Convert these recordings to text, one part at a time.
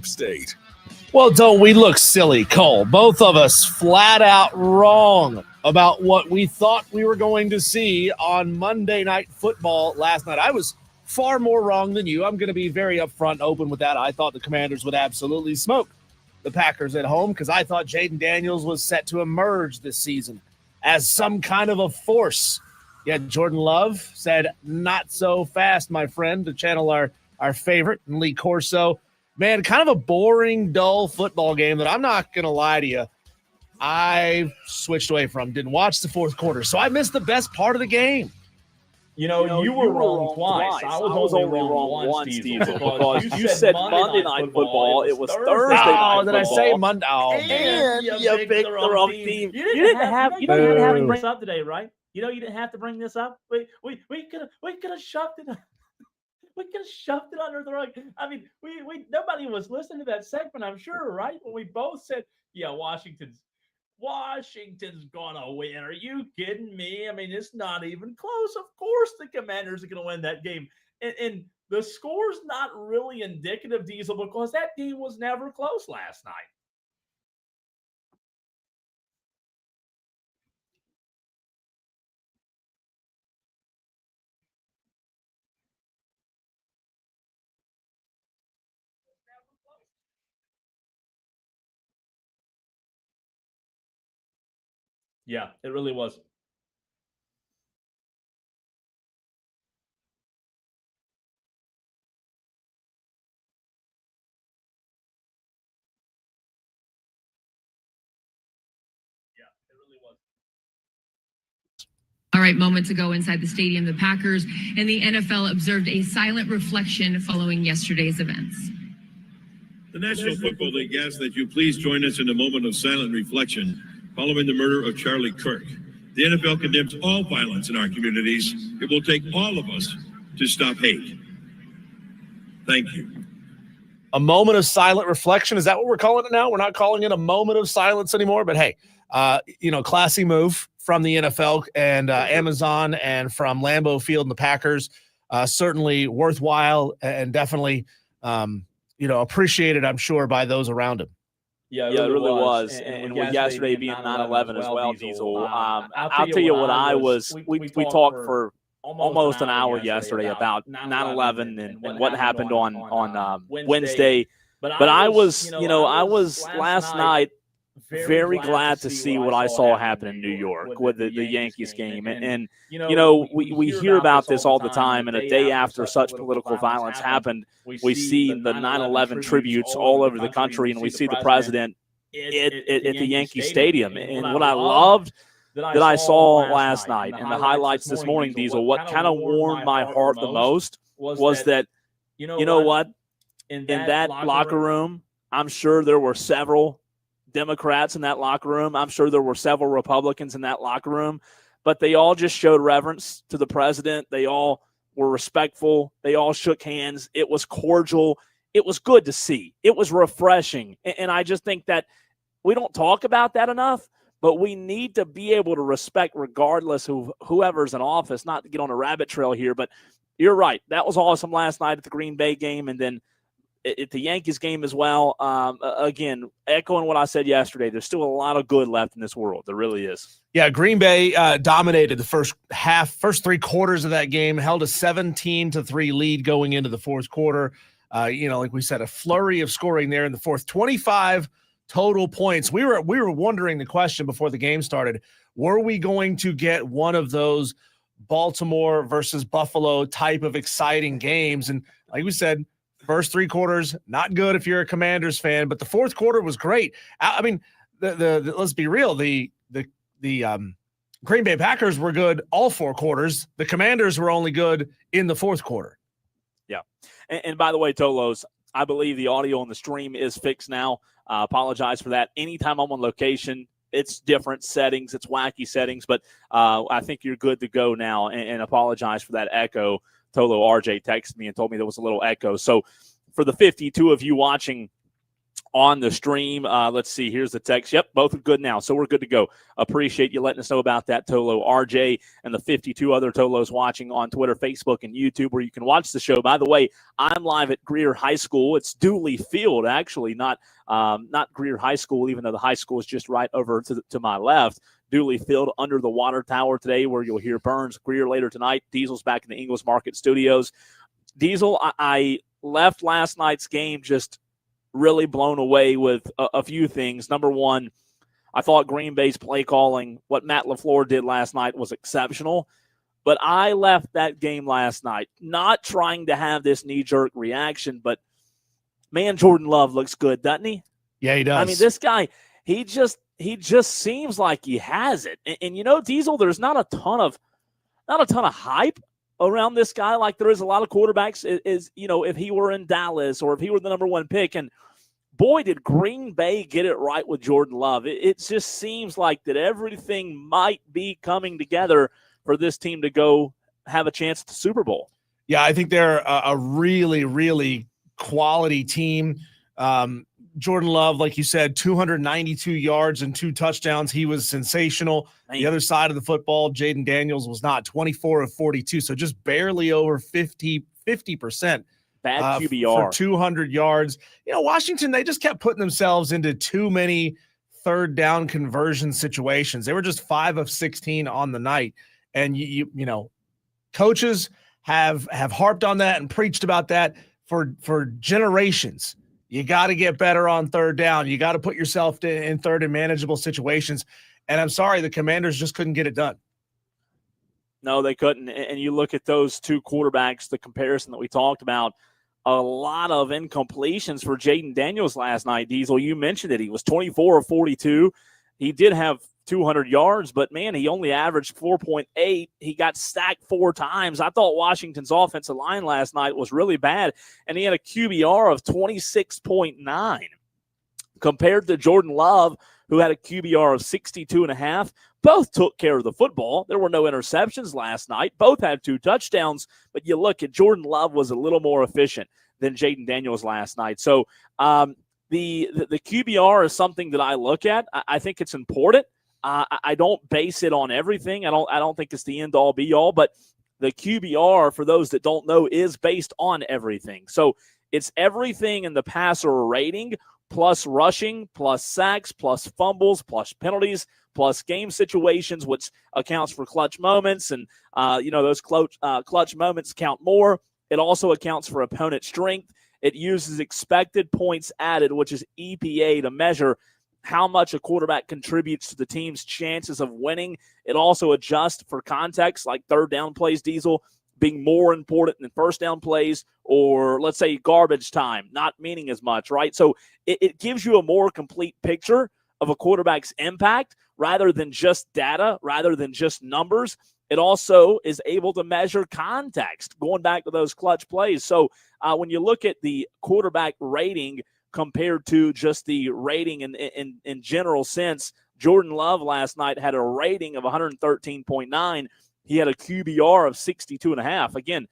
upstate. Well, don't we look silly, Cole? Both of us flat out wrong about what we thought we were going to see on Monday Night Football last night. I was far more wrong than you. I'm going to be very upfront and open with that. I thought the Commanders would absolutely smoke the Packers at home because I thought Jaden Daniels was set to emerge this season as some kind of a force. Yet Jordan Love said, not so fast, my friend, to channel our favorite, and Lee Corso. Man, kind of a boring, dull football game that I'm not going to lie to you, I switched away from. Didn't watch the fourth quarter, so I missed the best part of the game. You were wrong twice. I was only wrong once, Steve, because you said Monday Night Football. It was Thursday Night Football. Did I say Monday? Oh, and you picked the wrong team. You didn't have to bring this up today, right? You didn't have to bring this up. We could have shoved it. We could have shoved it under the rug. I mean, we nobody was listening to that segment, I'm sure, right? When we both said, yeah, Washington's gonna win. Are you kidding me? I mean, it's not even close. Of course the Commanders are gonna win that game. And the score's not really indicative, Diesel, because that game was never close last night. Yeah, it really was. Yeah, it really was. All right, moments ago inside the stadium, the Packers and the NFL observed a silent reflection following yesterday's events. The National Football League asks that you please join us in a moment of silent reflection following the murder of Charlie Kirk. The NFL condemns all violence in our communities. It will take all of us to stop hate. Thank you. A moment of silent reflection. Is that what we're calling it now? We're not calling it a moment of silence anymore, but hey, classy move from the NFL and Amazon and from Lambeau Field and the Packers. Certainly worthwhile and definitely, appreciated, I'm sure, by those around him. Yeah, it really was. And with yesterday being 9/11 as well, Diesel, I'll tell you what we talked for almost an hour yesterday about 9/11 and what happened on Wednesday. But I was last night very glad to see what I saw happen in New York with the Yankees game. And we hear about this all the time. And a day after such political violence happened, we see the 9/11 tributes all over the country, and we see the president at the Yankee Stadium. And what I loved that I saw last night and the highlights this morning, Diesel, what kind of warmed my heart the most was that, in that locker room, I'm sure there were several Democrats in that locker room. I'm sure there were several Republicans in that locker room, but they all just showed reverence to the president. They all were respectful. They all shook hands. It was cordial. It was good to see. It was refreshing. And I just think that we don't talk about that enough, but we need to be able to respect regardless of whoever's in office, not to get on a rabbit trail here, but you're right. That was awesome last night at the Green Bay game. And then at the Yankees game as well. Again, echoing what I said yesterday, there's still a lot of good left in this world. There really is. Yeah, Green Bay dominated the first three quarters of that game, held a 17-3 lead going into the fourth quarter. Like we said, a flurry of scoring there in the fourth, 25 total points. We were wondering the question before the game started, were we going to get one of those Baltimore versus Buffalo type of exciting games? And like we said, first three quarters, not good if you're a Commanders fan, but the fourth quarter was great. I mean, the let's be real, the Green Bay Packers were good all four quarters. The Commanders were only good in the fourth quarter. Yeah. And by the way, Tolos, I believe the audio on the stream is fixed now. Apologize for that. Anytime I'm on location, it's different settings. It's wacky settings, but I think you're good to go now, and apologize for that echo. Tolo RJ texted me and told me there was a little echo. So for the 52 of you watching on the stream. Let's see. Here's the text. Yep, both are good now, so we're good to go. Appreciate you letting us know about that, Tolo. RJ and the 52 other Tolos watching on Twitter, Facebook, and YouTube, where you can watch the show. By the way, I'm live at Greer High School. It's Dooley Field, actually, not Greer High School, even though the high school is just right over to my left. Dooley Field under the water tower today, where you'll hear Burns, Greer later tonight. Diesel's back in the Ingles Market Studios. Diesel, I left last night's game just really blown away with a few things. Number one, I thought Green Bay's play calling, what Matt LaFleur did last night, was exceptional. But I left that game last night not trying to have this knee-jerk reaction, but, man, Jordan Love looks good, doesn't he? Yeah, he does. I mean, this guy, he just seems like he has it. And you know, Diesel, there's not a ton of hype around this guy like there is a lot of quarterbacks. Is you know, if he were in Dallas or if he were the number one pick, and boy, did Green Bay get it right with Jordan Love. It just seems like that everything might be coming together for this team to go have a chance at the Super Bowl. Yeah, I think they're a really, really quality team. Jordan Love, like you said, 292 yards and 2 touchdowns. He was sensational. The other side of the football, Jaden Daniels was not. 24 of 42, so just barely over 50%. Bad QBR. For 200 yards. You know, Washington, they just kept putting themselves into too many third down conversion situations. They were just 5 of 16 on the night. And, you know, coaches have harped on that and preached about that for generations. You got to get better on third down. You got to put yourself in third and manageable situations. And I'm sorry, the Commanders just couldn't get it done. No, they couldn't. And you look at those two quarterbacks, the comparison that we talked about, a lot of incompletions for Jaden Daniels last night. Diesel, you mentioned it. He was 24 of 42. He did have 200 yards, but, man, he only averaged 4.8. He got sacked 4 times. I thought Washington's offensive line last night was really bad, and he had a QBR of 26.9 compared to Jordan Love, who had a QBR of 62.5. Both took care of the football. There were no interceptions last night. Both had 2 touchdowns, but you look at Jordan Love was a little more efficient than Jaden Daniels last night. So the QBR is something that I look at. I think it's important. I don't base it on everything. I don't think it's the end-all, be-all, but the QBR, for those that don't know, is based on everything. So it's everything in the passer rating, plus rushing, plus sacks, plus fumbles, plus penalties, plus game situations, which accounts for clutch moments. And, those clutch moments count more. It also accounts for opponent strength. It uses expected points added, which is EPA, to measure how much a quarterback contributes to the team's chances of winning. It also adjusts for context, like third down plays, Diesel, being more important than first down plays, or let's say garbage time, not meaning as much, right? So it gives you a more complete picture of a quarterback's impact rather than just data, rather than just numbers. It also is able to measure context, going back to those clutch plays. So when you look at the quarterback rating compared to just the rating in general sense, Jordan Love last night had a rating of 113.9. He had a QBR of 62.5. Again,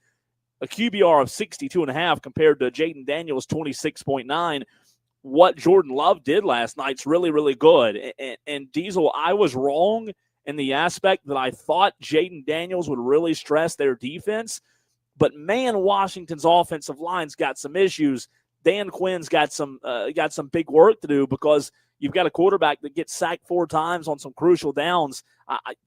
a QBR of 62.5 compared to Jaden Daniels' 26.9. What Jordan Love did last night's really, really good. And Diesel, I was wrong in the aspect that I thought Jaden Daniels would really stress their defense. But, man, Washington's offensive line's got some issues. Dan Quinn's got some big work to do, because you've got a quarterback that gets sacked 4 times on some crucial downs.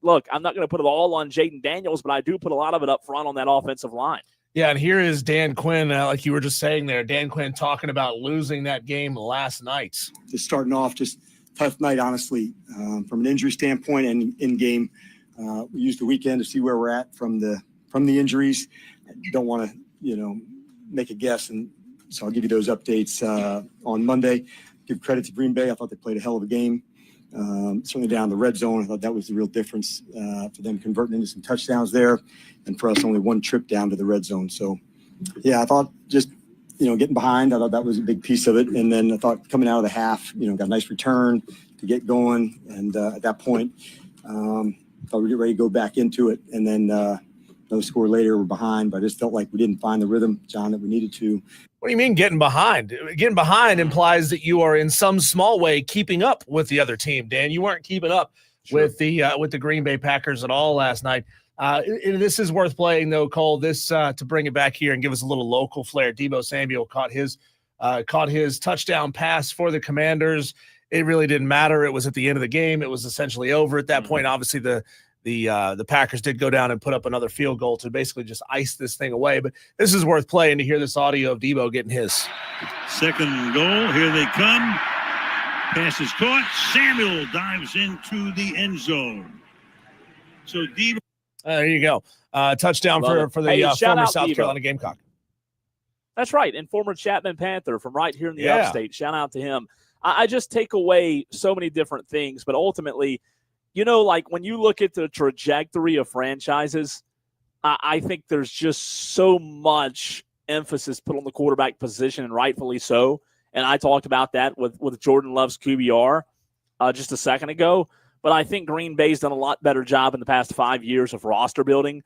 Look, I'm not going to put it all on Jaden Daniels, but I do put a lot of it up front on that offensive line. Yeah, and here is Dan Quinn, like you were just saying there, Dan Quinn talking about losing that game last night. Just starting off, just tough night, honestly, from an injury standpoint and in game. We used the weekend to see where we're at from the injuries. I don't want to, make a guess, and so I'll give you those updates on Monday. Give credit to Green Bay. I thought they played a hell of a game. Certainly down the red zone. I thought that was the real difference for them converting into some touchdowns there. And for us, only 1 trip down to the red zone. So, yeah, I thought just, getting behind, I thought that was a big piece of it. And then I thought coming out of the half, got a nice return to get going. And at that point, thought we'd get ready to go back into it. And then, no score later, we're behind, but I just felt like we didn't find the rhythm, John, that we needed to. What do you mean getting behind? Getting behind implies that you are in some small way keeping up with the other team, Dan. You weren't keeping up with the Green Bay Packers at all last night. This is worth playing, though, Cole. This to bring it back here and give us a little local flair. Deebo Samuel caught his touchdown pass for the Commanders. It really didn't matter. It was at the end of the game. It was essentially over at that point. Obviously, the Packers did go down and put up another field goal to basically just ice this thing away. But this is worth playing to hear this audio of Deebo getting his. Second goal. Here they come. Pass is caught. Samuel dives into the end zone. So Deebo. There you go. Touchdown for the former South Carolina Gamecock. That's right. And former Chapman Panther from right here in the upstate. Shout out to him. I just take away so many different things, but ultimately, like when you look at the trajectory of franchises, I think there's just so much emphasis put on the quarterback position, and rightfully so. And I talked about that with Jordan Love's QBR just a second ago. But I think Green Bay's done a lot better job in the past 5 years of roster building.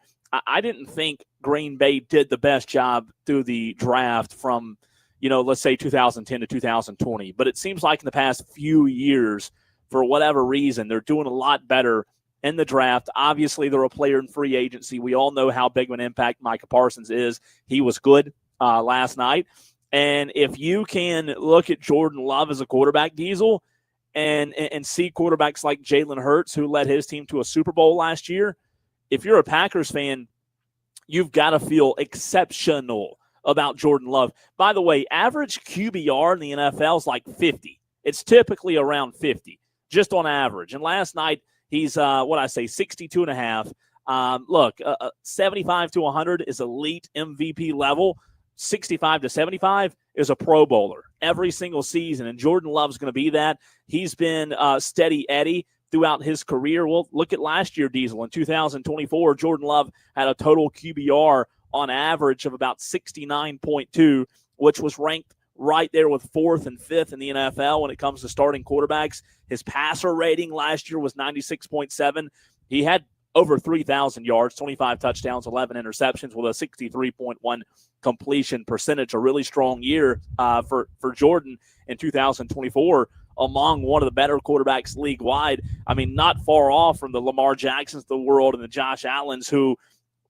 I didn't think Green Bay did the best job through the draft from, let's say 2010 to 2020. But it seems like in the past few years, for whatever reason, they're doing a lot better in the draft. Obviously, they're a player in free agency. We all know how big of an impact Micah Parsons is. He was good last night. And if you can look at Jordan Love as a quarterback, Diesel, and see quarterbacks like Jalen Hurts, who led his team to a Super Bowl last year, if you're a Packers fan, you've got to feel exceptional about Jordan Love. By the way, average QBR in the NFL is like 50. It's typically around 50, just on average. And last night, he's, 62 and a half. 75 to 100 is elite MVP level. 65 to 75 is a Pro Bowler every single season, and Jordan Love's going to be that. He's been steady Eddie throughout his career. Well, look at last year, Diesel. In 2024, Jordan Love had a total QBR on average of about 69.2, which was ranked right there with 4th and 5th in the NFL when it comes to starting quarterbacks. His passer rating last year was 96.7. He had over 3,000 yards, 25 touchdowns, 11 interceptions with a 63.1 completion percentage. A really strong year for Jordan in 2024, among one of the better quarterbacks league-wide. I mean, not far off from the Lamar Jacksons of the world and the Josh Allens, who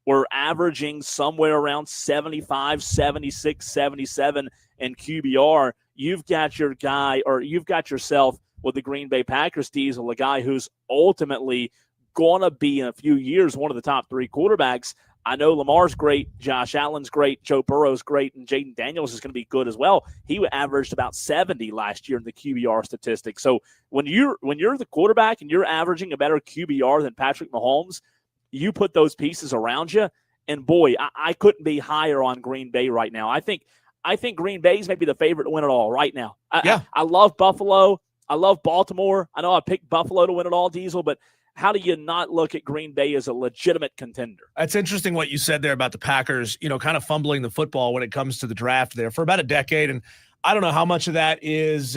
were averaging somewhere around 75, 76, 77 in QBR. You've got your guy, or you've got yourself with the Green Bay Packers, Diesel, a guy who's ultimately going to be in a few years one of the top 3 quarterbacks. I know Lamar's great, Josh Allen's great, Joe Burrow's great, and Jaden Daniels is going to be good as well. He averaged about 70 last year in the QBR statistics. So when you're the quarterback and you're averaging a better QBR than Patrick Mahomes, you put those pieces around you, and boy, I couldn't be higher on Green Bay right now. I think Green Bay's maybe the favorite to win it all right now. I love Buffalo. I love Baltimore. I know I picked Buffalo to win it all, Diesel, but how do you not look at Green Bay as a legitimate contender? That's interesting what you said there about the Packers, kind of fumbling the football when it comes to the draft there for about a decade. And I don't know how much of that is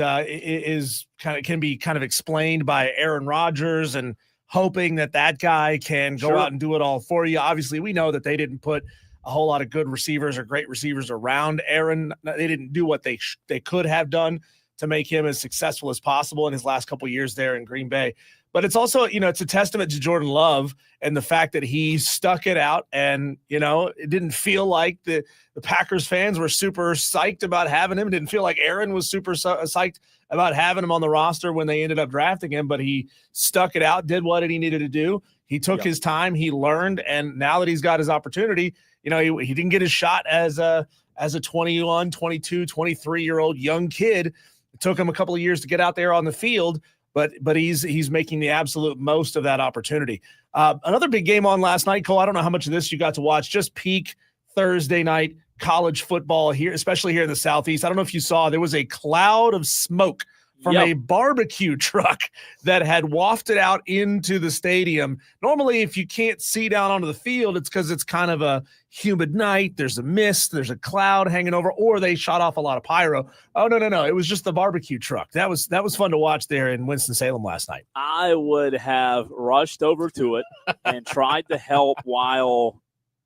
can be explained by Aaron Rodgers and hoping that guy can go out and do it all for you. Obviously, we know that they didn't put a whole lot of good receivers or great receivers around Aaron. They didn't do what they could have done to make him as successful as possible in his last couple of years there in Green Bay. But it's also, it's a testament to Jordan Love and the fact that he stuck it out. And, it didn't feel like the Packers fans were super psyched about having him. It didn't feel like Aaron was super psyched about having him on the roster when they ended up drafting him. But he stuck it out, did what he needed to do. He took his time, he learned. And now that he's got his opportunity, he didn't get his shot as a 21, 22, 23-year-old young kid. It took him a couple of years to get out there on the field, but he's making the absolute most of that opportunity. Another big game on last night, Cole. I don't know how much of this you got to watch. Just peak Thursday night college football here, especially here in the Southeast. I don't know if you saw, there was a cloud of smoke from a barbecue truck that had wafted out into the stadium. Normally, if you can't see down onto the field, it's because it's kind of a humid night. There's a mist, there's a cloud hanging over, or they shot off a lot of pyro. Oh, no. It was just the barbecue truck. That was fun to watch there in Winston-Salem last night. I would have rushed over to it and tried to help while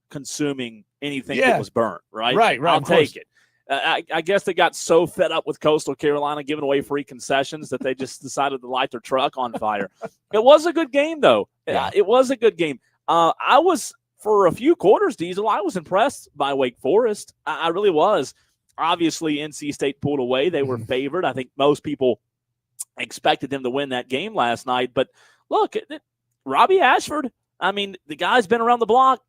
consuming anything that was burnt, right? Right. I'll take it. I guess they got so fed up with Coastal Carolina giving away free concessions that they just decided to light their truck on fire. It was a good game, though. Yeah. It was a good game. I was, for a few quarters, Diesel, I was impressed by Wake Forest. I really was. Obviously, NC State pulled away. They were favored. I think most people expected them to win that game last night. But look, Robbie Ashford, I mean, the guy's been around the block,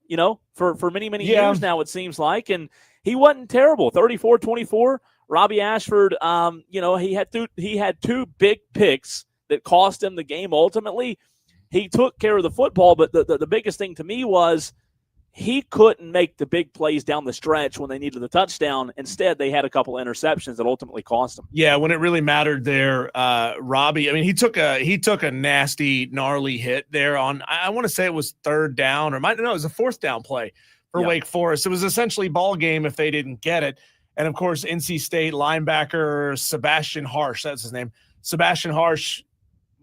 for many, many years now, it seems like. And he wasn't terrible. 34-24. Robbie Ashford, he had two big picks that cost him the game ultimately. He took care of the football, but the biggest thing to me was he couldn't make the big plays down the stretch when they needed the touchdown. Instead, they had a couple of interceptions that ultimately cost them. Yeah, when it really mattered there, Robbie, I mean, he took a nasty, gnarly hit there on, I want to say it was third down, it was a fourth down play for Wake Forest. It was essentially ball game if they didn't get it. And, of course, NC State linebacker Sebastian Harsh, that's his name. Sebastian Harsh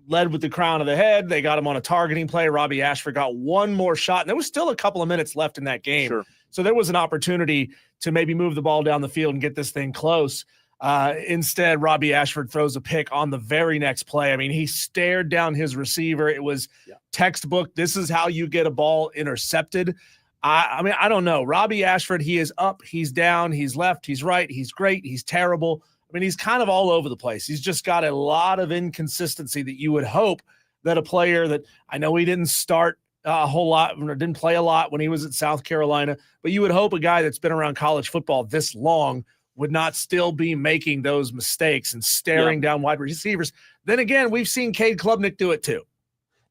led with the crown of the head. They got him on a targeting play. Robbie Ashford got one more shot, and there was still a couple of minutes left in that game. Sure. So there was an opportunity to maybe move the ball down the field and get this thing close. Instead, Robbie Ashford throws a pick on the very next play. I mean, he stared down his receiver. It was textbook. This is how you get a ball intercepted. I mean, I don't know. Robbie Ashford, he is up, he's down, he's left, he's right, he's great, he's terrible. I mean, he's kind of all over the place. He's just got a lot of inconsistency that you would hope that a player that, I know he didn't start a whole lot or didn't play a lot when he was at South Carolina, but you would hope a guy that's been around college football this long would not still be making those mistakes and staring down wide receivers. Then again, we've seen Cade Klubnik do it too.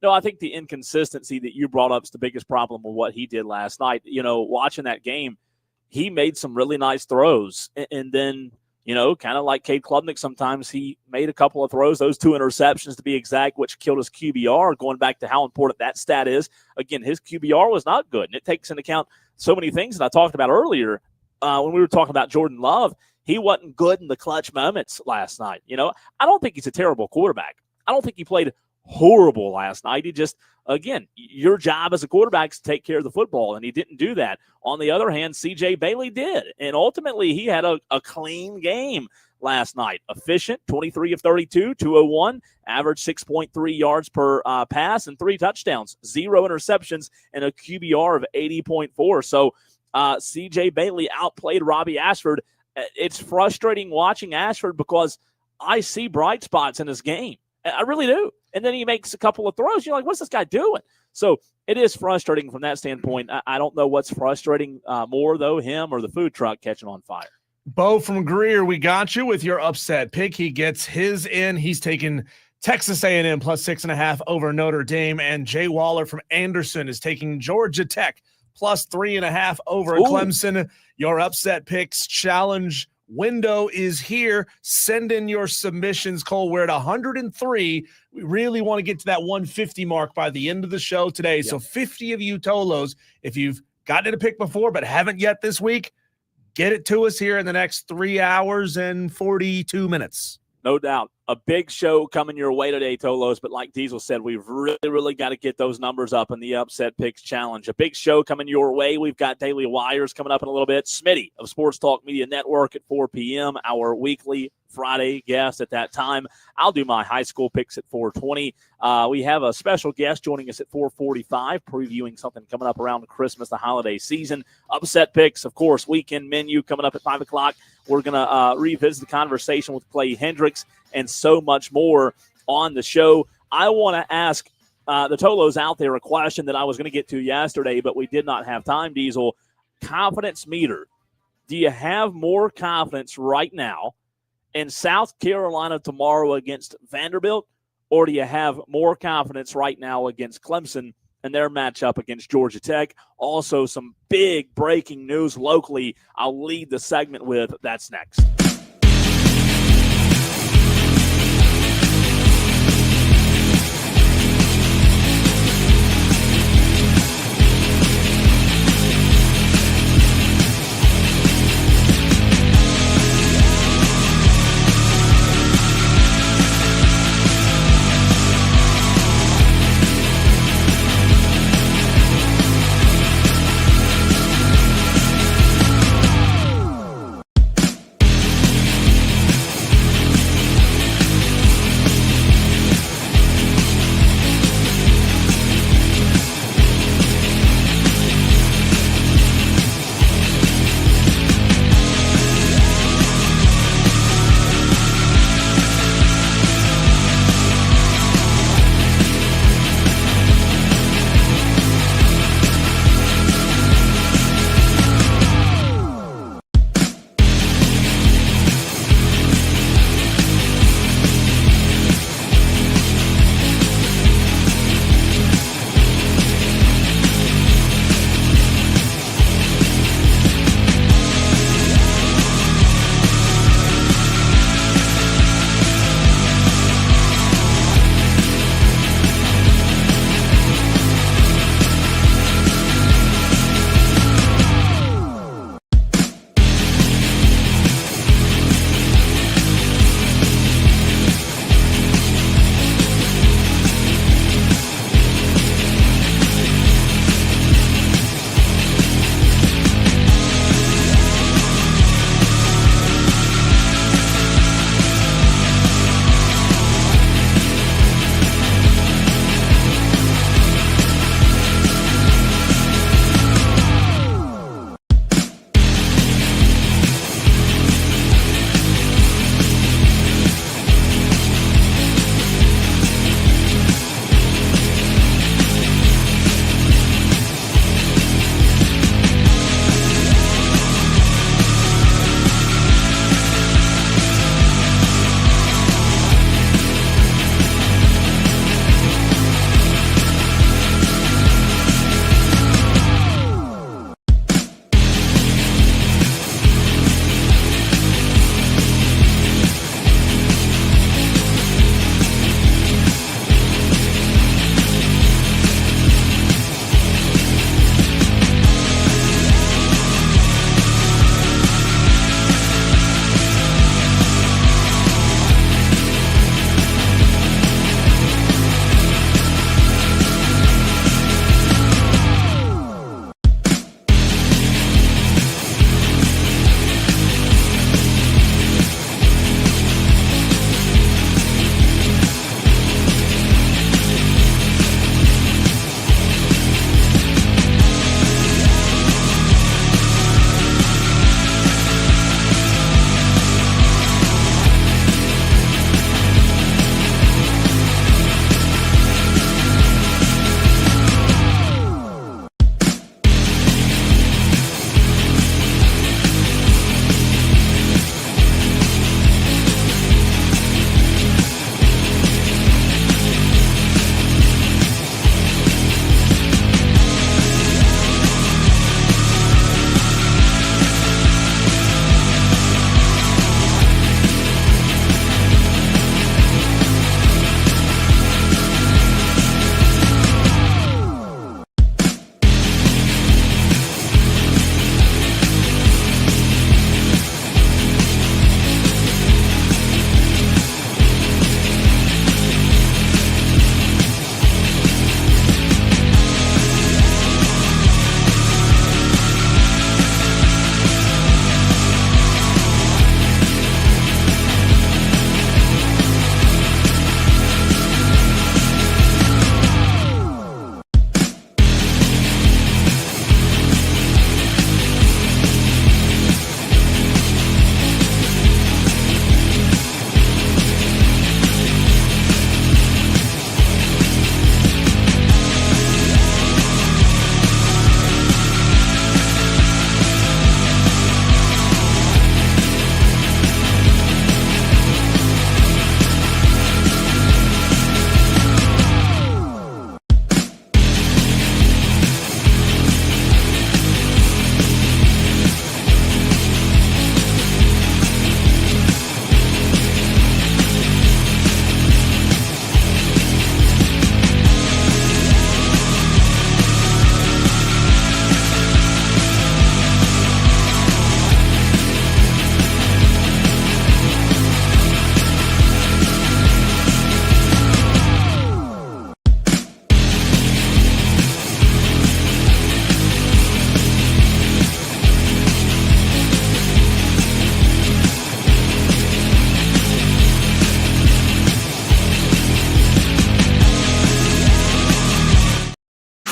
No, I think the inconsistency that you brought up is the biggest problem with what he did last night. Watching that game, he made some really nice throws. And then, kind of like Cade Klubnik, sometimes he made a couple of throws, those two interceptions to be exact, which killed his QBR, going back to how important that stat is. Again, his QBR was not good, and it takes into account so many things that I talked about earlier when we were talking about Jordan Love. He wasn't good in the clutch moments last night. I don't think he's a terrible quarterback. I don't think he played horrible last night. He just, again, your job as a quarterback is to take care of the football, and he didn't do that. On the other hand, C.J. Bailey did, and ultimately he had a clean game last night. Efficient, 23 of 32, 201, average 6.3 yards per pass and 3 touchdowns, 0 interceptions, and a QBR of 80.4. So C.J. Bailey outplayed Robbie Ashford. It's frustrating watching Ashford because I see bright spots in his game. I really do. And then he makes a couple of throws. You're like, what's this guy doing? So it is frustrating from that standpoint. I don't know what's frustrating more, though, him or the food truck catching on fire. Bo from Greer, we got you with your upset pick. He gets his in. He's taking Texas A&M plus 6.5 over Notre Dame. And Jay Waller from Anderson is taking Georgia Tech plus 3.5 over Clemson. Your upset picks challenge window is here. Send in your submissions, Cole. We're at 103. We really want to get to that 150 mark by the end of the show today. Yep. So 50 of you Tolos, if you've gotten it a pick before but haven't yet this week, get it to us here in the next 3 hours and 42 minutes. No doubt. A big show coming your way today, Tolos. But like Diesel said, we've really got to get those numbers up in the Upset Picks Challenge. A big show coming your way. We've got Daily Wires coming up in a little bit. Smitty of Sports Talk Media Network at 4 p.m., our weekly Friday guest at that time. I'll do my high school picks at 4:20. We have a special guest joining us at 4:45, previewing something coming up around Christmas, the holiday season. Upset picks, of course, weekend menu coming up at 5 o'clock. We're going to revisit the conversation with Clay Hendricks and so much more on the show. I want to ask the Tolos out there a question that I was going to get to yesterday, but we did not have time, Diesel. Confidence meter. Do you have more confidence right now in South Carolina tomorrow against Vanderbilt, or do you have more confidence right now against Clemson and their matchup against Georgia Tech? Also, some big breaking news locally I'll lead the segment with. That's next.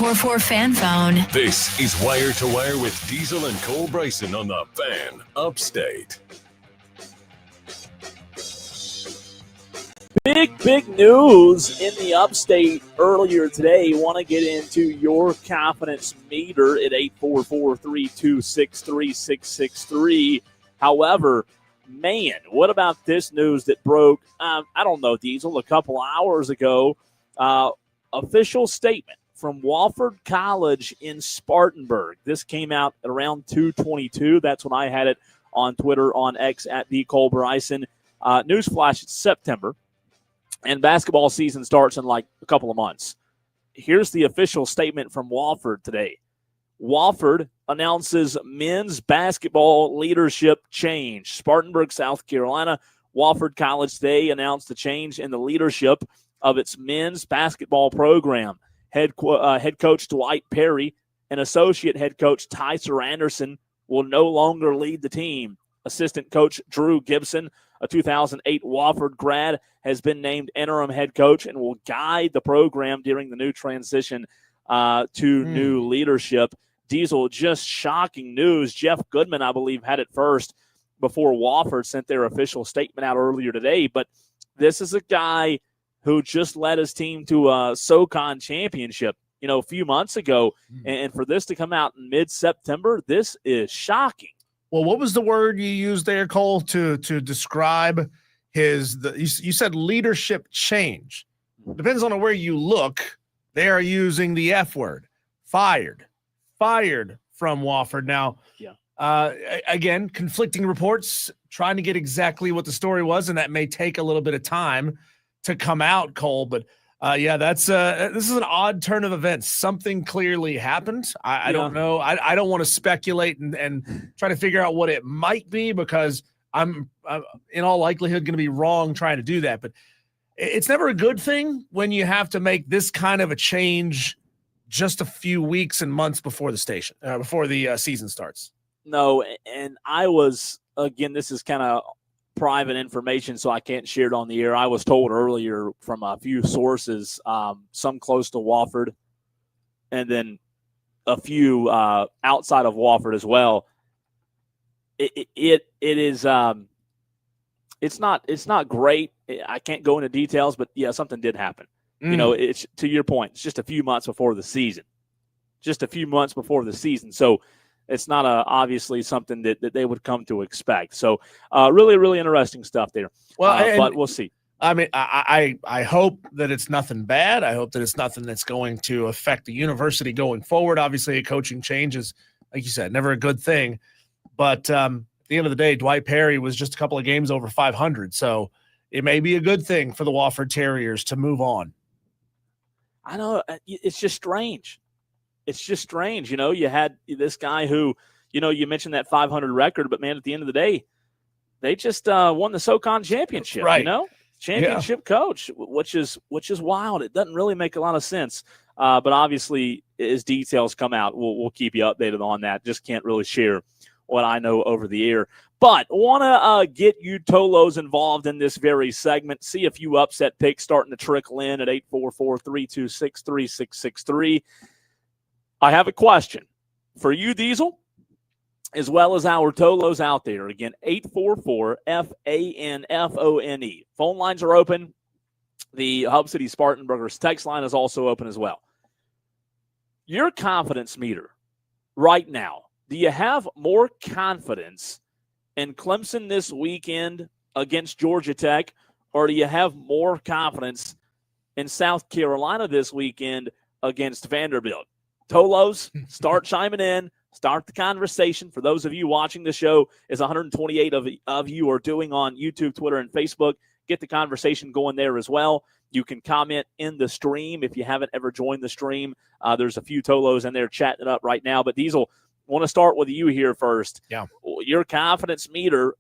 844 fan phone. This is Wire to Wire with Diesel and Cole Bryson on the Fan Upstate. Big news in the Upstate earlier today. Want to get into your confidence meter at 844-326-3663. However, man, what about this news that broke, I don't know, Diesel, a couple hours ago? Official statement from Wofford College in Spartanburg. This came out at around 2:22. That's when I had it on Twitter, on X, at the Cole Bryson. Newsflash, it's September. And basketball season starts in like a couple of months. Here's the official statement from Wofford today. Wofford announces men's basketball leadership change. Spartanburg, South Carolina. Wofford College today announced the change in the leadership of its men's basketball program. Head coach Dwight Perry and associate head coach Tyser Anderson will no longer lead the team. Assistant coach Drew Gibson, a 2008 Wofford grad, has been named interim head coach and will guide the program during the new transition to new leadership. Diesel, just shocking news. Jeff Goodman, I believe, had it first before Wofford sent their official statement out earlier today. But this is a guy who just led his team to a SoCon championship, a few months ago. And for this to come out in mid-September, this is shocking. Well, what was the word you used there, Cole, to describe you said leadership change. Depends on where you look. They are using the F word. Fired from Wofford. Now, again, conflicting reports, trying to get exactly what the story was, and that may take a little bit of time to come out, Cole. But this is an odd turn of events. Something clearly happened. I don't know. I don't want to speculate and try to figure out what it might be, because I'm in all likelihood going to be wrong trying to do that. But it's never a good thing when you have to make this kind of a change just a few weeks and months before the season starts. No, and I was, again, this is kind of private information, so I can't share it on the air. I was told earlier from a few sources, some close to Wofford, and then a few outside of Wofford as well. It is it's not great. I can't go into details, but yeah, something did happen. It's, to your point, it's just a few months before the season. So it's not obviously something that they would come to expect. So really, really interesting stuff there. Well, but we'll see. I mean, I hope that it's nothing bad. I hope that it's nothing that's going to affect the university going forward. Obviously, a coaching change is, like you said, never a good thing. But at the end of the day, Dwight Perry was just a couple of games over 500. So it may be a good thing for the Wofford Terriers to move on. I know. It's just strange. You had this guy who, you mentioned that 500 record, but man, at the end of the day, they just won the SoCon championship, right? Championship coach, which is wild. It doesn't really make a lot of sense. But obviously, as details come out, we'll keep you updated on that. Just can't really share what I know over the air. But want to get you Tolos involved in this very segment. See a few upset picks starting to trickle in at 844-326-3663. I have a question for you, Diesel, as well as our Tolos out there. Again, 844-FANFONE. Phone lines are open. The Hub City Spartanburgers text line is also open as well. Your confidence meter right now, do you have more confidence in Clemson this weekend against Georgia Tech, or do you have more confidence in South Carolina this weekend against Vanderbilt? Tolos, start chiming in. Start the conversation. For those of you watching the show, as 128 of you are doing on YouTube, Twitter, and Facebook, get the conversation going there as well. You can comment in the stream if you haven't ever joined the stream. There's a few Tolos in there chatting it up right now. But Diesel, want to start with you here first. Yeah. Your confidence meter,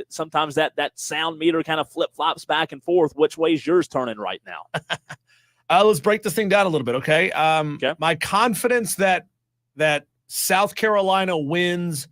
sometimes that sound meter kind of flip-flops back and forth. Which way's yours turning right now? Let's break this thing down a little bit, okay? My confidence that South Carolina wins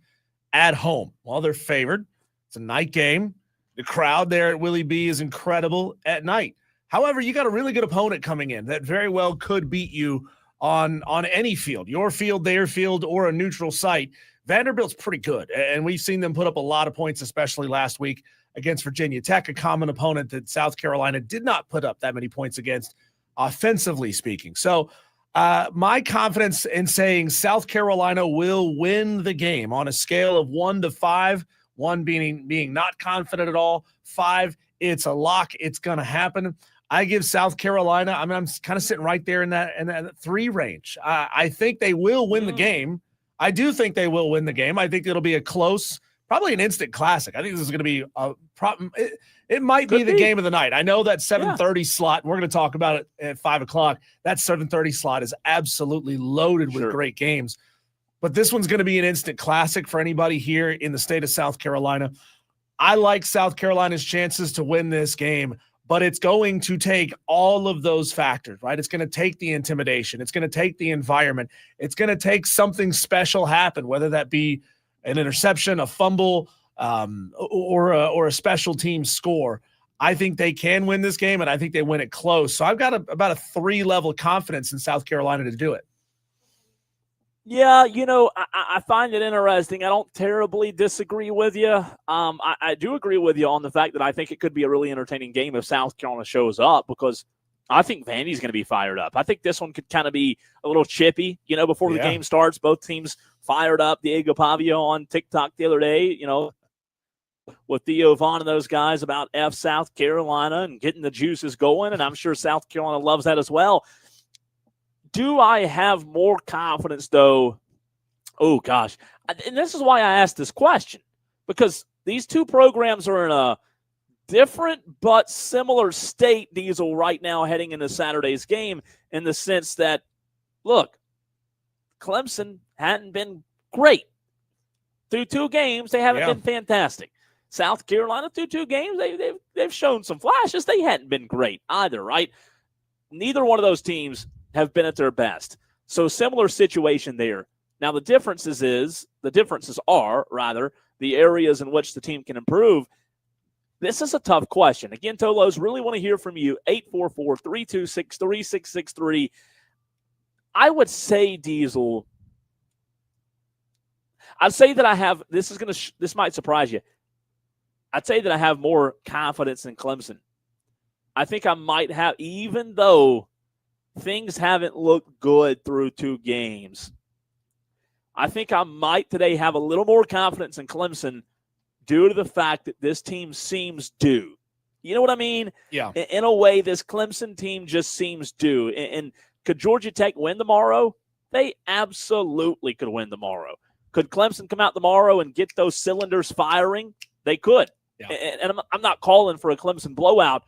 at home. Well, they're favored. It's a night game. The crowd there at Willie B is incredible at night. However, you got a really good opponent coming in that very well could beat you on any field, your field, their field, or a neutral site. Vanderbilt's pretty good, and we've seen them put up a lot of points, especially last week against Virginia Tech, a common opponent that South Carolina did not put up that many points against, offensively speaking. So my confidence in saying South Carolina will win the game on a scale of 1 to 5, 1 being not confident at all, 5, it's a lock, it's going to happen. I give South Carolina, I'm kind of sitting right there in that 3 range. I think they will win the game. I do think they will win the game. I think it'll be a close, probably an instant classic. I think this is going to be a problem. It might be the game of the night. I know that 7:30 slot, we're going to talk about it at 5 o'clock. That 7:30 slot is absolutely loaded with great games. But this one's going to be an instant classic for anybody here in the state of South Carolina. I like South Carolina's chances to win this game, but it's going to take all of those factors, right? It's going to take the intimidation. It's going to take the environment. It's going to take something special happen, whether that be an interception, a fumble, or a special team score. I think they can win this game, and I think they win it close. So I've got about a 3-level confidence in South Carolina to do it. Yeah, I find it interesting. I don't terribly disagree with you. I do agree with you on the fact that I think it could be a really entertaining game if South Carolina shows up, because I think Vandy's going to be fired up. I think this one could kind of be a little chippy, before the game starts. Both teams fired up. Diego Pavio on TikTok the other day, with Theo Vaughn and those guys about South Carolina and getting the juices going, and I'm sure South Carolina loves that as well. Do I have more confidence, though? Oh, gosh. And this is why I asked this question, because these two programs are in a different but similar state, Diesel, right now heading into Saturday's game, in the sense that, look, Clemson hadn't been great. Through 2 games, they haven't been fantastic. South Carolina, through 2 games, they've shown some flashes. They hadn't been great either, right? Neither one of those teams have been at their best. So similar situation there. Now the differences are the areas in which the team can improve. This is a tough question. Again, Tolos, really want to hear from you. 844-326-3663. I would say, Diesel, I'd say that I have, this might surprise you. I'd say that I have more confidence in Clemson. I think I might have, even though things haven't looked good through 2 games, I think I might today have a little more confidence in Clemson due to the fact that this team seems due. You know what I mean? Yeah. In a way, this Clemson team just seems due. And could Georgia Tech win tomorrow? They absolutely could win tomorrow. Could Clemson come out tomorrow and get those cylinders firing? They could. Yeah. And I'm not calling for a Clemson blowout,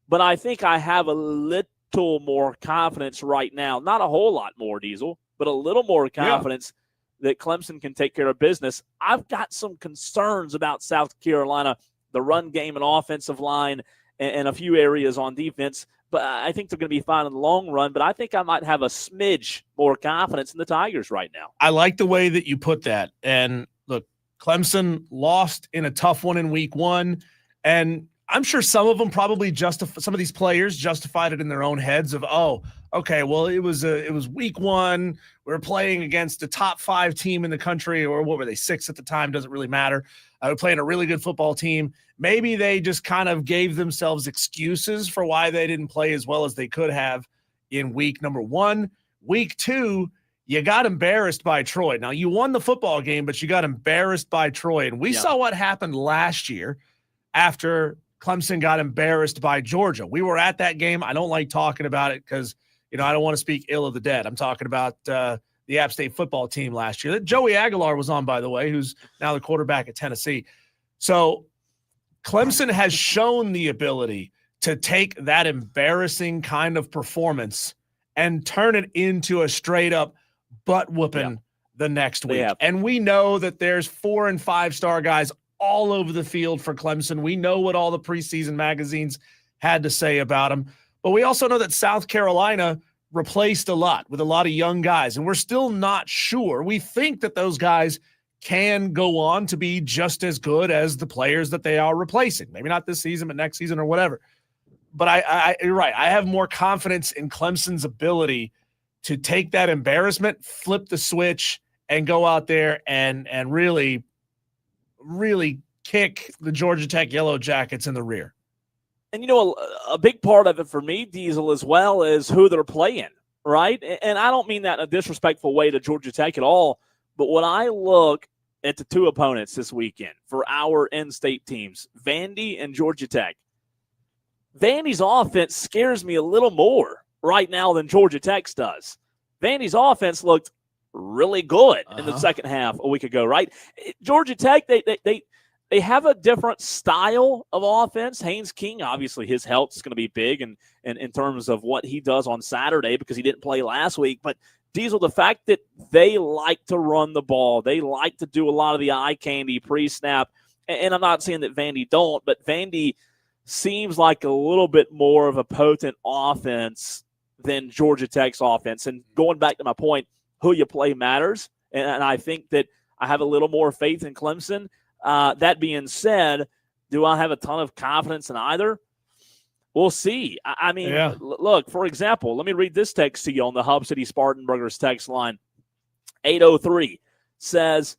but I think I have a little more confidence right now. Not a whole lot more, Diesel, but a little more confidence that Clemson can take care of business. I've got some concerns about South Carolina, the run game and offensive line, and a few areas on defense, but I think they're going to be fine in the long run. But I think I might have a smidge more confidence in the Tigers right now. I like the way that you put that. And look, Clemson lost in a tough one in week 1, and I'm sure some of them probably some of these players justified it in their own heads of, oh, okay, well, it was week 1. We were playing against a top 5 team in the country, or what were they, 6 at the time? Doesn't really matter. We're playing a really good football team. Maybe they just kind of gave themselves excuses for why they didn't play as well as they could have in week number 1. Week 2, you got embarrassed by Troy. Now, you won the football game, but you got embarrassed by Troy. And we saw what happened last year after Clemson got embarrassed by Georgia. We were at that game. I don't like talking about it because, I don't want to speak ill of the dead. I'm talking about the App State football team last year that Joey Aguilar was on, by the way, who's now the quarterback at Tennessee. So Clemson has shown the ability to take that embarrassing kind of performance and turn it into a straight up butt whooping the next week. And we know that there's 4- and 5-star guys all over the field for Clemson. We know what all the preseason magazines had to say about them. But we also know that South Carolina replaced a lot with a lot of young guys, and we're still not sure. We think that those guys can go on to be just as good as the players that they are replacing. Maybe not this season, but next season or whatever. But you're right. I have more confidence in Clemson's ability to take that embarrassment, flip the switch, and go out there and really, really kick the Georgia Tech Yellow Jackets in the rear. And, a big part of it for me, Diesel, as well, is who they're playing, right? And I don't mean that in a disrespectful way to Georgia Tech at all, but when I look at the two opponents this weekend for our in-state teams, Vandy and Georgia Tech, Vandy's offense scares me a little more right now than Georgia Tech's does. Vandy's offense looked really good in the second half a week ago, right? Georgia Tech, they have a different style of offense. Haynes King, obviously, his health is going to be big in terms of what he does on Saturday because he didn't play last week. But, Diesel, the fact that they like to run the ball, they like to do a lot of the eye candy pre-snap, and I'm not saying that Vandy don't, but Vandy seems like a little bit more of a potent offense than Georgia Tech's offense. And going back to my point, who you play matters, and I think that I have a little more faith in Clemson. That being said, do I have a ton of confidence in either? We'll see. I mean, Look, for example, let me read this text to you on the Hub City Spartanburgers text line. 803 says,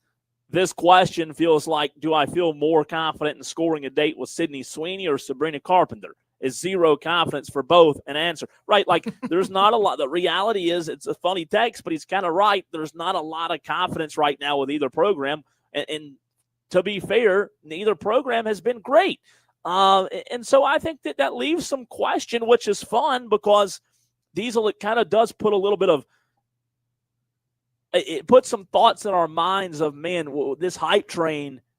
this question feels like, do I feel more confident in scoring a date with Sydney Sweeney or Sabrina Carpenter? Is zero confidence for both an answer? Right, like there's not a lot. The reality is it's a funny text, but he's kind of right. There's not a lot of confidence right now with either program. And to be fair, neither program has been great. And so I think that leaves some question, which is fun because, Diesel, it kind of does put a little bit of – it puts some thoughts in our minds of, man, this hype train –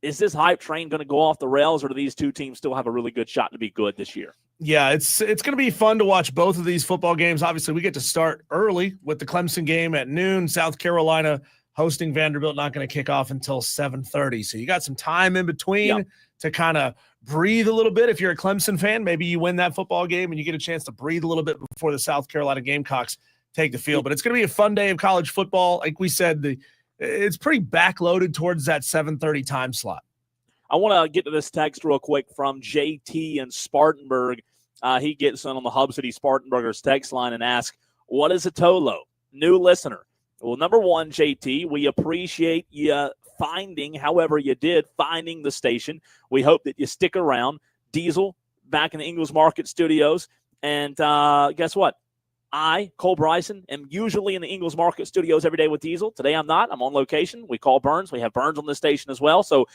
is this hype train going to go off the rails, or do these two teams still have a really good shot to be good this year? Yeah, it's going to be fun to watch both of these football games. Obviously, we get to start early with the Clemson game at noon. South Carolina hosting Vanderbilt, not going to kick off until 7:30. So you got some time in between to kind of breathe a little bit. If you're a Clemson fan, maybe you win that football game and you get a chance to breathe a little bit before the South Carolina Gamecocks take the field. But it's going to be a fun day of college football. Like we said, it's pretty backloaded towards that 7:30 time slot. I want to get to this text real quick from JT in Spartanburg. He gets on the Hub City Spartanburgers text line and asks, what is a Tolo? New listener. Well, number one, JT, we appreciate you finding the station. We hope that you stick around. Diesel, back in the Ingles Market studios. And guess what? I, Cole Bryson, am usually in the Ingles Market studios every day with Diesel. Today I'm not. I'm on location. We call Burns. We have Burns on the station as well. So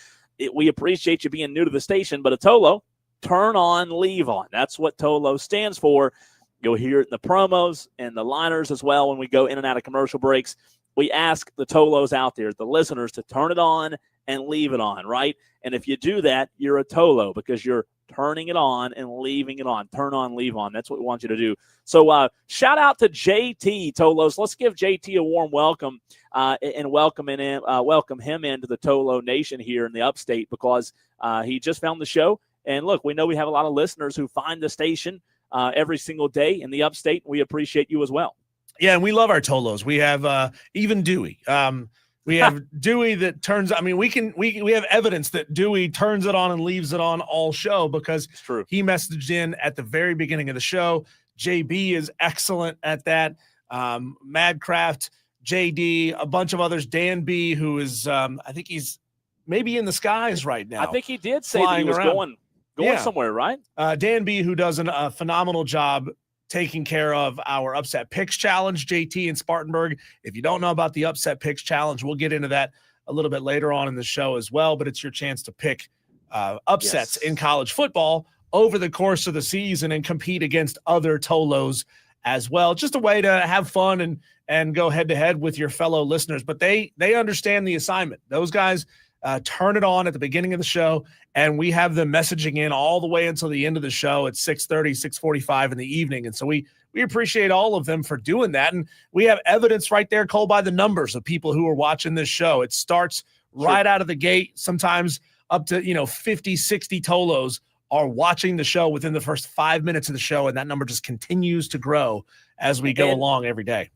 we appreciate you being new to the station. But a Tolo, turn on, leave on. That's what Tolo stands for. You'll hear it in the promos and the liners as well when we go in and out of commercial breaks. We ask the Tolos out there, the listeners, to turn it on and leave it on, right? And if you do that, you're a Tolo because you're turning it on and leaving it on. Turn on, leave on. That's what we want you to do. So shout out to JT, Tolos. Let's give JT a warm welcome and welcome him into the Tolo Nation here in the Upstate because he just found the show. And look, we know we have a lot of listeners who find the station every single day in the Upstate. We appreciate you as well. Yeah, and we love our Tolos. We have even Dewey. We have Dewey that turns. I mean, we have evidence that Dewey turns it on and leaves it on all show because he messaged in at the very beginning of the show. JB is excellent at that. Madcraft, JD, a bunch of others. Dan B, who is I think he's maybe in the skies right now. I think he did say that he was going somewhere, right? Dan B, who does a phenomenal job taking care of our Upset Picks Challenge, JT in Spartanburg. If you don't know about the Upset Picks Challenge, we'll get into that a little bit later on in the show as well, but it's your chance to pick upsets in college football over the course of the season and compete against other Tolos as well. Just a way to have fun and go head-to-head with your fellow listeners, but they understand the assignment. Those guys turn it on at the beginning of the show, and we have them messaging in all the way until the end of the show at 6:30, 6:45 in the evening. And so we appreciate all of them for doing that. And we have evidence right there, Cole, by the numbers of people who are watching this show. It starts right out of the gate, sometimes up to 50, 60 Tolos are watching the show within the first 5 minutes of the show, and that number just continues to grow as we go along every day.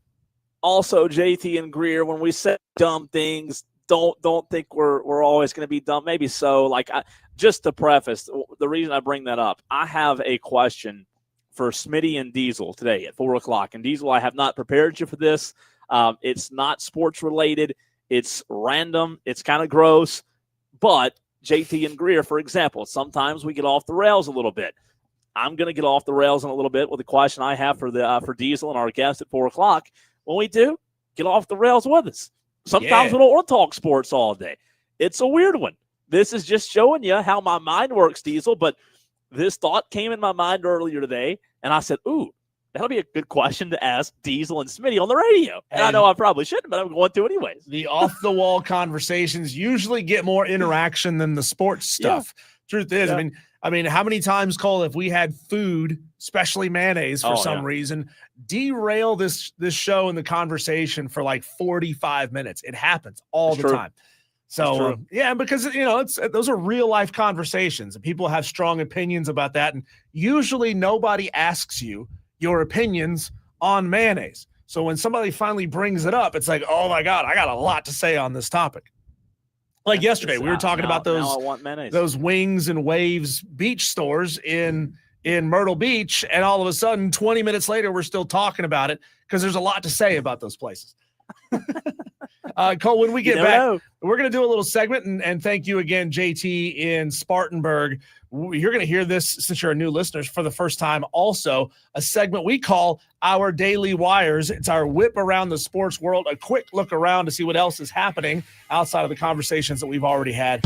Also, JT and Greer, when we say dumb things, don't think we're always going to be dumb. Maybe so. Just to preface, the reason I bring that up, I have a question for Smitty and Diesel today at 4 o'clock. And Diesel, I have not prepared you for this. It's not sports related. It's random. It's kind of gross. But JT and Greer, for example, sometimes we get off the rails a little bit. I'm going to get off the rails in a little bit with a question I have for Diesel and our guest at 4 o'clock. When we do, get off the rails with us. Sometimes we don't want to talk sports all day. It's a weird one. This is just showing you how my mind works, Diesel. But this thought came in my mind earlier today, and I said, ooh, that'll be a good question to ask Diesel and Smitty on the radio. And I know I probably shouldn't, but I'm going to anyways. The off-the-wall conversations usually get more interaction than the sports stuff. Yeah. Truth is, I mean, how many times, Cole, if we had food, especially mayonnaise for some reason, derail this show and the conversation for like 45 minutes? It happens all the time. So, because, those are real life conversations and people have strong opinions about that. And usually nobody asks you your opinions on mayonnaise. So when somebody finally brings it up, it's like, oh my God, I got a lot to say on this topic. Like yesterday, we were talking about those Wings and Waves beach stores in Myrtle Beach. And all of a sudden, 20 minutes later, we're still talking about it because there's a lot to say about those places. Cole, when we get back, we're going to do a little segment and thank you again, JT in Spartanburg. You're going to hear this since you're a new listeners for the first time. Also, a segment we call Our Daily Wires. It's our whip around the sports world, a quick look around to see what else is happening outside of the conversations that we've already had.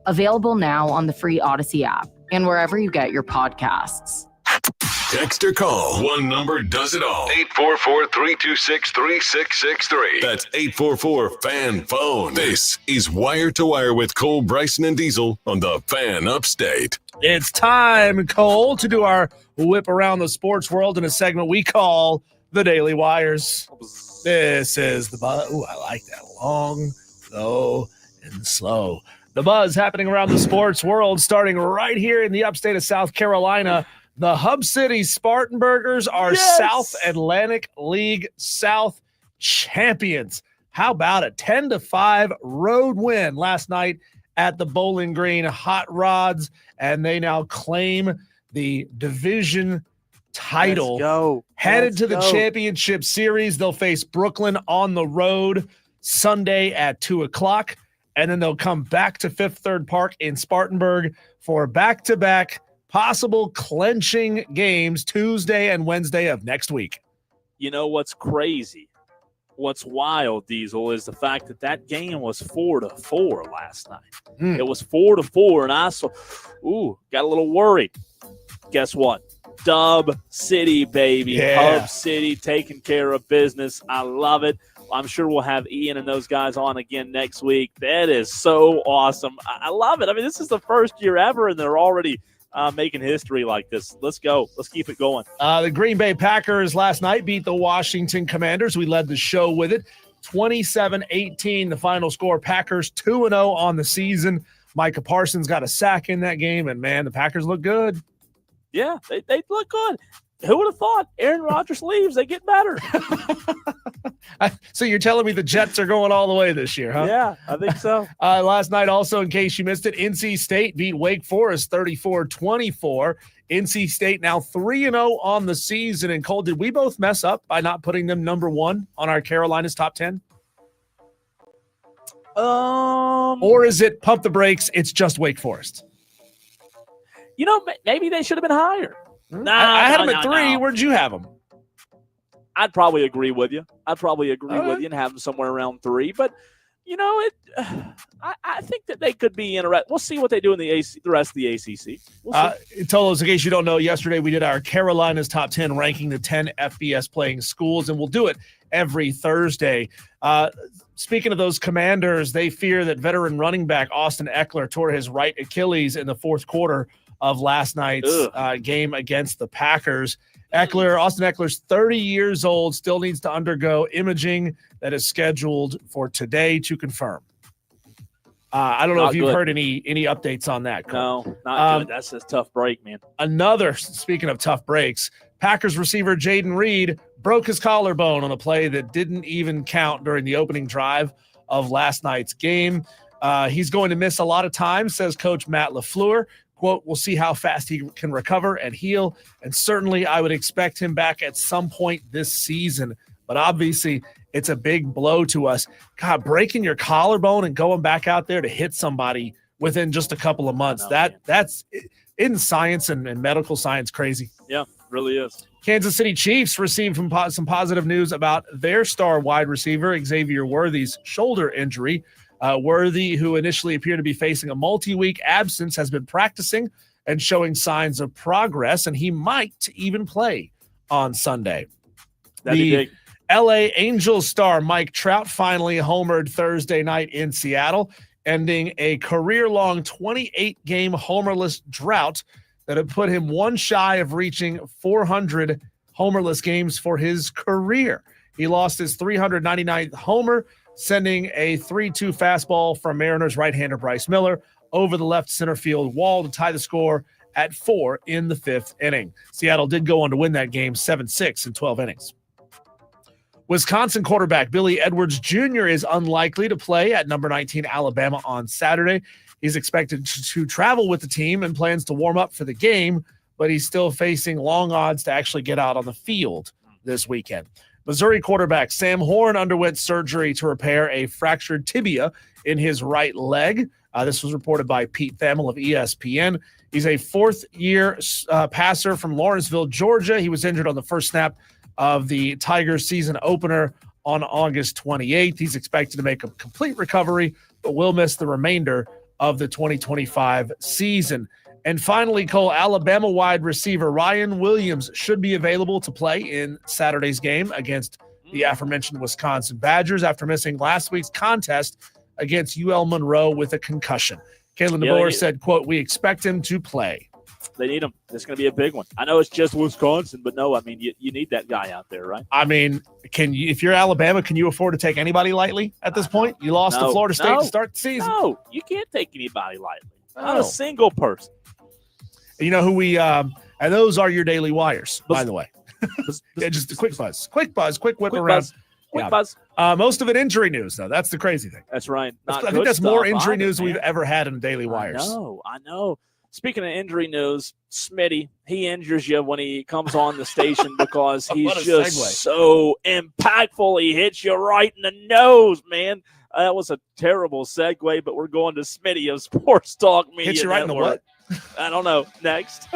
Available now on the free Odyssey app and wherever you get your podcasts. Text or call. One number does it all. 844-326-3663. That's 844-FAN-PHONE. This is Wire to Wire with Cole, Bryson, and Diesel on the Fan Upstate. It's time, Cole, to do our whip around the sports world in a segment we call the Daily Wires. This is the buzz. Ooh, I like that. Long, low, and slow. The buzz happening around the sports world, starting right here in the upstate of South Carolina. The Hub City Spartanburgers are South Atlantic League South champions. How about a 10-5 road win last night at the Bowling Green Hot Rods, and they now claim the division title. Let's go. Headed to the championship series. They'll face Brooklyn on the road Sunday at 2:00, and then they'll come back to Fifth Third Park in Spartanburg for back-to-back possible clenching games Tuesday and Wednesday of next week. You know what's crazy? What's wild, Diesel, is the fact that game was 4-4 last night. It was 4-4, and I got a little worried. Guess what? Dub City, baby. Yeah. Hub City taking care of business. I love it. I'm sure we'll have Ian and those guys on again next week. That is so awesome. I love it. I mean, this is the first year ever, and they're already making history like this. Let's go. Let's keep it going. The Green Bay Packers last night beat the Washington Commanders. We led the show with it. 27-18, the final score. Packers 2-0 on the season. Micah Parsons got a sack in that game, and, man, the Packers look good. Yeah, they look good. Who would have thought Aaron Rodgers leaves? They get better. So you're telling me the Jets are going all the way this year, huh? Yeah, I think so. Last night also, in case you missed it, NC State beat Wake Forest 34-24. NC State now 3-0 on the season. And Cole, did we both mess up by not putting them number one on our Carolina's top 10? Or is it pump the brakes, it's just Wake Forest? You know, maybe they should have been higher. I had them at 3. Where'd you have them? I'd probably agree with you. I'd probably agree with you and have them somewhere around 3. But, you know, I think that they could be interesting. We'll see what they do in the rest of the ACC. Tolos, in case you don't know, yesterday we did our Carolina's top 10 ranking the 10 FBS playing schools, and we'll do it every Thursday. Speaking of those Commanders, they fear that veteran running back Austin Eckler tore his right Achilles in the fourth quarter of last night's game against the Packers. Austin Eckler's 30 years old, still needs to undergo imaging that is scheduled for today to confirm. I don't know if you've heard any updates on that, Cole. No, not good. That's a tough break, man. Speaking of tough breaks, Packers receiver Jaden Reed broke his collarbone on a play that didn't even count during the opening drive of last night's game. He's going to miss a lot of time, says Coach Matt LaFleur. Quote, we'll see how fast he can recover and heal, and certainly I would expect him back at some point this season. But obviously, it's a big blow to us. God, breaking your collarbone and going back out there to hit somebody within just a couple of months, that's in science and medical science crazy. Yeah, really is. Kansas City Chiefs received some positive news about their star wide receiver, Xavier Worthy's shoulder injury. Worthy, who initially appeared to be facing a multi-week absence, has been practicing and showing signs of progress, and he might even play on Sunday. That'd be big. LA Angels star Mike Trout finally homered Thursday night in Seattle, ending a career-long 28-game homerless drought that had put him one shy of reaching 400 homerless games for his career. He lost his 399th homer, sending a 3-2 fastball from Mariners right-hander Bryce Miller over the left center field wall to tie the score at 4 in the 5th inning. Seattle did go on to win that game 7-6 in 12 innings. Wisconsin quarterback Billy Edwards Jr. is unlikely to play at number 19 Alabama on Saturday. He's expected to travel with the team and plans to warm up for the game, but he's still facing long odds to actually get out on the field this weekend. Missouri quarterback Sam Horn underwent surgery to repair a fractured tibia in his right leg. This was reported by Pete Thamel of ESPN. He's a fourth-year passer from Lawrenceville, Georgia. He was injured on the first snap of the Tigers season opener on August 28th. He's expected to make a complete recovery, but will miss the remainder of the 2025 season. And finally, Cole, Alabama wide receiver Ryan Williams should be available to play in Saturday's game against the aforementioned Wisconsin Badgers after missing last week's contest against UL Monroe with a concussion. Kalen DeBoer said, quote, "We expect him to play." They need him. It's going to be a big one. I know it's just Wisconsin, but no, I mean, you need that guy out there, right? I mean, if you're Alabama, can you afford to take anybody lightly at this point? You lost to Florida State to start the season. No, you can't take anybody lightly. Not a single person. You know who and those are your daily wires, by the way. Yeah, just a quick buzz, quick whip around. Quick buzz. Most of it injury news, though. That's the crazy thing. That's right. I think that's more injury news we've ever had in Daily Wires. I know. Speaking of injury news, Smitty, he injures you when he comes on the station because he's just so impactful. He hits you right in the nose, man. That was a terrible segue, but we're going to Smitty of Sports Talk Media. Hits you right Network. in the what? I don't know. Next.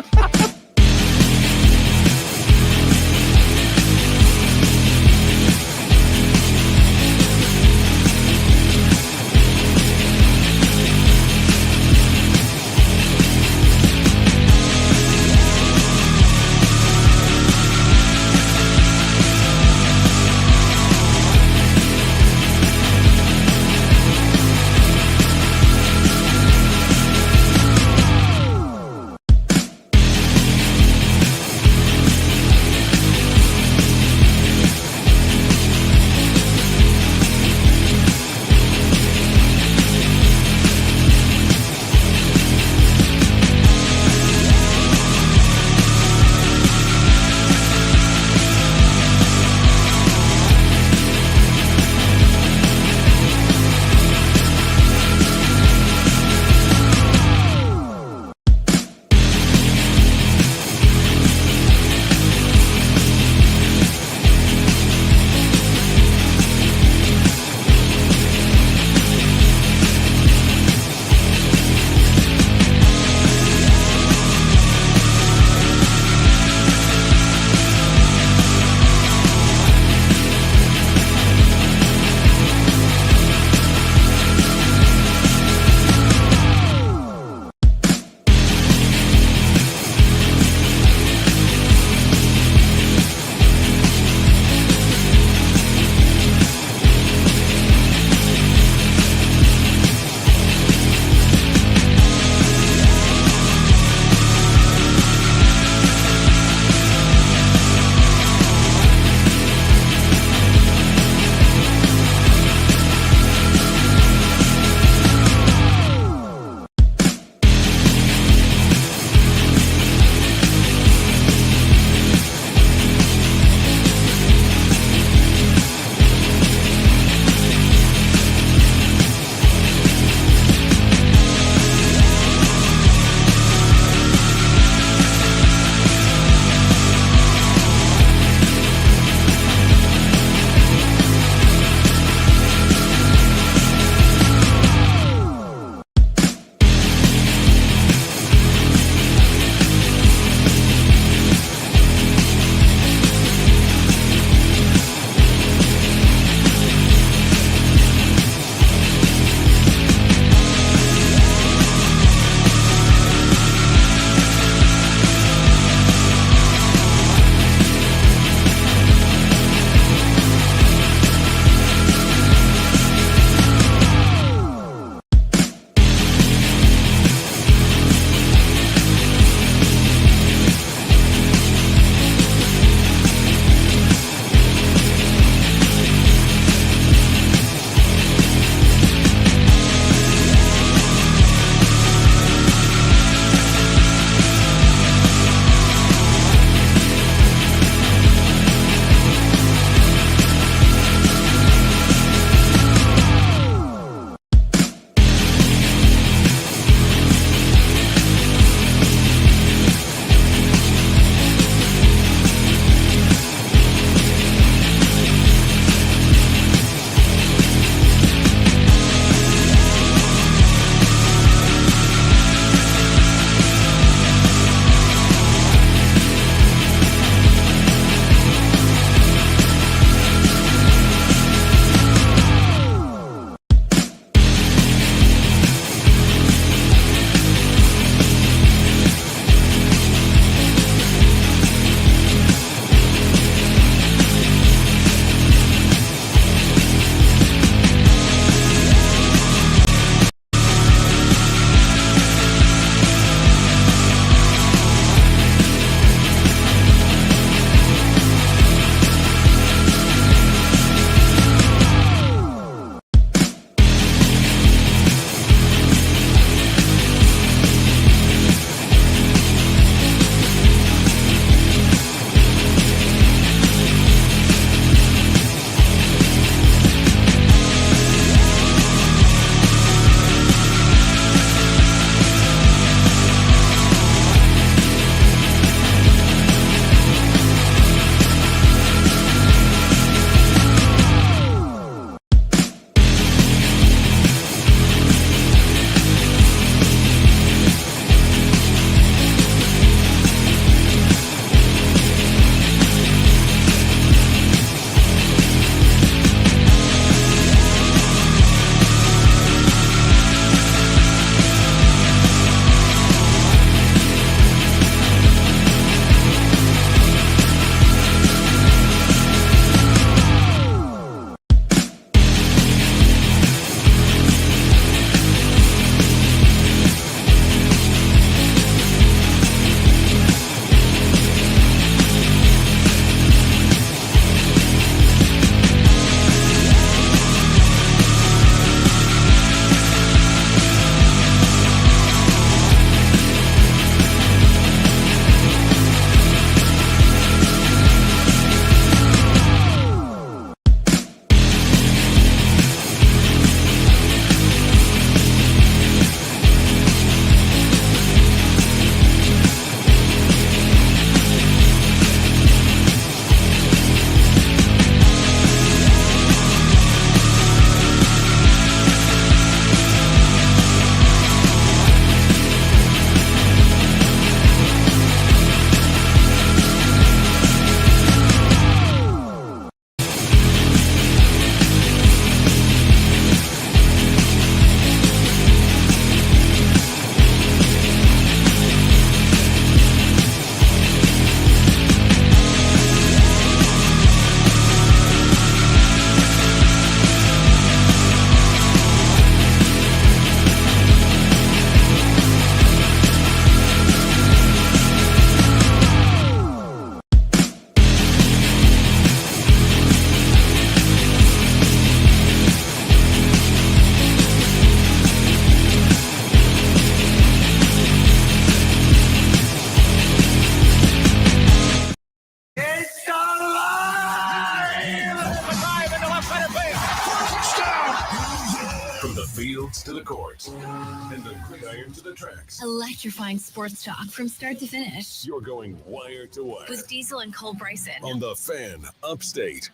fields to the courts and the gridiron to the tracks. Electrifying sports talk from start to finish. You're going wire to wire With Diesel and Cole Bryson. on the Fan Upstate.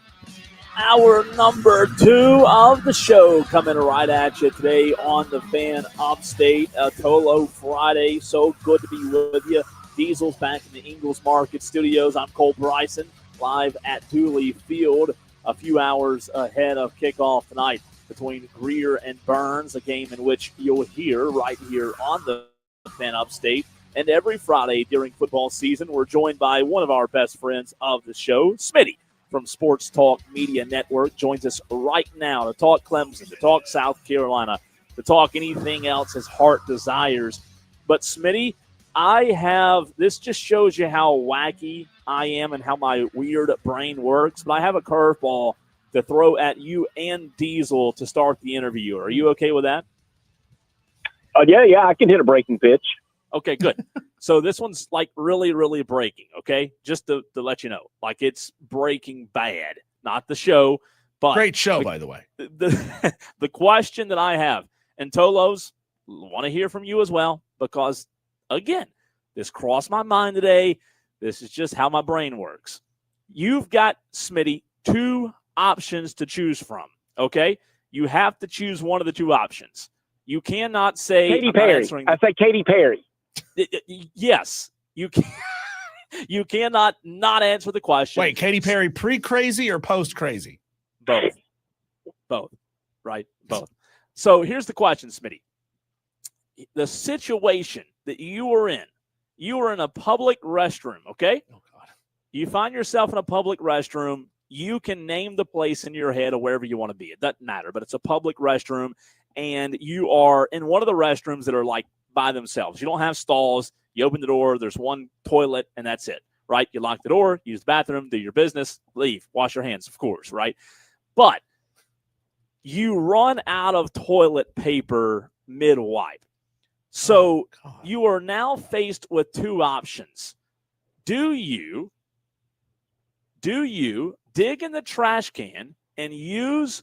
Hour number 2 of the show coming right at you today on the Fan Upstate. Tolo Friday. So good to be with you. Diesel's back in the Ingles Market Studios. I'm Cole Bryson, live at Dooley Field, a few hours ahead of kickoff tonight between Greer and Burns, a game in which you'll hear right here on the Fan Upstate. And every Friday during football season, we're joined by one of our best friends of the show, Smitty from Sports Talk Media Network, joins us right now to talk Clemson, to talk South Carolina, to talk anything else his heart desires. But Smitty, this just shows you how wacky I am and how my weird brain works, but I have a curveball to throw at you and Diesel to start the interview. Are you okay with that? Yeah, I can hit a breaking pitch. Okay, good. So this one's like really, really breaking, okay? Just to let you know. Like it's breaking bad. Not the show, but great show, by the way. The question that I have, and Tolos, want to hear from you as well, because again, this crossed my mind today. This is just how my brain works. You've got, Smitty, 2 options to choose from, okay? You have to choose one of the 2 options. You cannot say Katy Perry. I say Katy Perry. Yes, you can. You cannot not answer the question. Wait, Katy Perry pre-crazy or post-crazy? Both, right? Both. So here's the question, Smitty. The situation that you were in a public restroom, okay? Oh, God. You find yourself in a public restroom. You can name the place in your head or wherever you want to be. It doesn't matter, but it's a public restroom, and you are in one of the restrooms that are like by themselves. You don't have stalls. You open the door. There's one toilet, and that's it, right? You lock the door, use the bathroom, do your business, leave, wash your hands, of course, right? But you run out of toilet paper mid-wipe. So you are now faced with 2 options. Do you dig in the trash can and use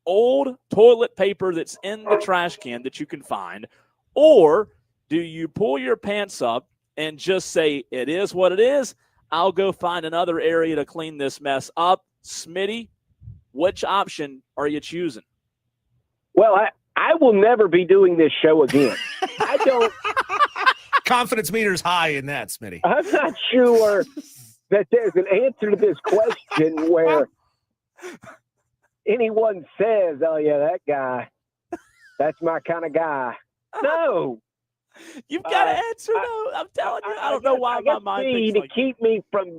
old toilet paper that's in the trash can that you can find, or do you pull your pants up and just say, it is what it is, I'll go find another area to clean this mess up? Smitty, which option are you choosing? Well, I will never be doing this show again. I don't. Confidence meter's high in that, Smitty. I'm not sure that there's an answer to this question where anyone says, oh, yeah, that guy, that's my kind of guy. No. You've got to answer, though. I'm telling you. I don't know why my mind thinks like keep me from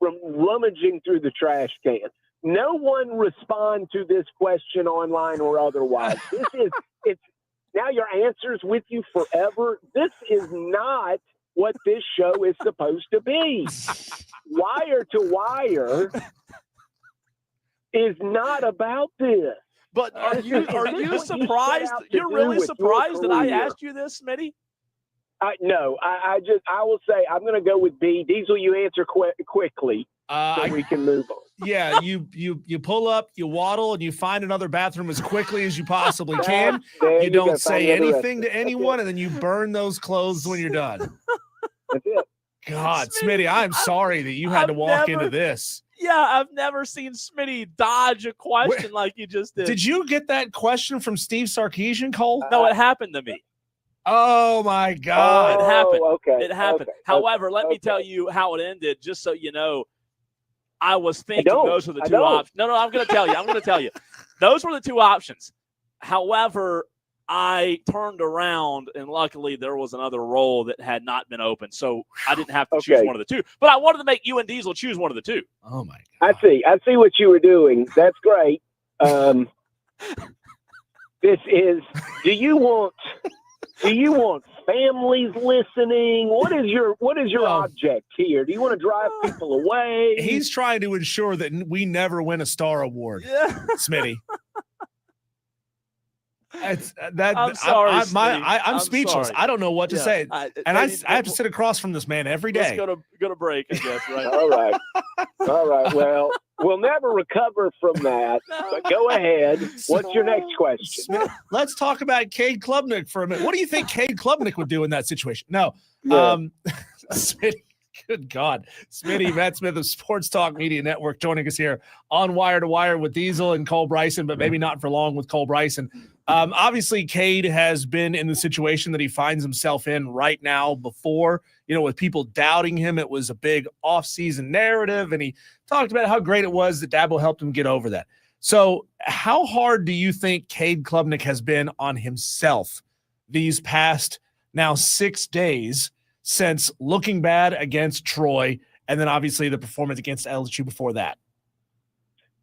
rummaging through the trash can. No one respond to this question online or otherwise. It's now your answer's with you forever. This is not what this show is supposed to be. Wire to wire is not about this. But are you surprised? You're really surprised that I asked you this, Smitty? No, I will say I'm going to go with B. Diesel, you answer quickly so we can move on. Yeah, you pull up, you waddle, and you find another bathroom as quickly as you possibly can. You don't say anything to anyone, and then you burn those clothes when you're done. That's it. God, Smitty, I'm sorry that you had to walk into this. Yeah, I've never seen Smitty dodge a question like you just did. Did you get that question from Steve Sarkisian, Cole? No, it happened to me. Oh, my God. It happened. Okay. It happened. Okay. However, let me tell you how it ended, just so you know. I was thinking those were the 2 options. No, I'm going to tell you. Those were the 2 options. However, I turned around, and luckily there was another role that had not been open, so I didn't have to choose one of the 2. But I wanted to make you and Diesel choose one of the 2. Oh, my God. I see what you were doing. That's great. This is, do you want families listening? What is your object here? Do you want to drive people away? He's trying to ensure that we never win a Star Award, Smitty. I'm sorry, I'm speechless. Sorry. I don't know what to say. I have to sit across from this man every day. Let's go to break, I guess, right? All right. Well, We'll never recover from that. But go ahead. What's your next question? Let's talk about Cade Klubnik for a minute. What do you think Cade Klubnik would do in that situation? No. Yeah. Smitty, good God. Smitty, Matt Smith of Sports Talk Media Network joining us here on Wire to Wire with Diesel and Cole Bryson, but maybe not for long with Cole Bryson. Obviously, Cade has been in the situation that he finds himself in right now before, with people doubting him. It was a big offseason narrative, and he talked about how great it was that Dabo helped him get over that. So how hard do you think Cade Klubnik has been on himself these past now 6 days since looking bad against Troy and then obviously the performance against LSU before that?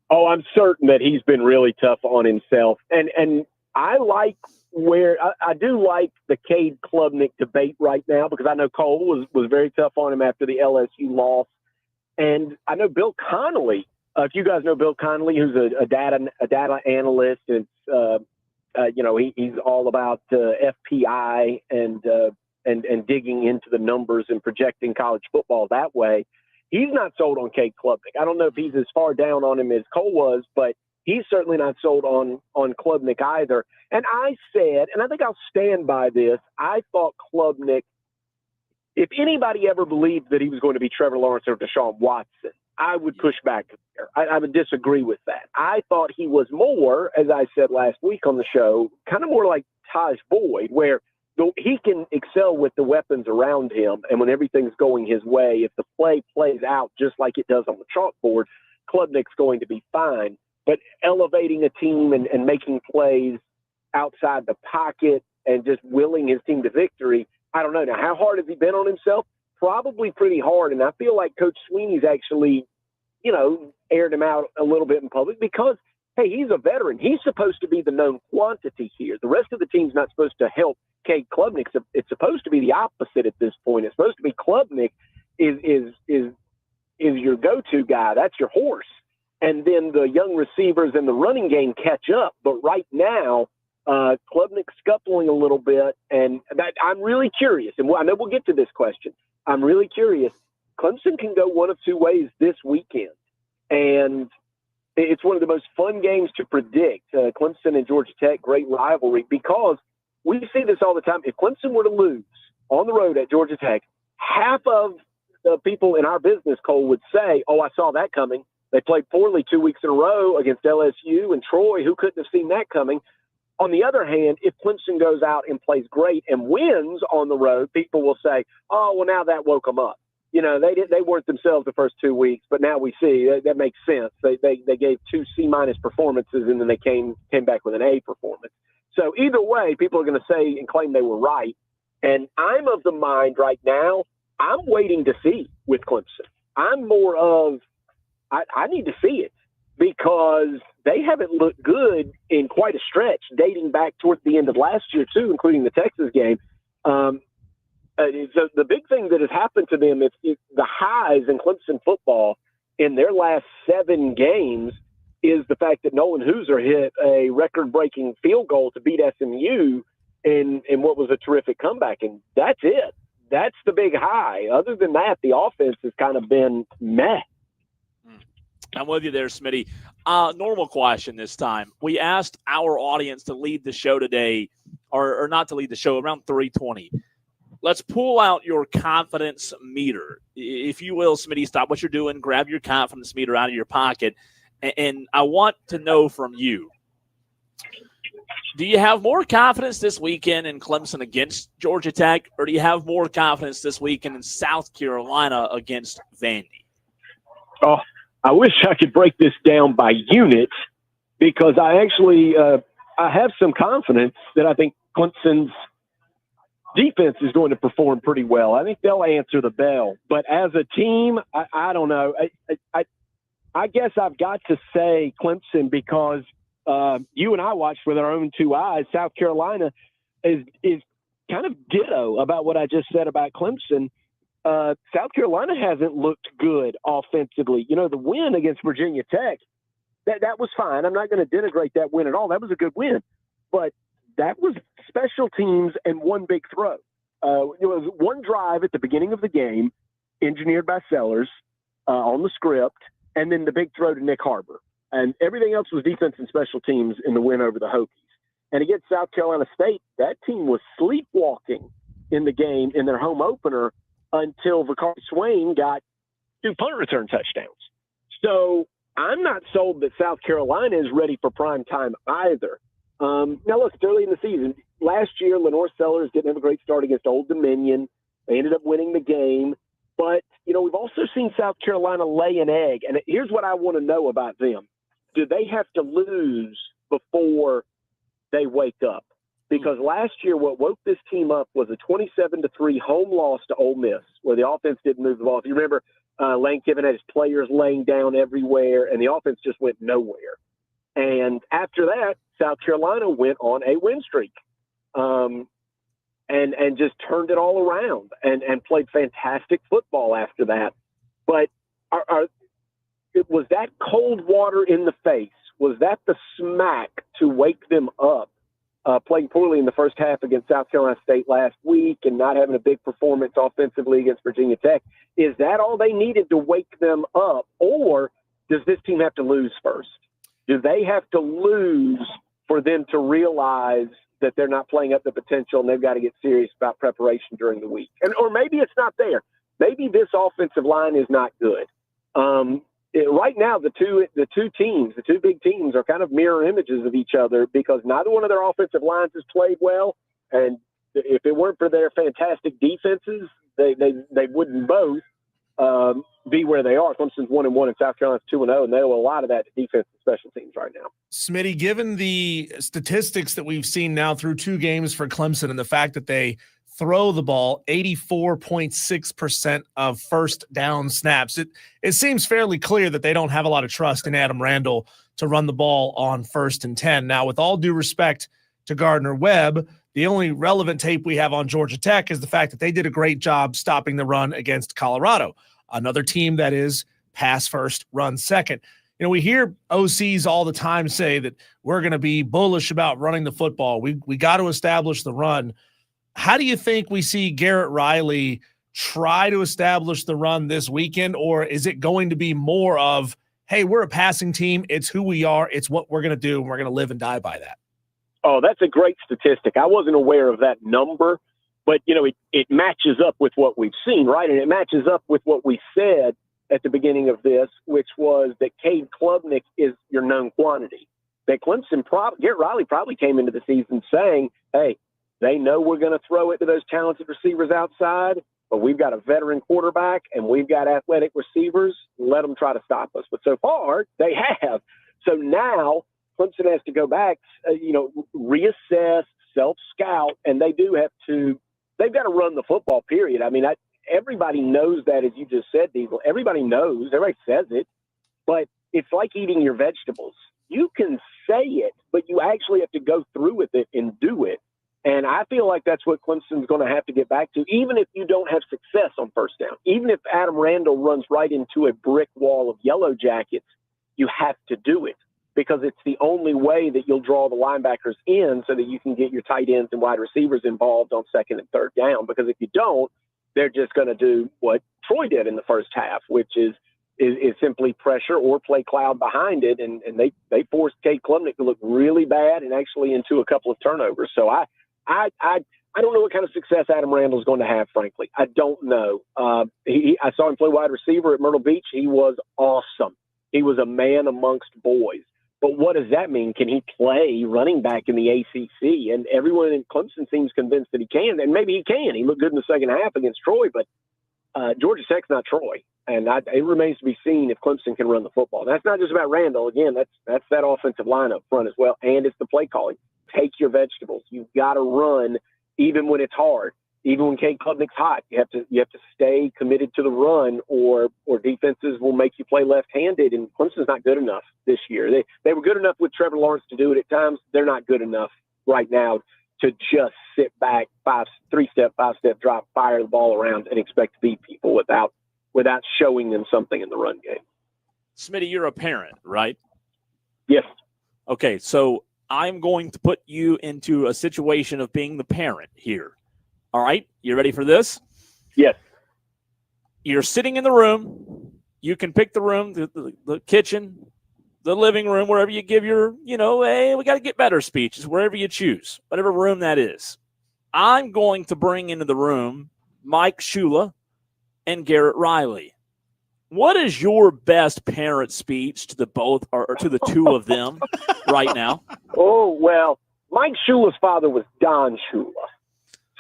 Oh, I'm certain that he's been really tough on himself. And I like I do like the Cade Klubnik debate right now, because I know Cole was very tough on him after the LSU loss. And I know Bill Connolly, if you guys know Bill Connolly, who's a data analyst, and he's all about FPI and digging into the numbers and projecting college football that way. He's not sold on Cade Klubnik. I don't know if he's as far down on him as Cole was, but he's certainly not sold on Klubnik either. And I said, and I think I'll stand by this, I thought Klubnik, if anybody ever believed that he was going to be Trevor Lawrence or Deshaun Watson, I would push back there. I would disagree with that. I thought he was more, as I said last week on the show, kind of more like Taj Boyd, where he can excel with the weapons around him, and when everything's going his way, if the play plays out just like it does on the chalkboard, Klubnik's going to be fine. But elevating a team and making plays outside the pocket and just willing his team to victory, I don't know. Now, how hard has he been on himself? Probably pretty hard, and I feel like Coach Sweeney's actually, aired him out a little bit in public because, hey, he's a veteran. He's supposed to be the known quantity here. The rest of the team's not supposed to help Cade Klubnik. It's supposed to be the opposite at this point. It's supposed to be Klubnik is your go-to guy. That's your horse. And then the young receivers and the running game catch up. But right now, Klubnik's scuffling a little bit, and I'm really curious. And I know we'll get to this question. I'm really curious. Clemson can go one of two ways this weekend, and it's one of the most fun games to predict. Clemson and Georgia Tech, great rivalry, because we see this all the time. If Clemson were to lose on the road at Georgia Tech, half of the people in our business, Cole, would say, oh, I saw that coming. They played poorly 2 weeks in a row against LSU and Troy. Who couldn't have seen that coming? On the other hand, if Clemson goes out and plays great and wins on the road, people will say, oh, well, now that woke them up. They weren't themselves the first 2 weeks, but now we see that makes sense. They gave 2 C- performances, and then they came back with an A performance. So either way, people are going to say and claim they were right. And I'm of the mind right now, I'm waiting to see with Clemson. I'm more of, I need to see it, because they haven't looked good in quite a stretch, dating back towards the end of last year too, including the Texas game. So the big thing that has happened to them is the highs in Clemson football in their last 7 games is the fact that Nolan Hooser hit a record-breaking field goal to beat SMU in what was a terrific comeback, and that's it. That's the big high. Other than that, the offense has kind of been meh. I'm with you there, Smitty. Normal question this time. We asked our audience to lead the show today, or not to lead the show, around 3:20. Let's pull out your confidence meter. If you will, Smitty, stop what you're doing, grab your confidence meter out of your pocket, and I want to know from you, do you have more confidence this weekend in Clemson against Georgia Tech, or do you have more confidence this weekend in South Carolina against Vandy? Oh, I wish I could break this down by units, because I actually I have some confidence that I think Clemson's defense is going to perform pretty well. I think they'll answer the bell. But as a team, I don't know. I guess I've got to say Clemson, because you and I watched with our own 2 eyes. South Carolina is kind of ditto about what I just said about Clemson. South Carolina hasn't looked good offensively. The win against Virginia Tech, that was fine. I'm not going to denigrate that win at all. That was a good win. But that was special teams and one big throw. It was one drive at the beginning of the game, engineered by Sellers on the script, and then the big throw to Nick Harbor. And everything else was defense and special teams in the win over the Hokies. And against South Carolina State, that team was sleepwalking in the game in their home opener until Vakari Swain got 2 punt return touchdowns. So I'm not sold that South Carolina is ready for prime time either. Now, look, it's early in the season. Last year, Lenore Sellers didn't have a great start against Old Dominion. They ended up winning the game. But, we've also seen South Carolina lay an egg. And here's what I want to know about them. Do they have to lose before they wake up? Because last year, what woke this team up was a 27-3 home loss to Ole Miss, where the offense didn't move the ball. If you remember, Lane Kiffin had his players laying down everywhere, and the offense just went nowhere. And after that, South Carolina went on a win streak, and just turned it all around and played fantastic football after that. But was that cold water in the face? Was that the smack to wake them up? Playing poorly in the first half against South Carolina State last week and not having a big performance offensively against Virginia Tech. Is that all they needed to wake them up? Or does this team have to lose first? Do they have to lose for them to realize that they're not playing up the potential and they've got to get serious about preparation during the week? Or maybe it's not there. Maybe this offensive line is not good. Right now, the two big teams are kind of mirror images of each other because neither one of their offensive lines has played well. And if it weren't for their fantastic defenses, they wouldn't both be where they are. Clemson's 1-1 and South Carolina's 2-0, and they owe a lot of that to defense and special teams right now. Smitty, given the statistics that we've seen now through 2 games for Clemson and the fact that they throw the ball 84.6% of first down snaps, it seems fairly clear that they don't have a lot of trust in Adam Randall to run the ball on 1st and 10. Now, with all due respect to Gardner Webb, the only relevant tape we have on Georgia Tech is the fact that they did a great job stopping the run against Colorado, another team that is pass first, run second. We hear OCs all the time say that we're going to be bullish about running the football. We got to establish the run. How do you think we see Garrett Riley try to establish the run this weekend, or is it going to be more of, hey, we're a passing team, it's who we are, it's what we're going to do, and we're going to live and die by that? Oh, that's a great statistic. I wasn't aware of that number, but, it matches up with what we've seen, right? And it matches up with what we said at the beginning of this, which was that Cade Klubnik is your known quantity. That Clemson, Garrett Riley probably came into the season saying, hey, they know we're going to throw it to those talented receivers outside, but we've got a veteran quarterback and we've got athletic receivers. Let them try to stop us. But so far, they have. So now Clemson has to go back, reassess, self-scout, and they've got to run the football, period. I mean, everybody knows that, as you just said, Diesel. Everybody knows. Everybody says it. But it's like eating your vegetables. You can say it, but you actually have to go through with it and do it. And I feel like that's what Clemson's going to have to get back to, even if you don't have success on first down. Even if Adam Randall runs right into a brick wall of Yellow Jackets, you have to do it because it's the only way that you'll draw the linebackers in so that you can get your tight ends and wide receivers involved on 2nd and 3rd down. Because if you don't, they're just going to do what Troy did in the first half, which is simply pressure or play cloud behind it. And they forced Cade Klubnik to look really bad and actually into a couple of turnovers. So I don't know what kind of success Adam Randall is going to have, frankly. I don't know. I saw him play wide receiver at Myrtle Beach. He was awesome. He was a man amongst boys. But what does that mean? Can he play running back in the ACC? And everyone in Clemson seems convinced that he can, and maybe he can. He looked good in the second half against Troy, but Georgia Tech's not Troy. And it remains to be seen if Clemson can run the football. That's not just about Randall. Again, that's that offensive line up front as well, and it's the play calling. Take your vegetables. You've got to run even when it's hard, even when Cade Klubnik's hot. You have to stay committed to the run, or defenses will make you play left-handed. And Clemson's not good enough this year. They were good enough with Trevor Lawrence to do it at times. They're not good enough right now to just sit back, 5-step drop, fire the ball around, and expect to beat people without showing them something in the run game. Smitty, you're a parent, right? Yes. Okay, so I'm going to put you into a situation of being the parent here. All right, you ready for this? Yes. You're sitting in the room. You can pick the room, the kitchen, the living room, wherever you give your, hey, we got to get better speeches, wherever you choose, whatever room that is. I'm going to bring into the room Mike Shula and Garrett Riley. What is your best parent speech to the both or to the two of them right now? Oh, well, Mike Shula's father was Don Shula.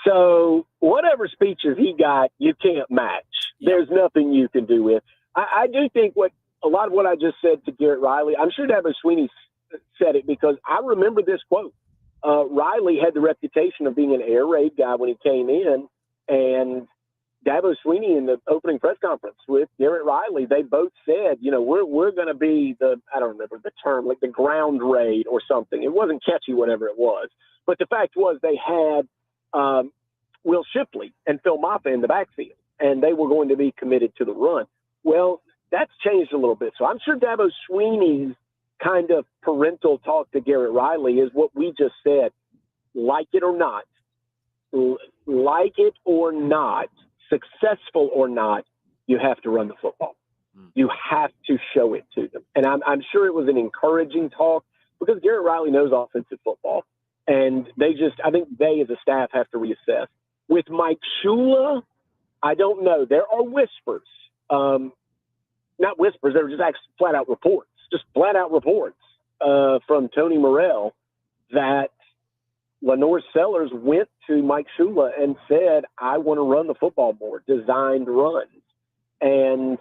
So whatever speeches he got, you can't match. There's nothing you can do with. I do think a lot of what I just said to Garrett Riley, I'm sure Dabo Swinney said it because I remember this quote. Riley had the reputation of being an air raid guy when he came in, and Dabo Swinney in the opening press conference with Garrett Riley, they both said, we're going to be I don't remember the term, like the ground raid or something. It wasn't catchy, whatever it was. But the fact was they had Will Shipley and Phil Maffa in the backfield, and they were going to be committed to the run. Well, that's changed a little bit. So I'm sure Dabo Swinney's kind of parental talk to Garrett Riley is what we just said. Like it or not, successful or not, you have to run the football. You have to show it to them. And I'm sure it was an encouraging talk because Garrett Riley knows offensive football. And I think they as a staff have to reassess. With Mike Shula, I don't know. There are whispers. Not whispers, they were just actually flat out reports from Tony Morrell that Lenore Sellers went to Mike Shula and said, I want to run the football more, designed runs. And,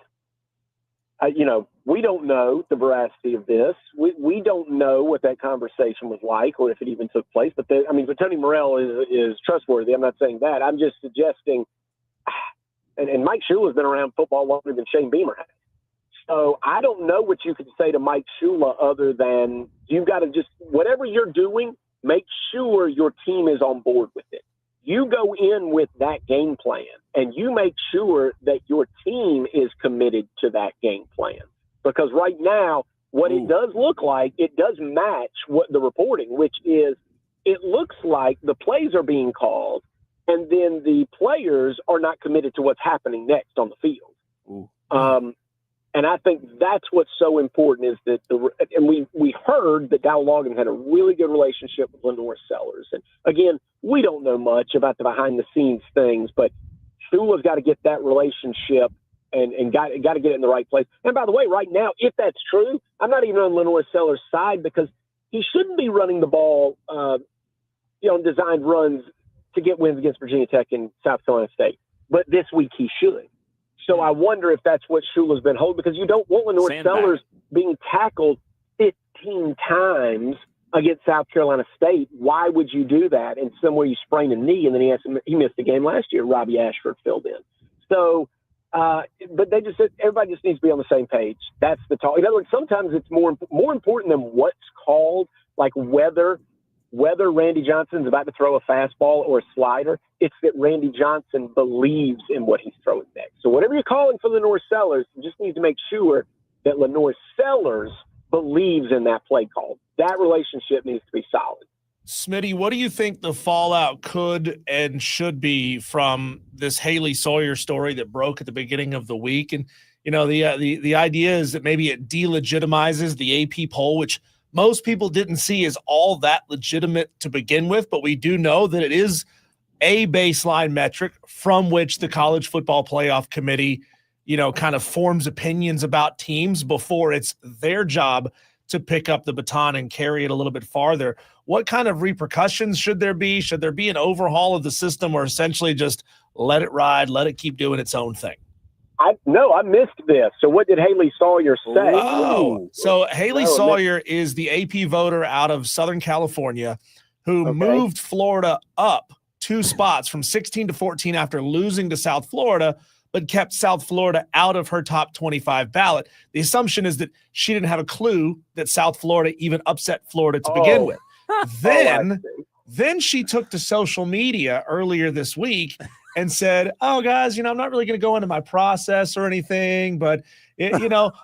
we don't know the veracity of this. We don't know what that conversation was like or if it even took place. But Tony Morrell is trustworthy. I'm not saying that. I'm just suggesting, and Mike Shula's been around football longer than Shane Beamer has. So I don't know what you could say to Mike Shula other than you've got to just, whatever you're doing, make sure your team is on board with it. You go in with that game plan, and you make sure that your team is committed to that game plan. Because right now, what it does look like, it does match what the reporting, which is it looks like the plays are being called, and then the players are not committed to what's happening next on the field. And I think that's what's so important is that we heard that Dow Logan had a really good relationship with Lenore Sellers. And again, we don't know much about the behind the scenes things, but Shula's got to get that relationship and got to get it in the right place. And by the way, right now, if that's true, I'm not even on Lenore Sellers' side because he shouldn't be running the ball, designed runs to get wins against Virginia Tech and South Carolina State. But this week he should. So I wonder if that's what Shula's been holding because you don't want Lenore Sellers being tackled 15 times against South Carolina State. Why would you do that? And somewhere you sprain a knee and then he missed the game last year. Robbie Ashford filled in. So, but everybody just needs to be on the same page. That's the talk. In other words, sometimes it's more important than what's called, like whether Randy Johnson's about to throw a fastball or a slider. It's that Randy Johnson believes in what he's throwing next. So whatever you're calling for Lenore Sellers, you just need to make sure that Lenore Sellers believes in that play call. That relationship needs to be solid. Smitty, what do you think the fallout could and should be from this Haley Sawyer story that broke at the beginning of the week? And, the idea is that maybe it delegitimizes the AP poll, which most people didn't see as all that legitimate to begin with, but we do know that it is a baseline metric from which the College Football Playoff Committee, kind of forms opinions about teams before it's their job to pick up the baton and carry it a little bit farther. What kind of repercussions should there be? Should there be an overhaul of the system or essentially just let it ride, let it keep doing its own thing? I missed this. So what did Haley Sawyer say? So Haley Sawyer is the AP voter out of Southern California who moved Florida up 2 spots from 16 to 14 after losing to South Florida, but kept South Florida out of her top 25 ballot. The assumption is that she didn't have a clue that South Florida even upset Florida to begin with. Then she took to social media earlier this week and said, guys, I'm not really going to go into my process or anything, but,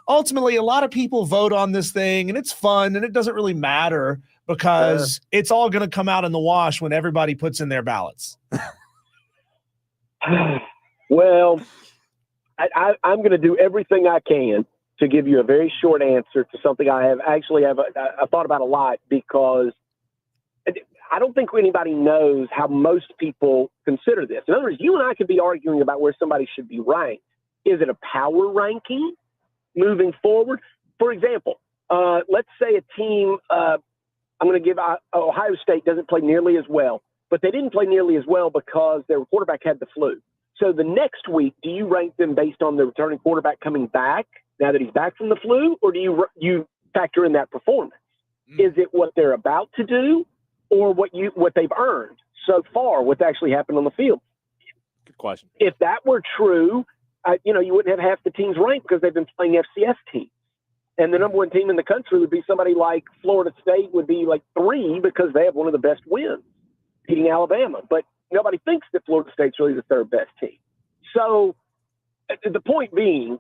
ultimately a lot of people vote on this thing and it's fun and it doesn't really matter because it's all going to come out in the wash when everybody puts in their ballots. Well, I'm going to do everything I can to give you a very short answer to something I thought about a lot, because I don't think anybody knows how most people consider this. In other words, you and I could be arguing about where somebody should be ranked. Is it a power ranking moving forward? For example, let's say a team, I'm going to give Ohio State doesn't play nearly as well, but they didn't play nearly as well because their quarterback had the flu. So the next week, do you rank them based on the returning quarterback coming back now that he's back from the flu, or do you factor in that performance? Is it what they're about to do, or what they've earned so far, what's actually happened on the field? Good question. If that were true, you wouldn't have half the teams ranked because they've been playing FCS teams. And the number one team in the country would be somebody like Florida State, would be like 3 because they have one of the best wins, beating Alabama. But nobody thinks that Florida State's really the third best team. So the point being,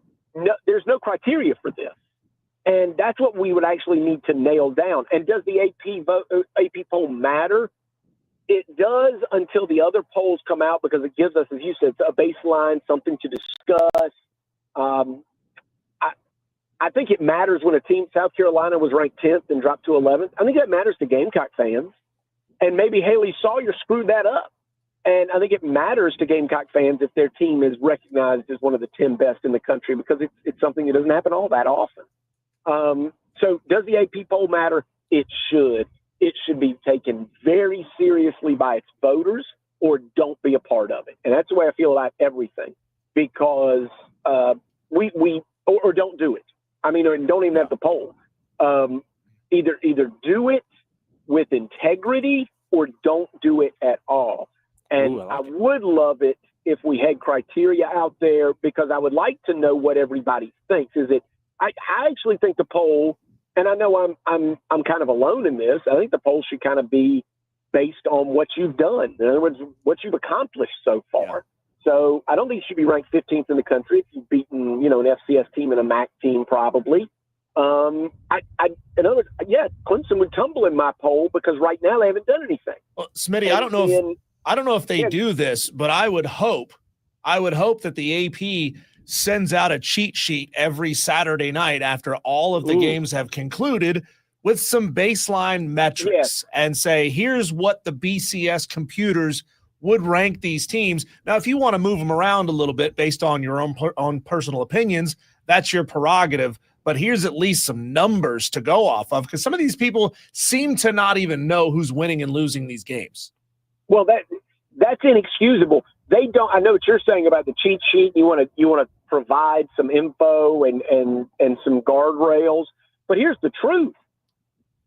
there's no criteria for this. And that's what we would actually need to nail down. And does the AP poll matter? It does until the other polls come out, because it gives us, as you said, a baseline, something to discuss. I think it matters when a team, South Carolina, was ranked 10th and dropped to 11th. I think that matters to Gamecock fans. And maybe Haley Sawyer screwed that up. And I think it matters to Gamecock fans if their team is recognized as one of the 10 best in the country, because it's something that doesn't happen all that often. So does the AP poll matter? It should. It should be taken very seriously by its voters, or don't be a part of it. And that's the way I feel about everything, because or don't do it. I mean, or don't even have the poll. Either do it with integrity or don't do it at all. And I would love it if we had criteria out there, because I would like to know what everybody thinks. I actually think the poll, and I know I'm kind of alone in this, I think the poll should kind of be based on what you've done. In other words, what you've accomplished so far. Yeah. So I don't think you should be ranked 15th in the country if you've beaten, an FCS team and a MAC team, probably. Clemson would tumble in my poll, because right now they haven't done anything. Well, Smitty, I don't know if they do this, but I would hope that the AP sends out a cheat sheet every Saturday night after all of the games have concluded, with some baseline metrics and say, here's what the BCS computers would rank these teams. Now, if you want to move them around a little bit based on your own personal opinions, that's your prerogative. But here's at least some numbers to go off of, because some of these people seem to not even know who's winning and losing these games. Well, that's inexcusable. They don't. I know what you're saying about the cheat sheet. You want to provide some info and some guardrails. But here's the truth.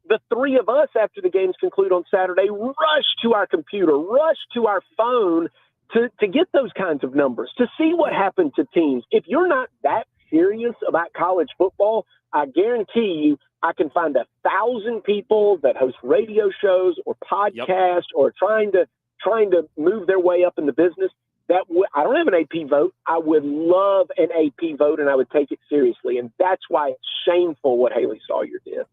The 3 of us, after the games conclude on Saturday, rush to our computer, rush to our phone to get those kinds of numbers, to see what happened to teams. If you're not that serious about college football, I guarantee you I can find 1,000 people that host radio shows or podcasts or trying to move their way up in the business. I don't have an AP vote. I would love an AP vote, and I would take it seriously. And that's why it's shameful what Haley Sawyer did.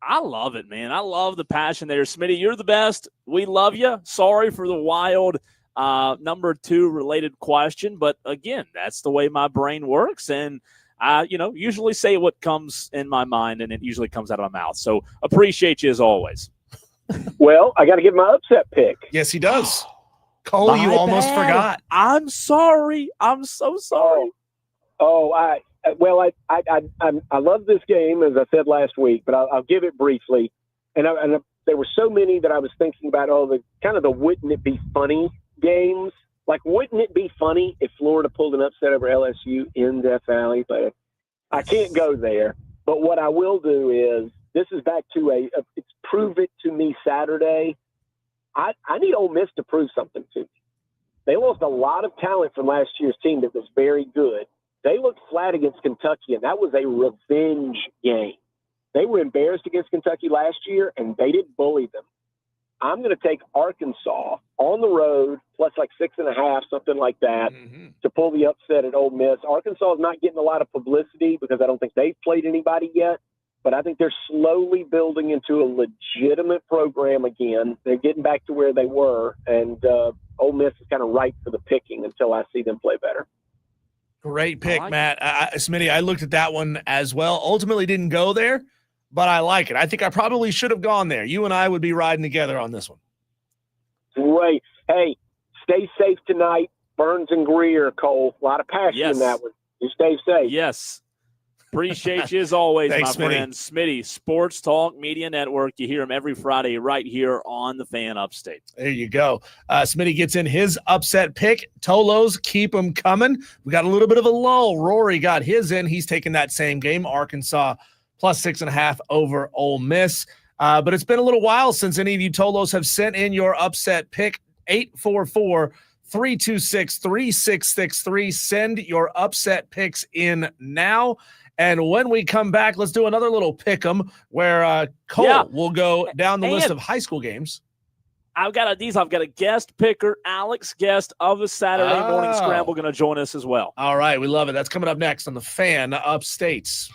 I love it, man. I love the passion there. Smitty, you're the best. We love you. Sorry for the wild number 2 related question. But, again, that's the way my brain works. And I, usually say what comes in my mind, and it usually comes out of my mouth. So appreciate you as always. Well, I got to give my upset pick. Yes, he does. Cole, you almost forgot. I'm sorry. I'm so sorry. I love this game, as I said last week, but I'll give it briefly. And there were so many that I was thinking about, the wouldn't it be funny games? Like, wouldn't it be funny if Florida pulled an upset over LSU in Death Valley? But I can't go there. But what I will do is, this is back to it's prove it to me Saturday. I need Ole Miss to prove something to me. They lost a lot of talent from last year's team that was very good. They looked flat against Kentucky, and that was a revenge game. They were embarrassed against Kentucky last year, and they didn't bully them. I'm going to take Arkansas on the road, plus like 6.5, something like that, to pull the upset at Ole Miss. Arkansas is not getting a lot of publicity because I don't think they've played anybody yet, but I think they're slowly building into a legitimate program again. They're getting back to where they were, and Ole Miss is kind of ripe for the picking until I see them play better. Great pick, like Matt. Smitty, I looked at that one as well. Ultimately didn't go there, but I like it. I think I probably should have gone there. You and I would be riding together on this one. Great. Hey, stay safe tonight. Burns and Greer, Cole. A lot of passion in that one. You stay safe. Yes. Appreciate you as always, Thanks, my Smitty. friend. Smitty, Sports Talk Media Network. You hear him every Friday right here on the Fan Upstate. There you go. Smitty gets in his upset pick. Tolos, keep them coming. We got a little bit of a lull. Rory got his in. He's taking that same game, Arkansas plus 6.5 over Ole Miss. But it's been a little while since any of you Tolos have sent in your upset pick. 844-326-3663. Send your upset picks in now. And when we come back, let's do another little pick 'em where Cole will go down the list of high school games. I've got a guest picker, Alex Guest of the Saturday Morning Scramble, going to join us as well. All right, we love it. That's coming up next on the Fan Upstates.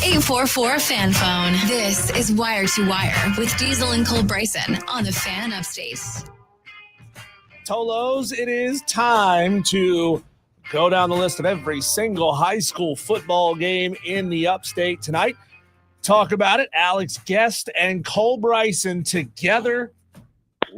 844 Fan Phone. This is Wire to Wire with Diesel and Cole Bryson on the Fan Upstate. Tolos, it is time to go down the list of every single high school football game in the Upstate tonight. Talk about it. Alex Guest and Cole Bryson together.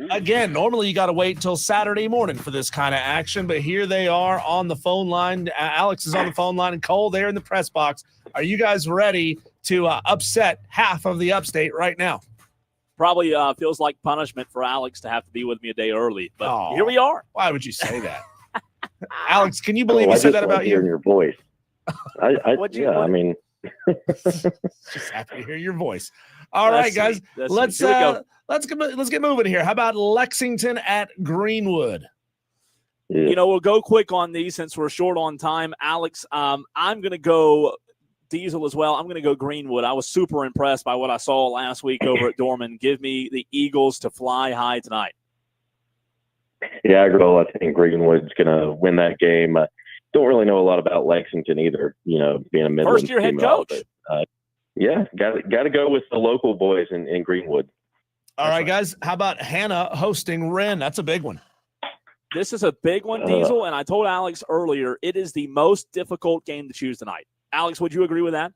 Again, normally you got to wait till Saturday morning for this kind of action, but here they are on the phone line. Alex is on the phone line, and Cole, they're in the press box. Are you guys ready to upset half of the Upstate right now? Probably feels like punishment for Alex to have to be with me a day early, but here we are. Why would you say that? Alex, can you believe you said that about you? Your voice. I mean, just happy to hear your voice. All right, guys, let's get moving here. How about Lexington at Greenwood? Yeah. You know, we'll go quick on these since we're short on time. Alex, I'm going to go Diesel as well. I'm going to go Greenwood. I was super impressed by what I saw last week over at Dorman. Give me the Eagles to fly high tonight. Yeah, I think Greenwood's going to win that game. Don't really know a lot about Lexington either, you know, being a Midland first-year head coach. Yeah, got to go with the local boys in Greenwood. All right, guys. How about Hannah hosting Wren? That's a big one. This is a big one, Diesel, and I told Alex earlier, it is the most difficult game to choose tonight. Alex, would you agree with that?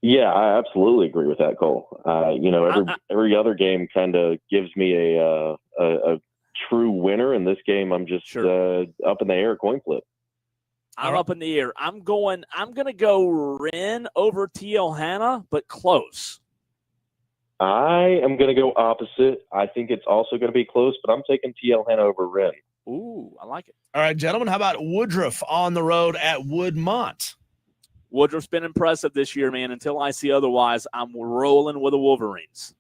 Yeah, I absolutely agree with that, Cole. You know, every other game kind of gives me a true winner. In this game, I'm just up in the air, coin flip. I'm up in the air. I'm going to go Wren over TL Hannah, but close. I am going to go opposite. I think it's also going to be close, but I'm taking TL Hannah over Wren. Ooh, I like it. All right, gentlemen, how about Woodruff on the road at Woodmont? Woodruff's been impressive this year, man. Until I see otherwise, I'm rolling with the Wolverines.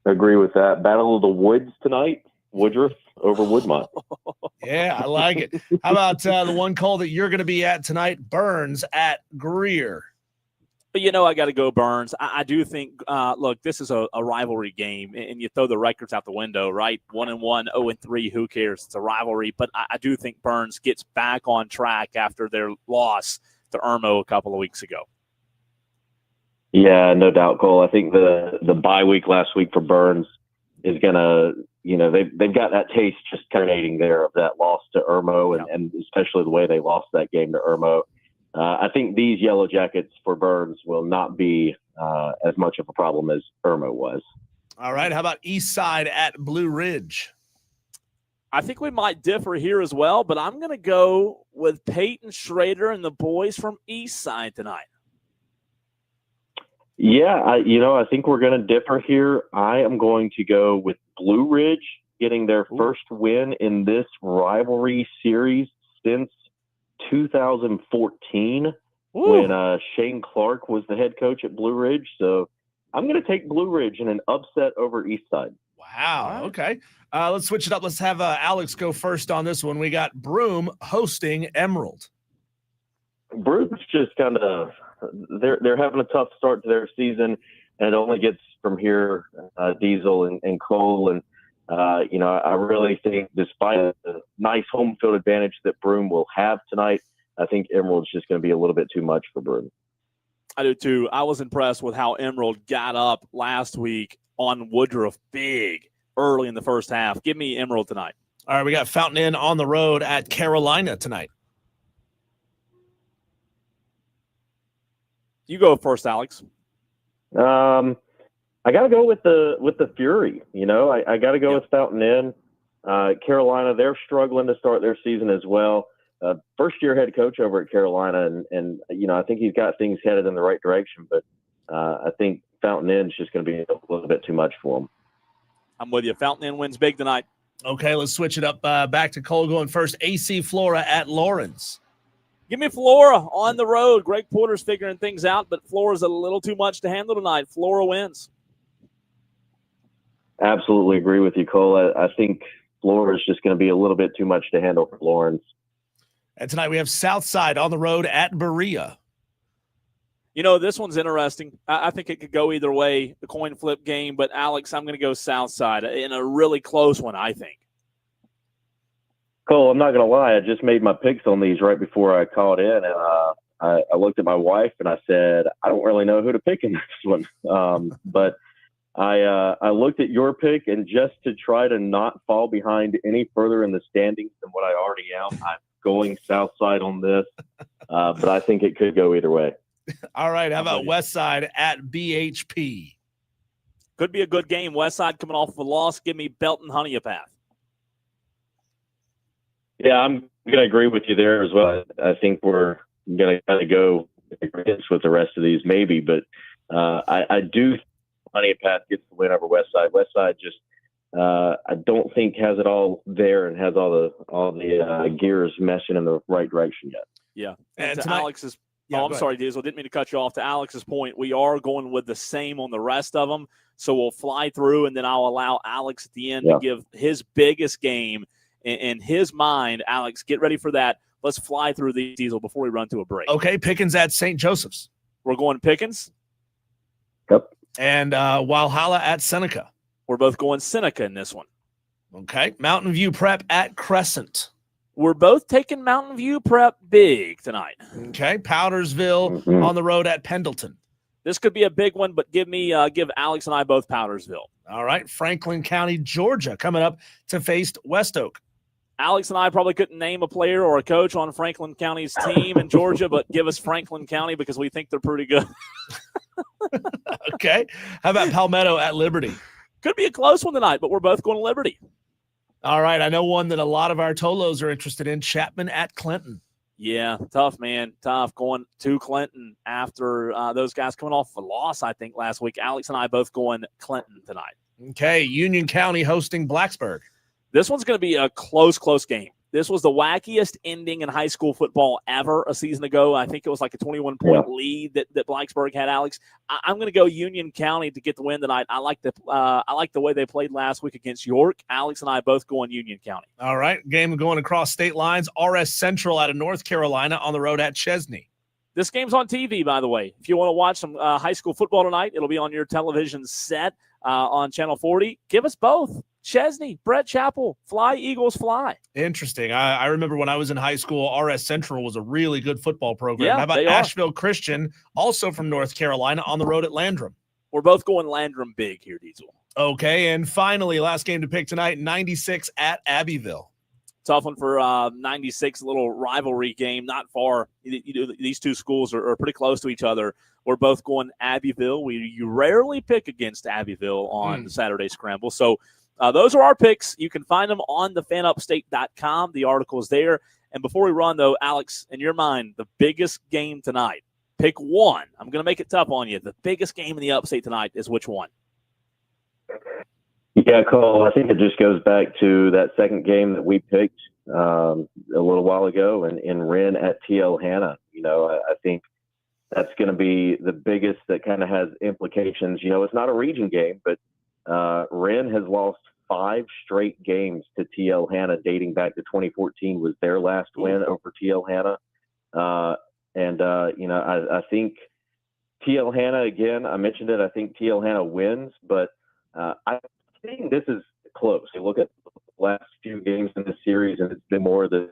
Agree with that. Battle of the Woods tonight. Woodruff over Woodmont. Yeah, I like it. How about the one call that you're going to be at tonight, Burns at Greer? But, you know, I got to go Burns. I do think, look, this is a rivalry game, and you throw the records out the window, right? 1-1, 0-3, who cares? It's a rivalry. But I do think Burns gets back on track after their loss to Irmo a couple of weeks ago. Yeah, no doubt, Cole. I think the bye week last week for Burns is going to, you know, they've got that taste just carbonating there of that loss to Irmo, and especially the way they lost that game to Irmo. I think these Yellow Jackets for Burns will not be as much of a problem as Irmo was. All right. How about East Side at Blue Ridge? I think we might differ here as well, but I'm going to go with Peyton Schrader and the boys from East Side tonight. Yeah, I think we're going to differ here. I am going to go with Blue Ridge getting their first win in this rivalry series since 2014 when Shane Clark was the head coach at Blue Ridge. So I'm going to take Blue Ridge in an upset over East Side. Wow. Okay. Let's switch it up. Let's have Alex go first on this one. We got Broome hosting Emerald. Broome's just kind of they're having a tough start to their season, and it only gets from here. Diesel and Cole, and I really think despite the nice home field advantage that Broome will have tonight, I think Emerald's just going to be a little bit too much for Broome. I do too. I was impressed with how Emerald got up last week on Woodruff big early in the first half. Give me Emerald tonight. All right, we got Fountain Inn on the road at Carolina tonight. You go first, Alex. I got to go with the Fury. I got to go with Fountain Inn. Carolina, they're struggling to start their season as well. First-year head coach over at Carolina, and I think he's got things headed in the right direction, but I think Fountain Inn's just going to be a little bit too much for him. I'm with you. Fountain Inn wins big tonight. Okay, let's switch it up back to Cole going first. AC Flora at Lawrence. Give me Flora on the road. Greg Porter's figuring things out, but Flora's a little too much to handle tonight. Flora wins. Absolutely agree with you, Cole. I think Flora is just going to be a little bit too much to handle for Lawrence. And tonight we have Southside on the road at Berea. This one's interesting. I think it could go either way, the coin flip game. But, Alex, I'm going to go Southside in a really close one, I think. Cole, I'm not going to lie. I just made my picks on these right before I called in, and I looked at my wife and I said, I don't really know who to pick in this one. But I looked at your pick, and just to try to not fall behind any further in the standings than what I already am, I'm going South Side on this. But I think it could go either way. All right. How about West Side at BHP? Could be a good game. West Side coming off of a loss. Give me Belton Honeypath. Yeah, I'm going to agree with you there as well. I think we're going to kind of go with the rest of these maybe, but I do Honeypath gets the win over West Side. West Side just I don't think has it all there and has all the gears meshing in the right direction yet. Yeah, and to Alex's. I'm sorry, Diesel. Didn't mean to cut you off. To Alex's point, we are going with the same on the rest of them, so we'll fly through, and then I'll allow Alex at the end to give his biggest game in his mind. Alex, get ready for that. Let's fly through these, Diesel, before we run to a break. Okay, Pickens at St. Joseph's. We're going Pickens. Yep. And Walhalla at Seneca. We're both going Seneca in this one. Okay. Mountain View Prep at Crescent. We're both taking Mountain View Prep big tonight. Okay. Powdersville on the road at Pendleton. This could be a big one, but give Alex and I both Powdersville. All right. Franklin County, Georgia, coming up to face West Oak. Alex and I probably couldn't name a player or a coach on Franklin County's team in Georgia, but give us Franklin County because we think they're pretty good. Okay. How about Palmetto at Liberty? Could be a close one tonight, but we're both going to Liberty. All right. I know one that a lot of our Tolos are interested in, Chapman at Clinton. Yeah, tough, man. Tough going to Clinton after those guys coming off a loss, I think, last week. Alex and I both going Clinton tonight. Okay. Union County hosting Blacksburg. This one's going to be a close game. This was the wackiest ending in high school football ever a season ago. I think it was like a 21-point lead that Blacksburg had, Alex. I'm going to go Union County to get the win tonight. I like the way they played last week against York. Alex and I both going Union County. All right. Game going across state lines. RS Central out of North Carolina on the road at Chesney. This game's on TV, by the way. If you want to watch some high school football tonight, it'll be on your television set on Channel 40. Give us both. Chesney, Brett Chappell, fly, Eagles, fly. Interesting. I remember when I was in high school, RS Central was a really good football program. Yeah, how about Asheville Christian, also from North Carolina, on the road at Landrum? We're both going Landrum big here, Diesel. Okay, and finally, last game to pick tonight, 96 at Abbeville. Tough one for 96, a little rivalry game, not far. These two schools are pretty close to each other. We're both going Abbeville. You rarely pick against Abbeville on the Saturday Scramble. So those are our picks. You can find them on thefanupstate.com. The article is there. And before we run, though, Alex, in your mind, the biggest game tonight, pick one. I'm going to make it tough on you. The biggest game in the upstate tonight is which one? Yeah, Cole, I think it just goes back to that second game that we picked a little while ago in Wren at TL Hanna. I think that's going to be the biggest that kind of has implications. It's not a region game, but Wren has lost 5 straight games to TL Hanna dating back to 2014 was their last win over TL Hanna. I think TL Hanna, again, I mentioned it, I think TL Hanna wins, but I think this is close. You look at the last few games in this series, and it's been more the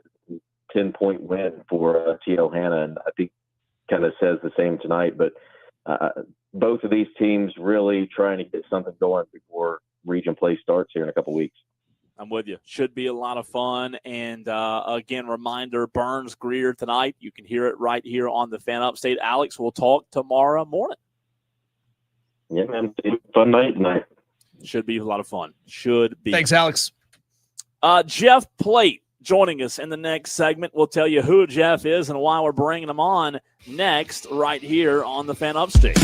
10-point win for TL Hanna, and I think kind of says the same tonight, but both of these teams really trying to get something going before region play starts here in a couple weeks. I'm with you. Should be a lot of fun. And again, reminder, Burns-Greer tonight. You can hear it right here on the Fan Upstate. Alex, we'll talk tomorrow morning. Yeah, man. Fun night tonight. Should be a lot of fun. Should be. Thanks, Alex. Jeff Plate joining us in the next segment. We'll tell you who Jeff is and why we're bringing him on next right here on the Fan Upstate.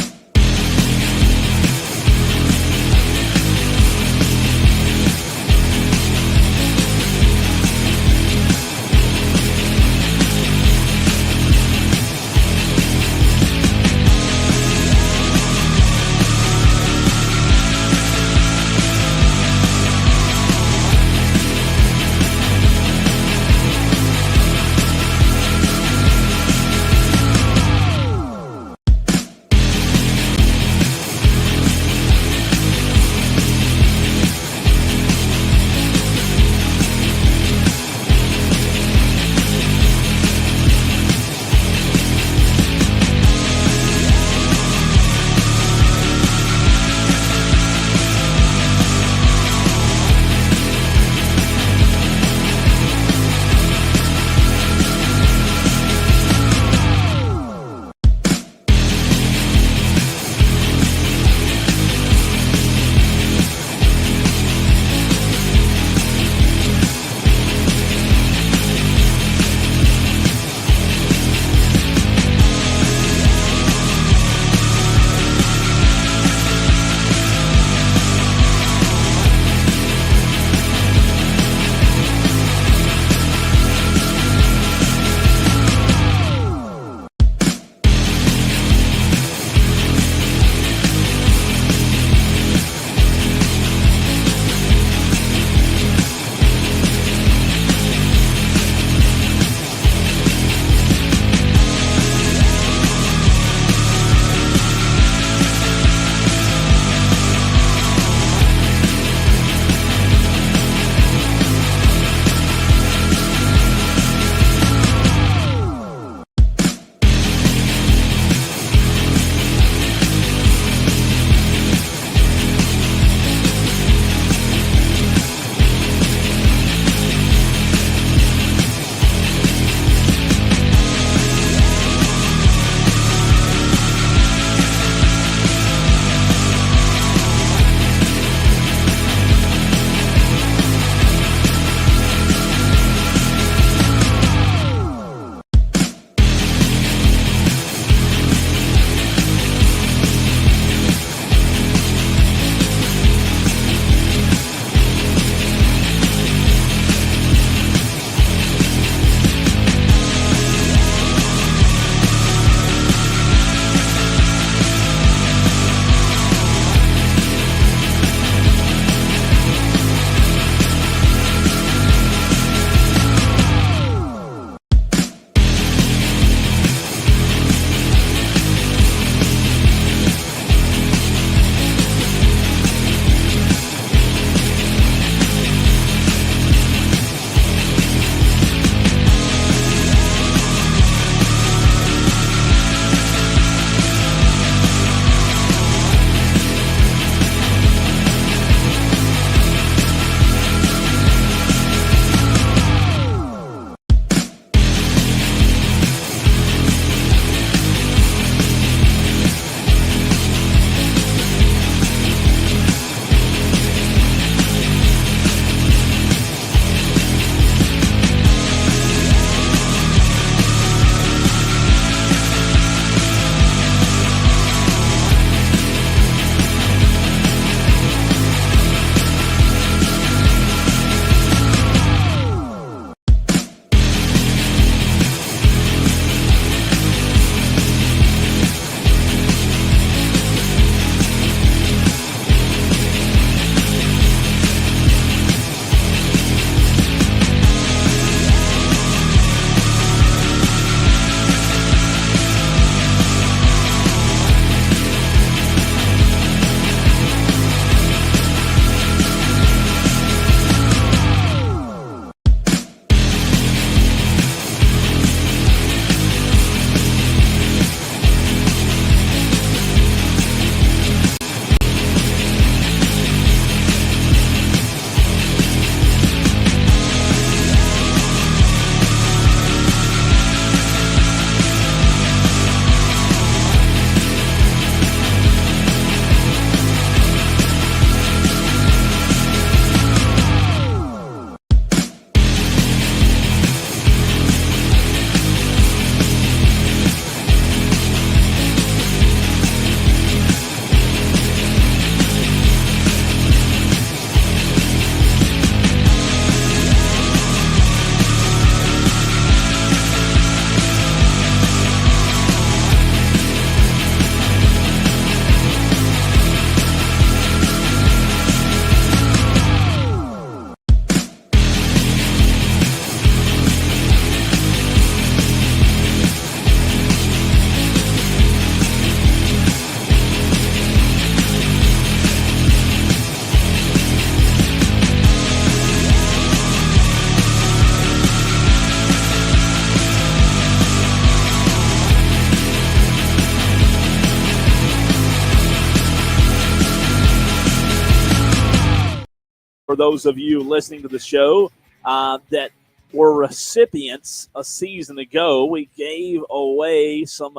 for those of you listening to the show that were recipients a season ago, we gave away some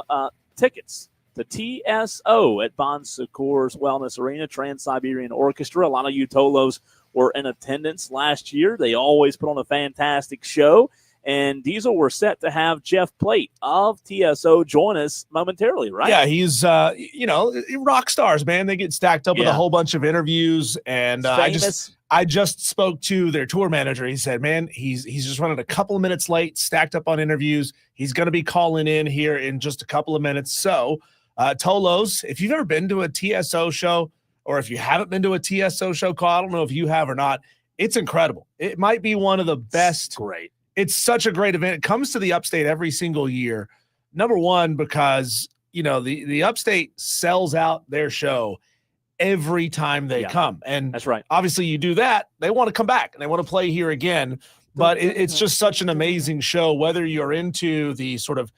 tickets to TSO at Bon Secours Wellness Arena, Trans-Siberian Orchestra. A lot of you Tolos were in attendance last year. They always put on a fantastic show. And Diesel, we're set to have Jeff Plate of TSO join us momentarily, right? Yeah, he's, rock stars, man. They get stacked up with a whole bunch of interviews. And I just spoke to their tour manager. He said, man, he's just running a couple of minutes late, stacked up on interviews. He's going to be calling in here in just a couple of minutes. So, Tolos, if you've ever been to a TSO show, or if you haven't been to a TSO show, call, I don't know if you have or not, it's incredible. It might be one of the best. Great. It's such a great event. It comes to the Upstate every single year. Number one, because, the Upstate sells out their show every time they come. And that's right. Obviously you do that, they want to come back and they want to play here again. But it's just such an amazing show, whether you're into the sort of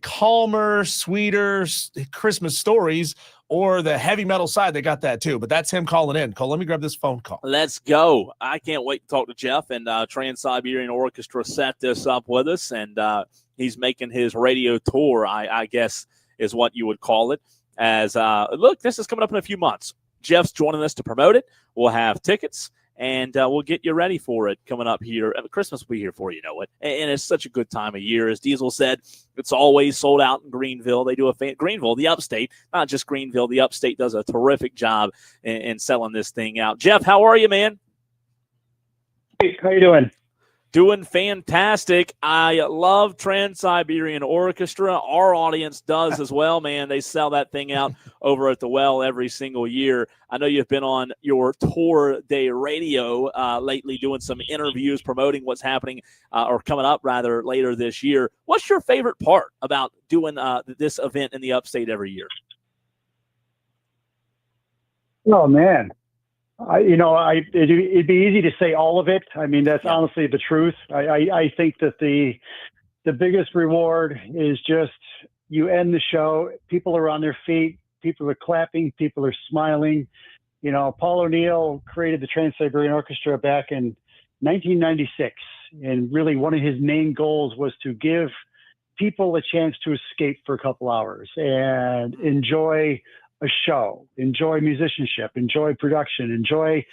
calmer, sweeter Christmas stories or the heavy metal side. They got that too, but that's him calling in. Cole, let me grab this phone call. Let's go. I can't wait to talk to Jeff, and Trans-Siberian Orchestra set this up with us, and he's making his radio tour, I guess is what you would call it. As look, this is coming up in a few months. Jeff's joining us to promote it. We'll have tickets, and we'll get you ready for it coming up here. Christmas will be here for you, know it. And it's such a good time of year. As Diesel said, it's always sold out in Greenville. They do Greenville, the Upstate, not just Greenville. The Upstate does a terrific job in selling this thing out. Jeff, how are you, man? Hey, how you doing? Doing fantastic. I love Trans-Siberian Orchestra. Our audience does as well, man. They sell that thing out over at the Well every single year. I know you've been on your tour day radio lately doing some interviews, promoting what's happening or coming up, rather, later this year. What's your favorite part about doing this event in the Upstate every year? Oh, man. It'd be easy to say all of it. I mean, that's honestly the truth. I think that the biggest reward is just you end the show, people are on their feet, people are clapping, people are smiling. Paul O'Neill created the Trans-Siberian Orchestra back in 1996, and really one of his main goals was to give people a chance to escape for a couple hours and enjoy a show, enjoy musicianship, enjoy production, enjoy,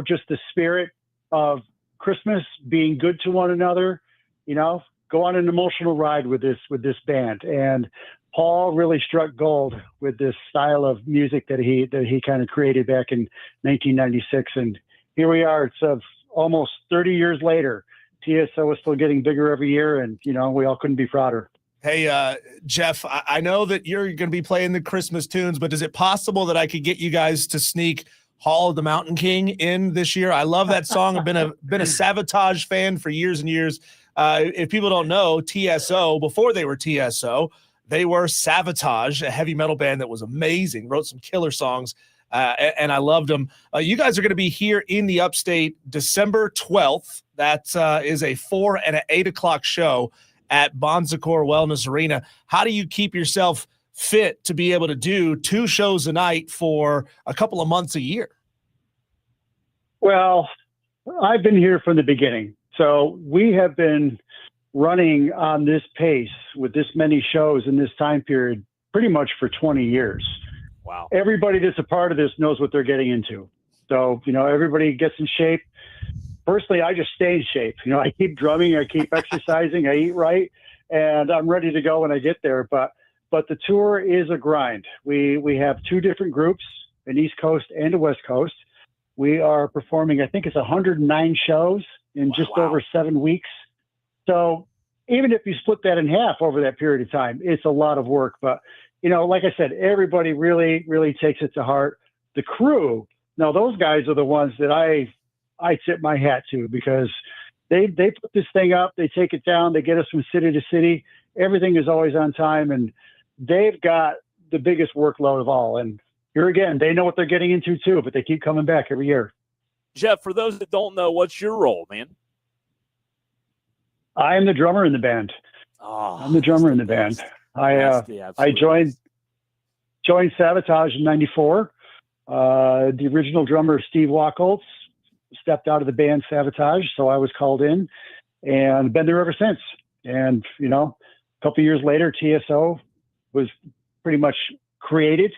just the spirit of Christmas, being good to one another, go on an emotional ride with this band. And Paul really struck gold with this style of music that he kind of created back in 1996. And here we are. It's almost 30 years later. TSO is still getting bigger every year, and we all couldn't be prouder. Hey, Jeff, I know that you're going to be playing the Christmas tunes, but is it possible that I could get you guys to sneak Hall of the Mountain King in this year? I love that song. I've been a Sabotage fan for years and years. If people don't know, TSO, before they were TSO, they were Sabotage, a heavy metal band that was amazing, wrote some killer songs, and I loved them. You guys are going to be here in the Upstate December 12th. That is a 4 and an 8 o'clock show at Bon Secours Wellness Arena. How do you keep yourself fit to be able to do 2 shows a night for a couple of months a year? Well, I've been here from the beginning. So we have been running on this pace with this many shows in this time period pretty much for 20 years. Wow. Everybody that's a part of this knows what they're getting into. So, everybody gets in shape. Personally, I just stay in shape. I keep drumming, I keep exercising, I eat right, and I'm ready to go when I get there. But the tour is a grind. We have 2 different groups, an East Coast and a West Coast. We are performing, I think it's 109 shows in just over 7 weeks. So even if you split that in half over that period of time, it's a lot of work. But, like I said, everybody really, really takes it to heart. The crew, now those guys are the ones that I tip my hat to, because they put this thing up, they take it down, they get us from city to city. Everything is always on time, and they've got the biggest workload of all. And here again, they know what they're getting into too, but they keep coming back every year. Jeff, for those that don't know, what's your role, man? I am the drummer in the band. Oh, I'm the drummer in the band. I joined Sabotage in '94. The original drummer, Steve Wacholtz, stepped out of the band Sabotage, so I was called in and been there ever since. And, you know, a couple of years later, TSO was pretty much created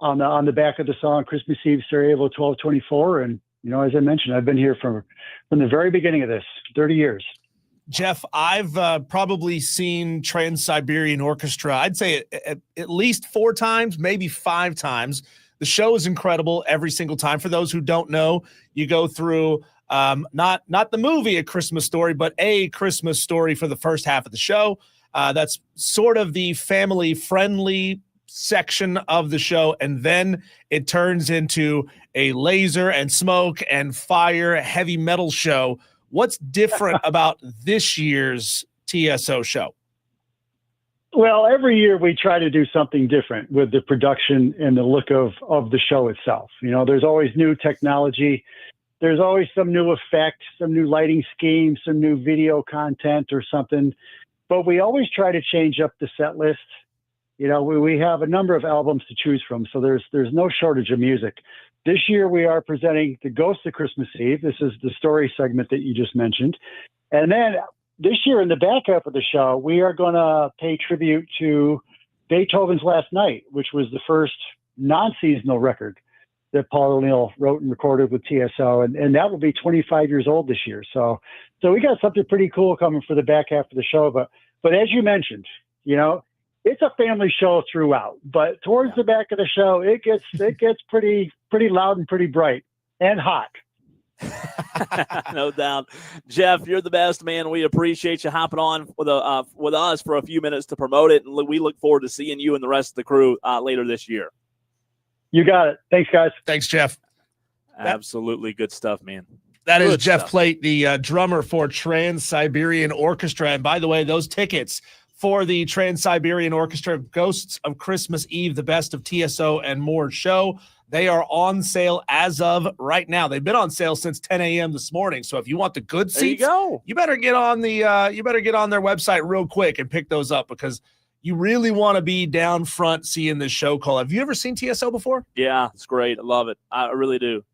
on the back of the song Christmas Eve Sarajevo 1224. And, you know, as I mentioned, I've been here from the very beginning of this, 30 years. Jeff, I've probably seen Trans-Siberian Orchestra, I'd say at least 4 times, maybe 5 times. The show is incredible every single time. For those who don't know, you go through not the movie A Christmas Story, but A Christmas Story for the first half of the show. That's sort of the family-friendly section of the show, and then it turns into a laser and smoke and fire heavy metal show. What's different about this year's TSO show? Well, every year we try to do something different with the production and the look of the show itself. You know, there's always new technology. There's always some new effect, some new lighting scheme, some new video content or something. But we always try to change up the set list. You know, we have a number of albums to choose from, so there's no shortage of music. This year we are presenting The Ghost of Christmas Eve. This is the story segment that you just mentioned. And then this year in the back half of the show, we are going to pay tribute to Beethoven's Last Night, which was the first non-seasonal record that Paul O'Neill wrote and recorded with TSO. And that will be 25 years old this year. So we got something pretty cool coming for the back half of the show. But as you mentioned, you know, it's a family show throughout, but towards the back of the show, it gets pretty loud and pretty bright and hot. No doubt. Jeff, you're the best, man. We appreciate you hopping on with us for a few minutes to promote it. And we look forward to seeing you and the rest of the crew later this year. You got it. Thanks, guys. Thanks, Jeff. Absolutely good stuff, man. That is Good Jeff stuff. Plate, the drummer for Trans-Siberian Orchestra. And by the way, those tickets for the Trans-Siberian Orchestra Ghosts of Christmas Eve, the Best of TSO and More show, they are on sale as of right now. They've been on sale since 10 a.m. this morning. So if you want the good seats, you better get on their website real quick and pick those up, because you really want to be down front seeing this show, Cole. Have you ever seen TSO before? Yeah, it's great. I love it. I really do.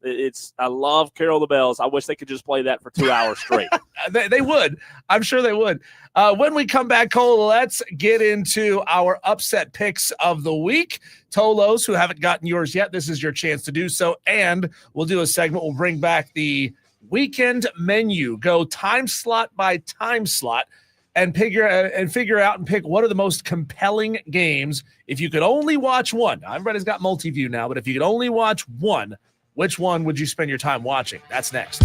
I love Carol the Bells. I wish they could just play that for 2 hours straight. They would. I'm sure they would. When we come back, Cole, let's get into our upset picks of the week. Tolos, who haven't gotten yours yet, this is your chance to do so. And we'll do a segment. We'll bring back the weekend menu. Go time slot by time slot and figure out and pick what are the most compelling games. If you could only watch one, now everybody's got multi-view now, but if you could only watch one, which one would you spend your time watching? That's next.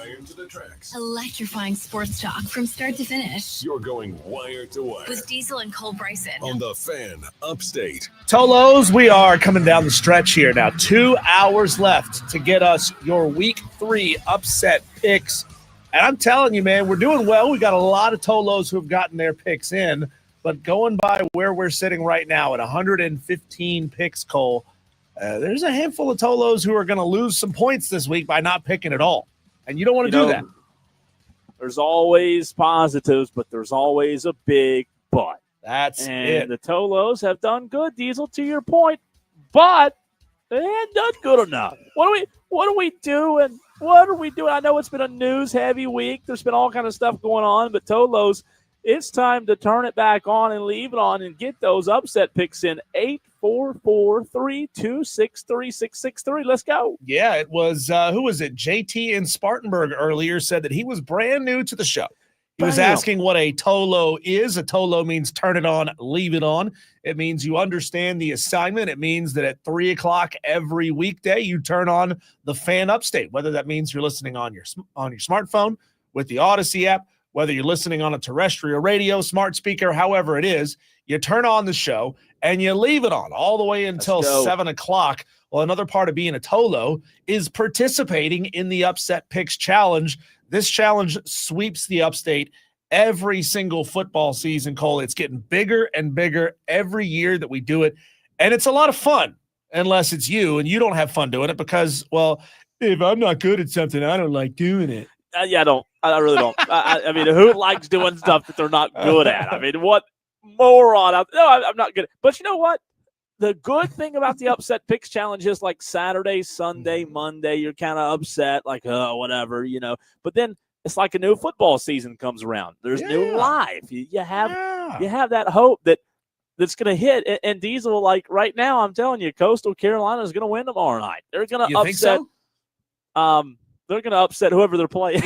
Wire to the tracks. Electrifying sports talk from start to finish. You're going wire to wire With Diesel and Cole Bryson. on the Fan Upstate. Tolos, we are coming down the stretch here now. 2 hours left to get us your Week 3 upset picks. And I'm telling you, man, we're doing well. We got a lot of Tolos who have gotten their picks in. But going by where we're sitting right now at 115 picks, Cole, there's a handful of Tolos who are going to lose some points this week by not picking at all. And you don't want to do that. There's always positives, but there's always a big but. That's it. And the Tolos have done good, Diesel, to your point, but they ain't done good enough. What are we doing? What are we doing? I know it's been a news-heavy week. There's been all kind of stuff going on, but Tolos, it's time to turn it back on and leave it on and get those upset picks in. 844-326-3663. Let's go. Yeah, it was, who was it? JT in Spartanburg earlier said that he was brand new to the show. He was asking what a Tolo is. A Tolo means turn it on, leave it on. It means you understand the assignment. It means that at 3 o'clock every weekday, you turn on the Fan Upstate, whether that means you're listening on your smartphone with the Odyssey app, whether you're listening on a terrestrial radio, smart speaker, however it is, you turn on the show and you leave it on all the way until 7 o'clock. Well, another part of being a Tolo is participating in the Upset Picks Challenge. This challenge sweeps the Upstate every single football season, Cole. It's getting bigger and bigger every year that we do it. And it's a lot of fun, unless it's you and you don't have fun doing it because, well, if I'm not good at something, I don't like doing it. Yeah, I don't. I really don't. I mean, who likes doing stuff that they're not good at? I mean, what moron? I'm not good. But you know what? The good thing about the Upset Picks Challenge is like Saturday, Sunday, Monday, you're kind of upset, like, oh, whatever, you know. But then it's like a new football season comes around. There's new life. You have that hope that's going to hit. And Diesel, like right now, I'm telling you, Coastal Carolina is going to win tomorrow night. They're going to upset. Think so? They're going to upset whoever they're playing.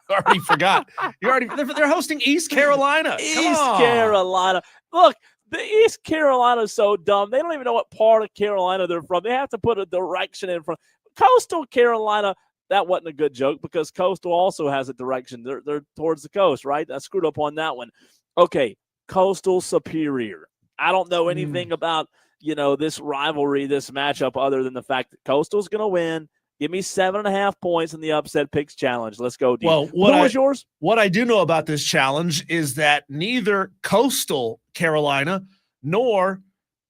Already forgot. They're hosting East Carolina. East Carolina. Look, the East Carolina is so dumb. They don't even know what part of Carolina they're from. They have to put a direction in front. Coastal Carolina, that wasn't a good joke because Coastal also has a direction. They're towards the coast, right? I screwed up on that one. Okay, Coastal Superior. I don't know anything about, this rivalry, this matchup, other than the fact that Coastal's going to win. Give me 7.5 points in the Upset Picks Challenge. Let's go, D. Well, what was yours? What I do know about this challenge is that neither Coastal Carolina nor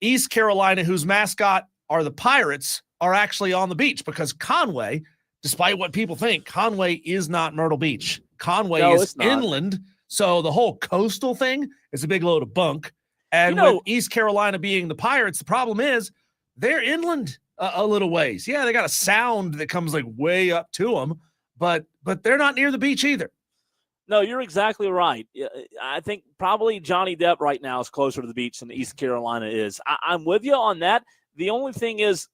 East Carolina, whose mascot are the Pirates, are actually on the beach because Conway, despite what people think, Conway is not Myrtle Beach. Conway is inland, so the whole coastal thing is a big load of bunk. And with East Carolina being the Pirates, the problem is they're inland a little ways. Yeah, they got a sound that comes like way up to them, but they're not near the beach either. No, you're exactly right. I think probably Johnny Depp right now is closer to the beach than East Carolina is. I'm with you on that. The only thing is,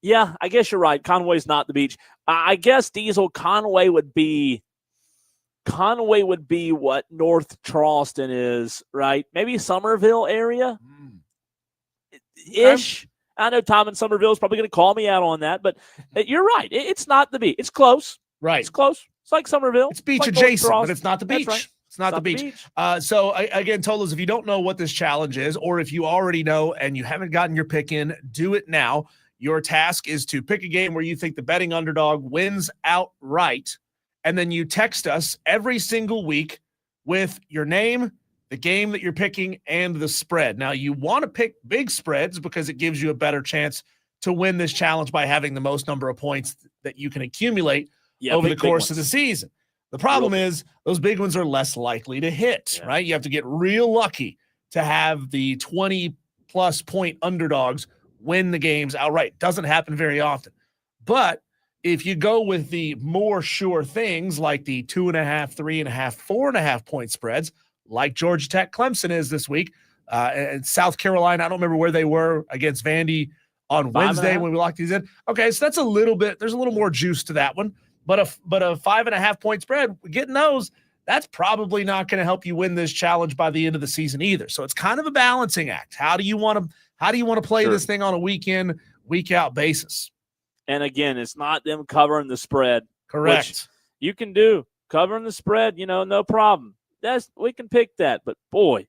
yeah, I guess you're right. Conway's not the beach. I guess, Diesel, Conway would be what North Charleston is, right? Maybe Somerville area ish. I know Tom in Somerville is probably going to call me out on that, but you're right. It's not the beach. It's close. Right. It's close. It's like Somerville. It's beach like adjacent, but it's not the beach. Right. It's not the beach. So, again, Tolos, if you don't know what this challenge is, or if you already know and you haven't gotten your pick in, do it now. Your task is to pick a game where you think the betting underdog wins outright, and then you text us every single week with your name, the game that you're picking, and the spread. Now, you want to pick big spreads because it gives you a better chance to win this challenge by having the most number of points that you can accumulate over the course of the season. The problem is those big ones are less likely to hit, right? You have to get real lucky to have the 20-plus point underdogs win the games outright. Doesn't happen very often. But if you go with the more sure things like the 2.5, 3.5, 4.5 point spreads, like Georgia Tech Clemson is this week, and South Carolina, I don't remember where they were against Vandy on Wednesday when we locked these in. Okay, so that's there's a little more juice to that one. But a 5.5 point spread, getting those, that's probably not going to help you win this challenge by the end of the season either. So it's kind of a balancing act. How do you want to play this thing on a week in, week out basis? And again, it's not them covering the spread. Correct. you can do. Covering the spread, no problem. We can pick that. But, boy,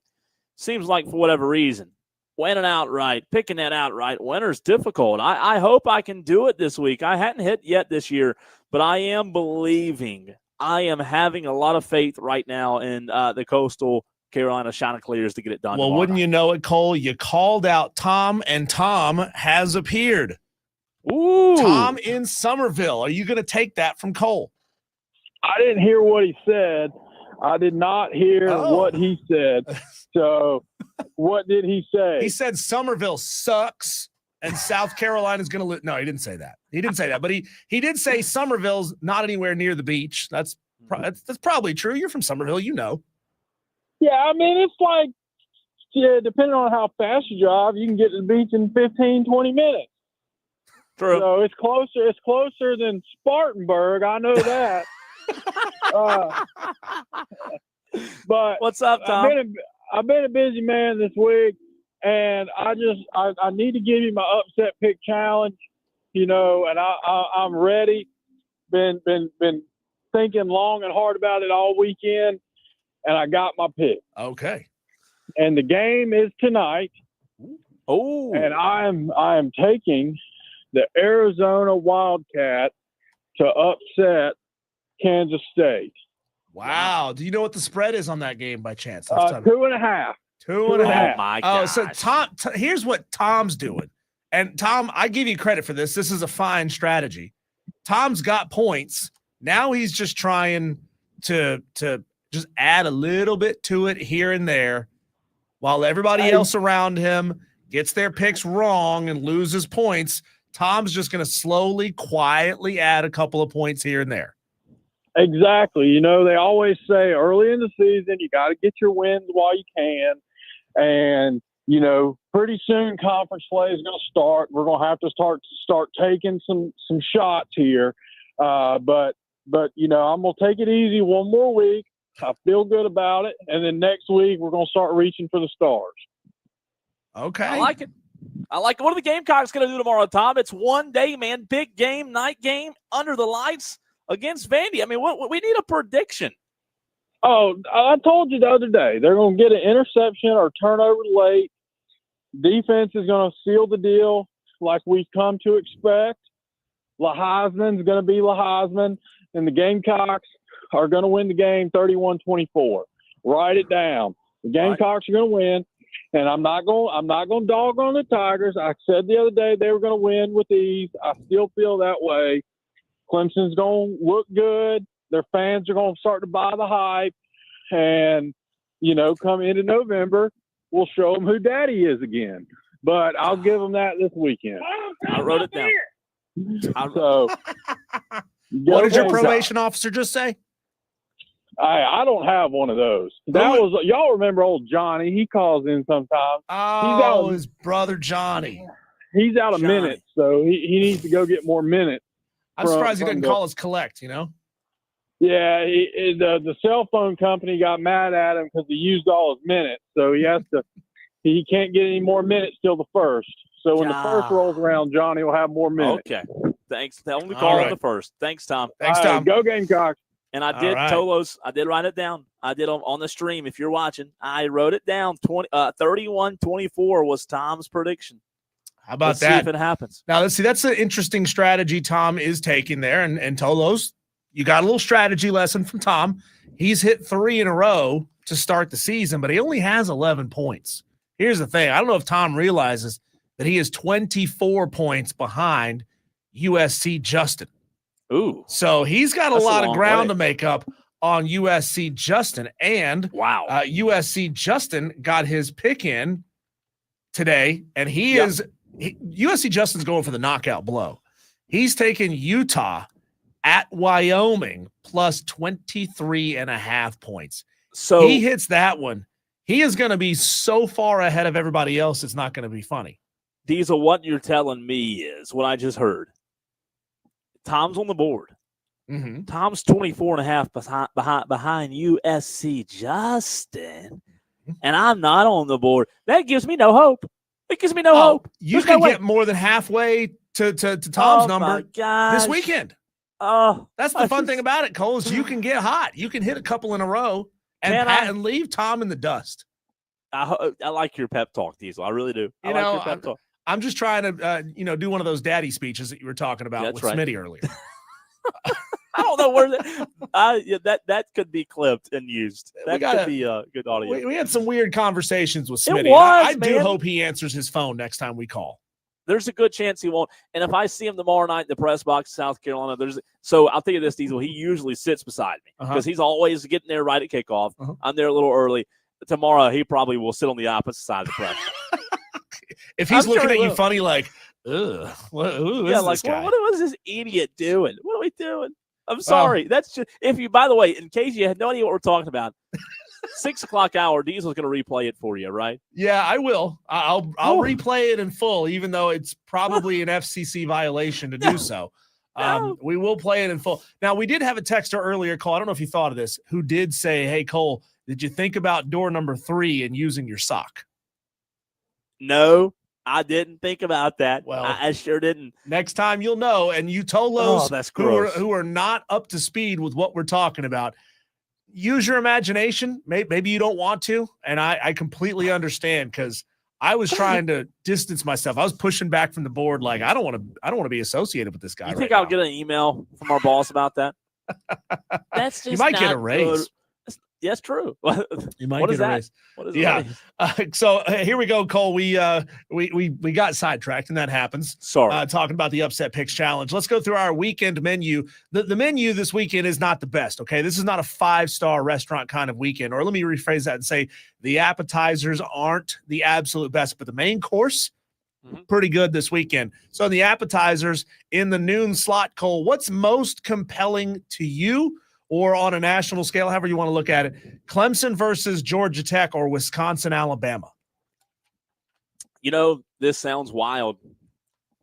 seems like for whatever reason, winning outright, picking that outright, winner's difficult. I hope I can do it this week. I hadn't hit yet this year, but I am believing. I am having a lot of faith right now in the Coastal Carolina Chanticleers to get it done. Well, wouldn't you know it, Cole? You called out Tom, and Tom has appeared. Ooh. Tom in Somerville. Are you going to take that from Cole? I didn't hear what he said. I did not hear what he said. So what did he say? He said Somerville sucks and South Carolina's going to lose. No, he didn't say that. He didn't say that. But he did say Somerville's not anywhere near the beach. That's probably true. You're from Somerville, you know. Yeah, I mean, it's like, depending on how fast you drive, you can get to the beach in 15, 20 minutes. True. So it's closer than Spartanburg. I know that. But what's up, Tom? I've been a busy man this week, and I need to give you my upset pick challenge, and I'm ready. Been thinking long and hard about it all weekend, and I got my pick. Okay. And the game is tonight. Oh. And I am taking the Arizona Wildcats to upset Kansas State. Wow. Do you know what the spread is on that game by chance? 2.5. 2.5. Oh, my gosh. So Tom, here's what Tom's doing. And Tom, I give you credit for this. This is a fine strategy. Tom's got points. Now he's just trying to just add a little bit to it here and there while everybody else around him gets their picks wrong and loses points. Tom's just going to slowly, quietly add a couple of points here and there. Exactly. They always say early in the season, you got to get your wins while you can. And, pretty soon conference play is going to start. We're going to have to start taking some shots here. But I'm going to take it easy one more week. I feel good about it. And then next week, we're going to start reaching for the stars. Okay. I like it. What are the Gamecocks going to do tomorrow, Tom? It's one day, man. Big game, night game, under the lights against Vandy. I mean, we need a prediction. Oh, I told you the other day, they're going to get an interception or turnover late. Defense is going to seal the deal like we've come to expect. Heisman's going to be Heisman, and the Gamecocks are going to win the game 31-24. Write it down. The Gamecocks are going to win, and I'm not going to dog on the Tigers. I said the other day they were going to win with ease. I still feel that way. Clemson's going to look good. Their fans are going to start to buy the hype. And, come into November, we'll show them who daddy is again. But I'll give them that this weekend. I wrote it down. So, what did your probation officer just say? I don't have one of those. Y'all remember old Johnny? He calls in sometimes. Oh, his brother Johnny. He's out of minutes, so he needs to go get more minutes. I'm surprised he didn't call us collect, Yeah, the cell phone company got mad at him because he used all his minutes, so he can't get any more minutes till the first. So when the first rolls around, Johnny will have more minutes. Okay, thanks. Only call on the first. Thanks, Tom. Thanks, Tom. Go Gamecocks. And I did Tolos. I did write it down. I did on the stream. If you're watching, I wrote it down. 31-24 was Tom's prediction. How about let's that? See if it happens. Now let's see. That's an interesting strategy Tom is taking there. And Tolos, you got a little strategy lesson from Tom. He's hit 3 in a row to start the season, but he only has 11 points. Here's the thing. I don't know if Tom realizes that he is 24 points behind USC Justin. Ooh. So he's got a lot of ground to make up on USC Justin. And USC Justin got his pick in today, and USC Justin's going for the knockout blow. He's taking Utah at Wyoming plus 23.5 points. So he hits that one. He is going to be so far ahead of everybody else, it's not going to be funny. Diesel, what you're telling me is what I just heard. Tom's on the board. Mm-hmm. Tom's 24.5 behind USC Justin, and I'm not on the board. That gives me no hope. It gives me no hope. You can get more than halfway to Tom's number this weekend. Oh, that's the fun thing about it, Cole, is you can get hot. You can hit a couple in a row and leave Tom in the dust. I like your pep talk, Diesel. I really do. I like your pep talk. I'm just trying to, do one of those daddy speeches that you were talking about with Smitty earlier. I don't know where that could be clipped and used. That could be good audio. We had some weird conversations with Smitty. I do hope he answers his phone next time we call. There's a good chance he won't. And if I see him tomorrow night in the press box in South Carolina, so I'll tell you this, Diesel, he usually sits beside me because he's always getting there right at kickoff. I'm there a little early. Tomorrow, he probably will sit on the opposite side of the press. If he's looking at you funny like, ugh, who is this guy? What is this idiot doing? What are we doing? I'm sorry. That's just by the way, in case you had no idea what we're talking about, 6 o'clock hour, Diesel's going to replay it for you, right? Yeah, I will. I'll replay it in full, even though it's probably an FCC violation to do so. We will play it in full. Now, we did have a texter earlier, Cole. I don't know if you thought of this, who did say, hey, Cole, did you think about door number 3 and using your sock? No, I didn't think about that. Well, I sure didn't. Next time you'll know. And you told those who are not up to speed with what we're talking about, use your imagination. Maybe you don't want to. And I completely understand because I was trying to distance myself. I was pushing back from the board like, I don't want to be associated with this guy. You think I'll get an email from our boss about that? That's just you might get a raise. Good. Yes, true. You might get a raise. What is So here we go, Cole. We got sidetracked, and that happens. Sorry. Talking about the Upset Picks Challenge. Let's go through our weekend menu. The menu this weekend is not the best, okay? This is not a 5-star restaurant kind of weekend. Or let me rephrase that and say the appetizers aren't the absolute best, but the main course, pretty good this weekend. So the appetizers in the noon slot, Cole, what's most compelling to you? Or on a national scale, however you want to look at it, Clemson versus Georgia Tech or Wisconsin, Alabama? This sounds wild,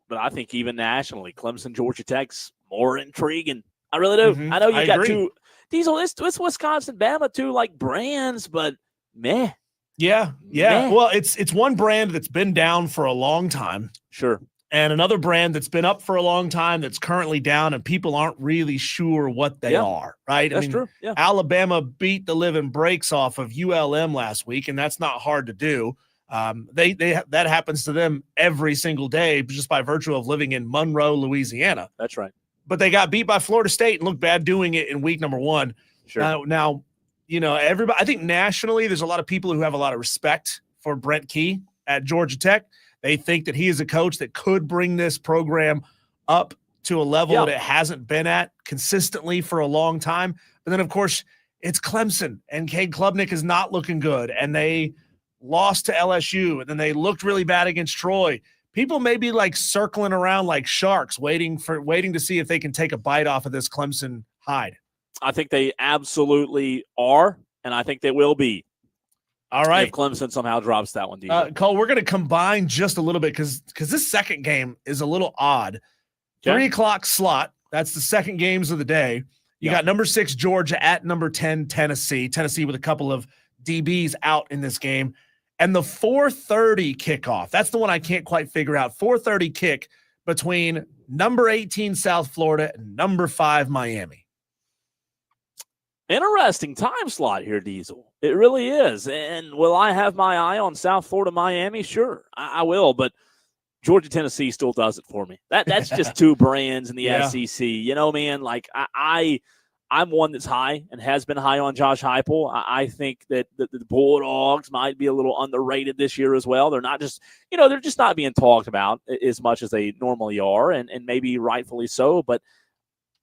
but I think even nationally, Clemson, Georgia Tech's more intriguing. I really do. I know you got two. Diesel, it's Wisconsin, Bama, two like brands, but meh. Yeah. Meh. Well, it's one brand that's been down for a long time. Sure. And another brand that's been up for a long time that's currently down, and people aren't really sure what they are, right? That's true. Yeah. Alabama beat the living breaks off of ULM last week, and that's not hard to do. That happens to them every single day just by virtue of living in Monroe, Louisiana. That's right. But they got beat by Florida State and looked bad doing it in week number 1. Sure. Now, everybody. I think nationally, there's a lot of people who have a lot of respect for Brent Key at Georgia Tech. They think that he is a coach that could bring this program up to a level that it hasn't been at consistently for a long time. But then, of course, it's Clemson, and Cade Klubnik is not looking good, and they lost to LSU, and then they looked really bad against Troy. People may be like circling around like sharks, waiting to see if they can take a bite off of this Clemson hide. I think they absolutely are, and I think they will be. All right. If Clemson somehow drops that one, Cole, we're going to combine just a little bit because this second game is a little odd. 3 o'clock slot. That's the second games of the day. You got number 6 Georgia at number 10 Tennessee. Tennessee with a couple of DBs out in this game. And the 4:30 kickoff. That's the one I can't quite figure out. 4:30 kick between number 18 South Florida and number 5 Miami. Interesting time slot here, Diesel. It really is. And will I have my eye on South Florida, Miami? Sure, I will. But Georgia, Tennessee still does it for me. That's just two brands in the SEC. Man, like I'm one that's high and has been high on Josh Heupel. I think that the Bulldogs might be a little underrated this year as well. They're not just, they're just not being talked about as much as they normally are, and maybe rightfully so. But,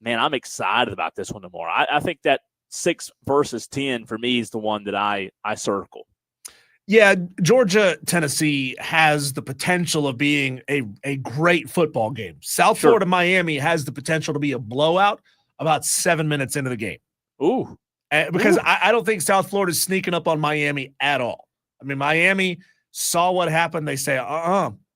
man, I'm excited about this one tomorrow. I think that 6 versus 10 for me is the one that I circle. Yeah, Georgia, Tennessee has the potential of being a great football game. South Florida, Miami has the potential to be a blowout about 7 minutes into the game. Ooh. Because I don't think South Florida is sneaking up on Miami at all. I mean, Miami saw what happened. They say,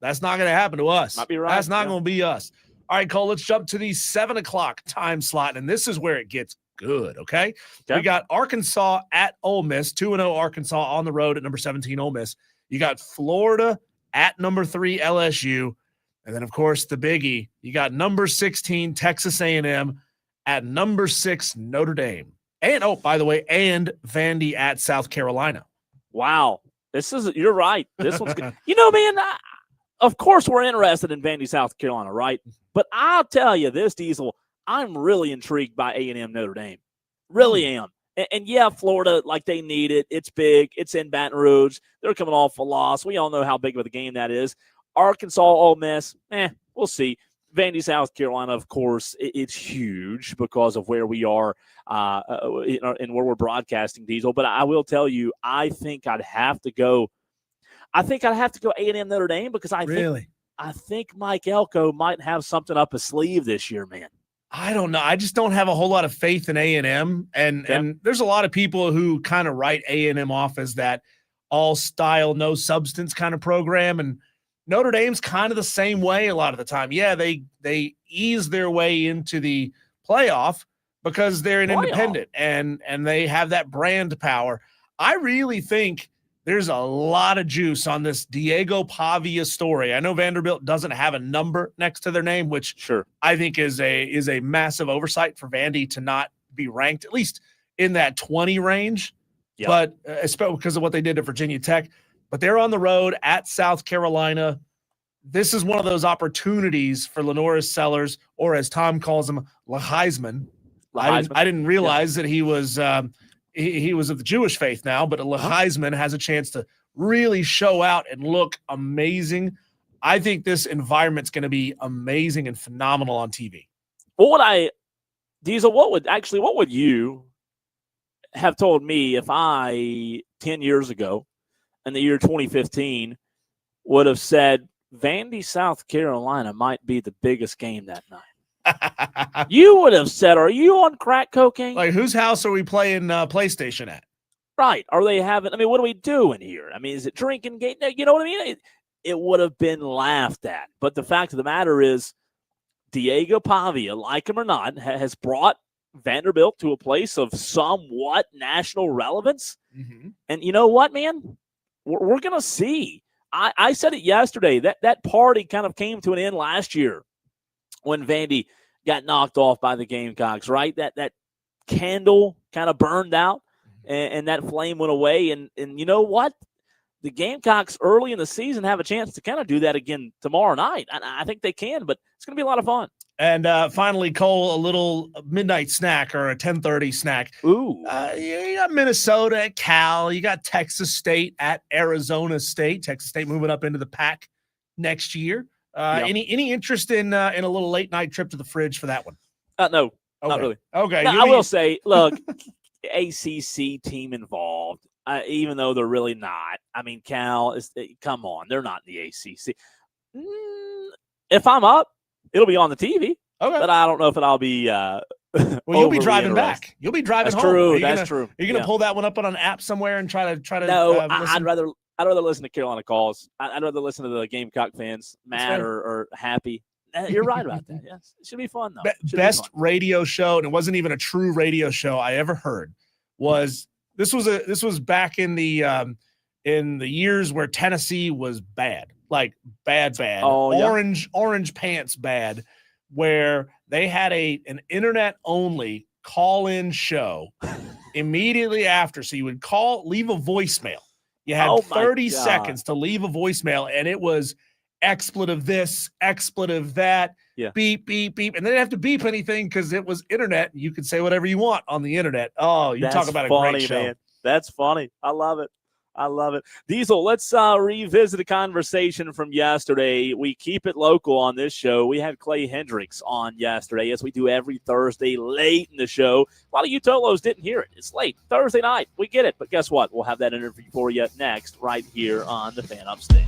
that's not going to happen to us. Might be right. That's not going to be us. All right, Cole, let's jump to the 7 o'clock time slot, and this is where it gets good, okay? We got Arkansas at Ole Miss, 2-0 Arkansas on the road at number 17 Ole Miss. You got Florida at number 3 LSU, and then, of course, the biggie, you got number 16 Texas A&M at number 6 Notre Dame. And, oh, by the way, and Vandy at South Carolina. Wow. You're right. This one's good. Man, of course we're interested in Vandy, South Carolina, right? But I'll tell you this, Diesel, I'm really intrigued by A&M Notre Dame. Really am. And yeah, Florida, like they need it. It's big. It's in Baton Rouge. They're coming off a loss. We all know how big of a game that is. Arkansas, Ole Miss, we'll see. Vandy, South Carolina, of course, it's huge because of where we are and where we're broadcasting, Diesel. But I will tell you, I think I'd have to go A&M Notre Dame because I think Mike Elko might have something up his sleeve this year, man. I don't know. I just don't have a whole lot of faith in A&M. And there's a lot of people who kind of write A&M off as that all style, no substance kind of program. And Notre Dame's kind of the same way a lot of the time. Yeah, they ease their way into the playoff because they're an independent and they have that brand power. I really think there's a lot of juice on this Diego Pavia story. I know Vanderbilt doesn't have a number next to their name, which I think is a massive oversight for Vandy to not be ranked at least in that 20 range. Yep. But especially because of what they did at Virginia Tech. But they're on the road at South Carolina. This is one of those opportunities for Lenoris Sellers, or as Tom calls him, Leheisman. I didn't realize that he was he was of the Jewish faith now, but Leheisman has a chance to really show out and look amazing. I think this environment's going to be amazing and phenomenal on TV. Diesel, what would you have told me if I 10 years ago in the year 2015 would have said Vandy, South Carolina might be the biggest game that night? You would have said, are you on crack cocaine? Like, whose house are we playing PlayStation at? Right. Are they having, what are we doing here? Is it drinking game? You know what I mean? It would have been laughed at. But the fact of the matter is, Diego Pavia, like him or not, has brought Vanderbilt to a place of somewhat national relevance. Mm-hmm. And you know what, man? We're going to see. I said it yesterday. That party kind of came to an end last year when Vandy got knocked off by the Gamecocks, right? That candle kind of burned out and that flame went away. And you know what? The Gamecocks early in the season have a chance to kind of do that again tomorrow night. I think they can, but it's going to be a lot of fun. And finally, Cole, a little midnight snack or a 10:30 snack. Ooh. You got Minnesota at Cal. You got Texas State at Arizona State. Texas State moving up into the Pac next year. Any interest in a little late night trip to the fridge for that one? No, okay. Not really. Okay. Now, I will say, look, ACC team involved, even though they're really not. Cal is. Come on, they're not in the ACC. If I'm up, it'll be on the TV. Okay. But I don't know if I'll be. Well, you'll be driving back. You'll be driving home. True. That's true. Are you gonna pull that one up on an app somewhere and try to? No, I'd rather listen to Carolina calls. I'd rather listen to the Gamecock fans, mad or happy. You're right about that. Yes, it should be fun though. Best radio show, and it wasn't even a true radio show I ever heard. Was this was back in the years where Tennessee was bad, like bad. Oh, orange pants bad, where they had an internet only call-in show immediately after. So you would leave a voicemail. You had 30 seconds to leave a voicemail, and it was expletive this, expletive that, beep, beep, beep. And they didn't have to beep anything because it was internet. You could say whatever you want on the internet. Oh, you talk about a great show. Man. That's funny. I love it. Diesel, let's revisit a conversation from yesterday. We keep it local on this show. We had Clay Hendricks on yesterday, as we do every Thursday late in the show. A lot of you Tolos didn't hear it. It's late, Thursday night. We get it. But guess what? We'll have that interview for you next right here on the Fan Upstate.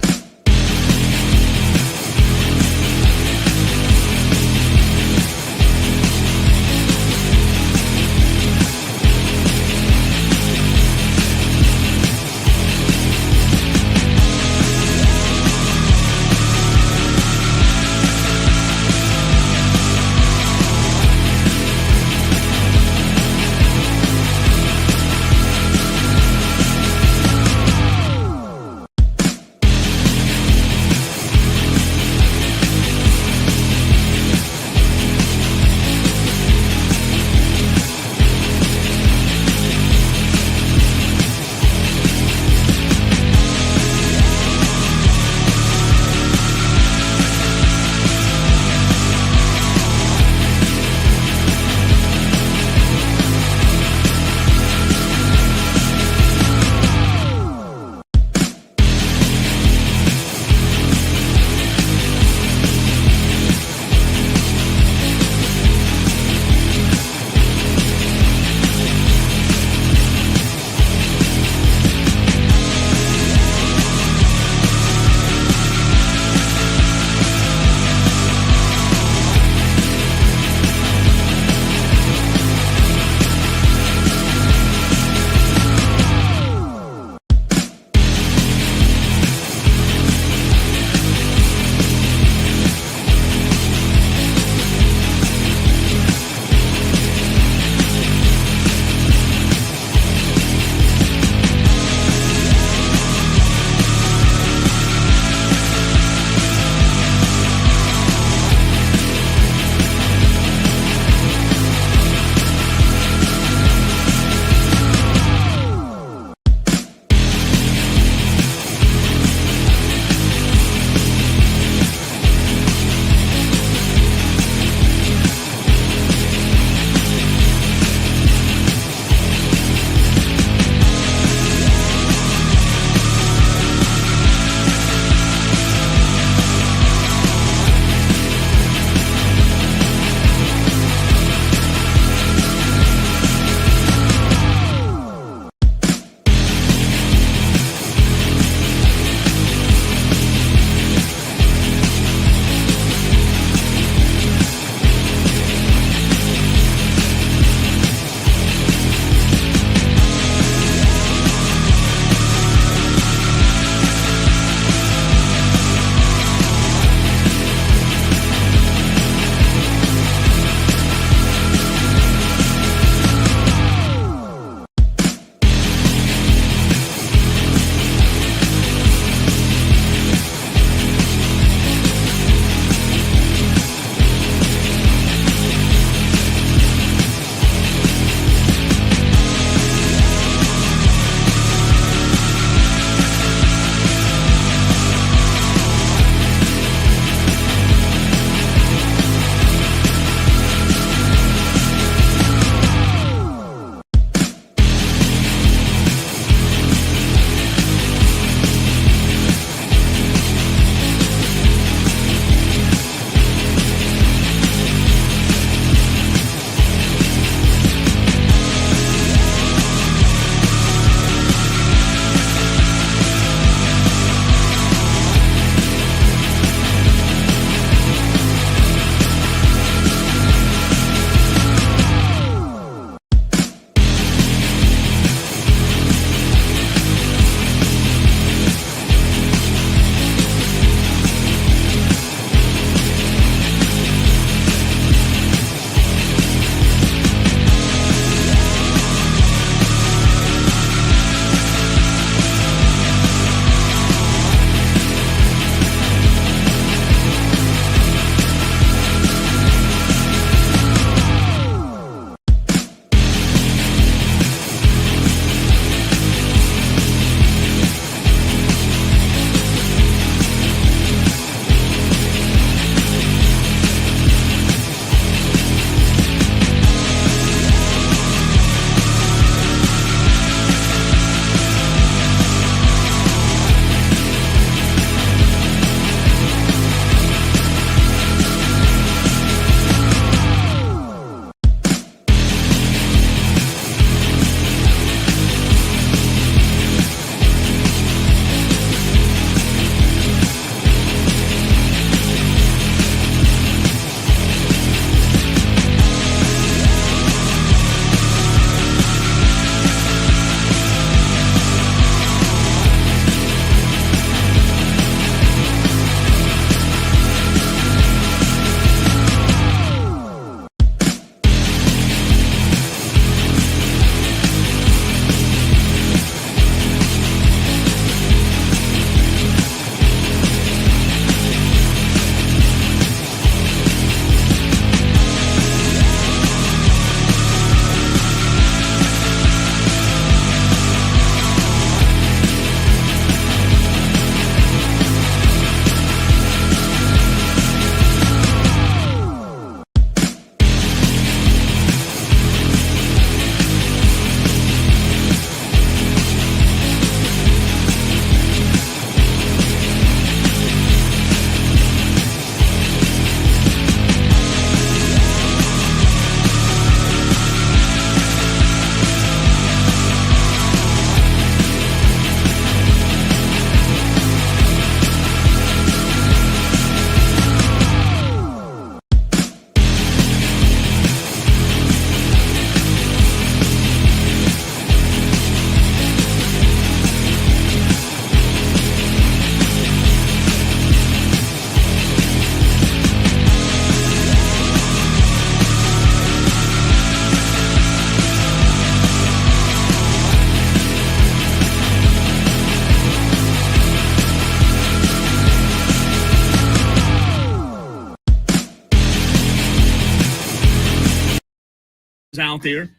out there.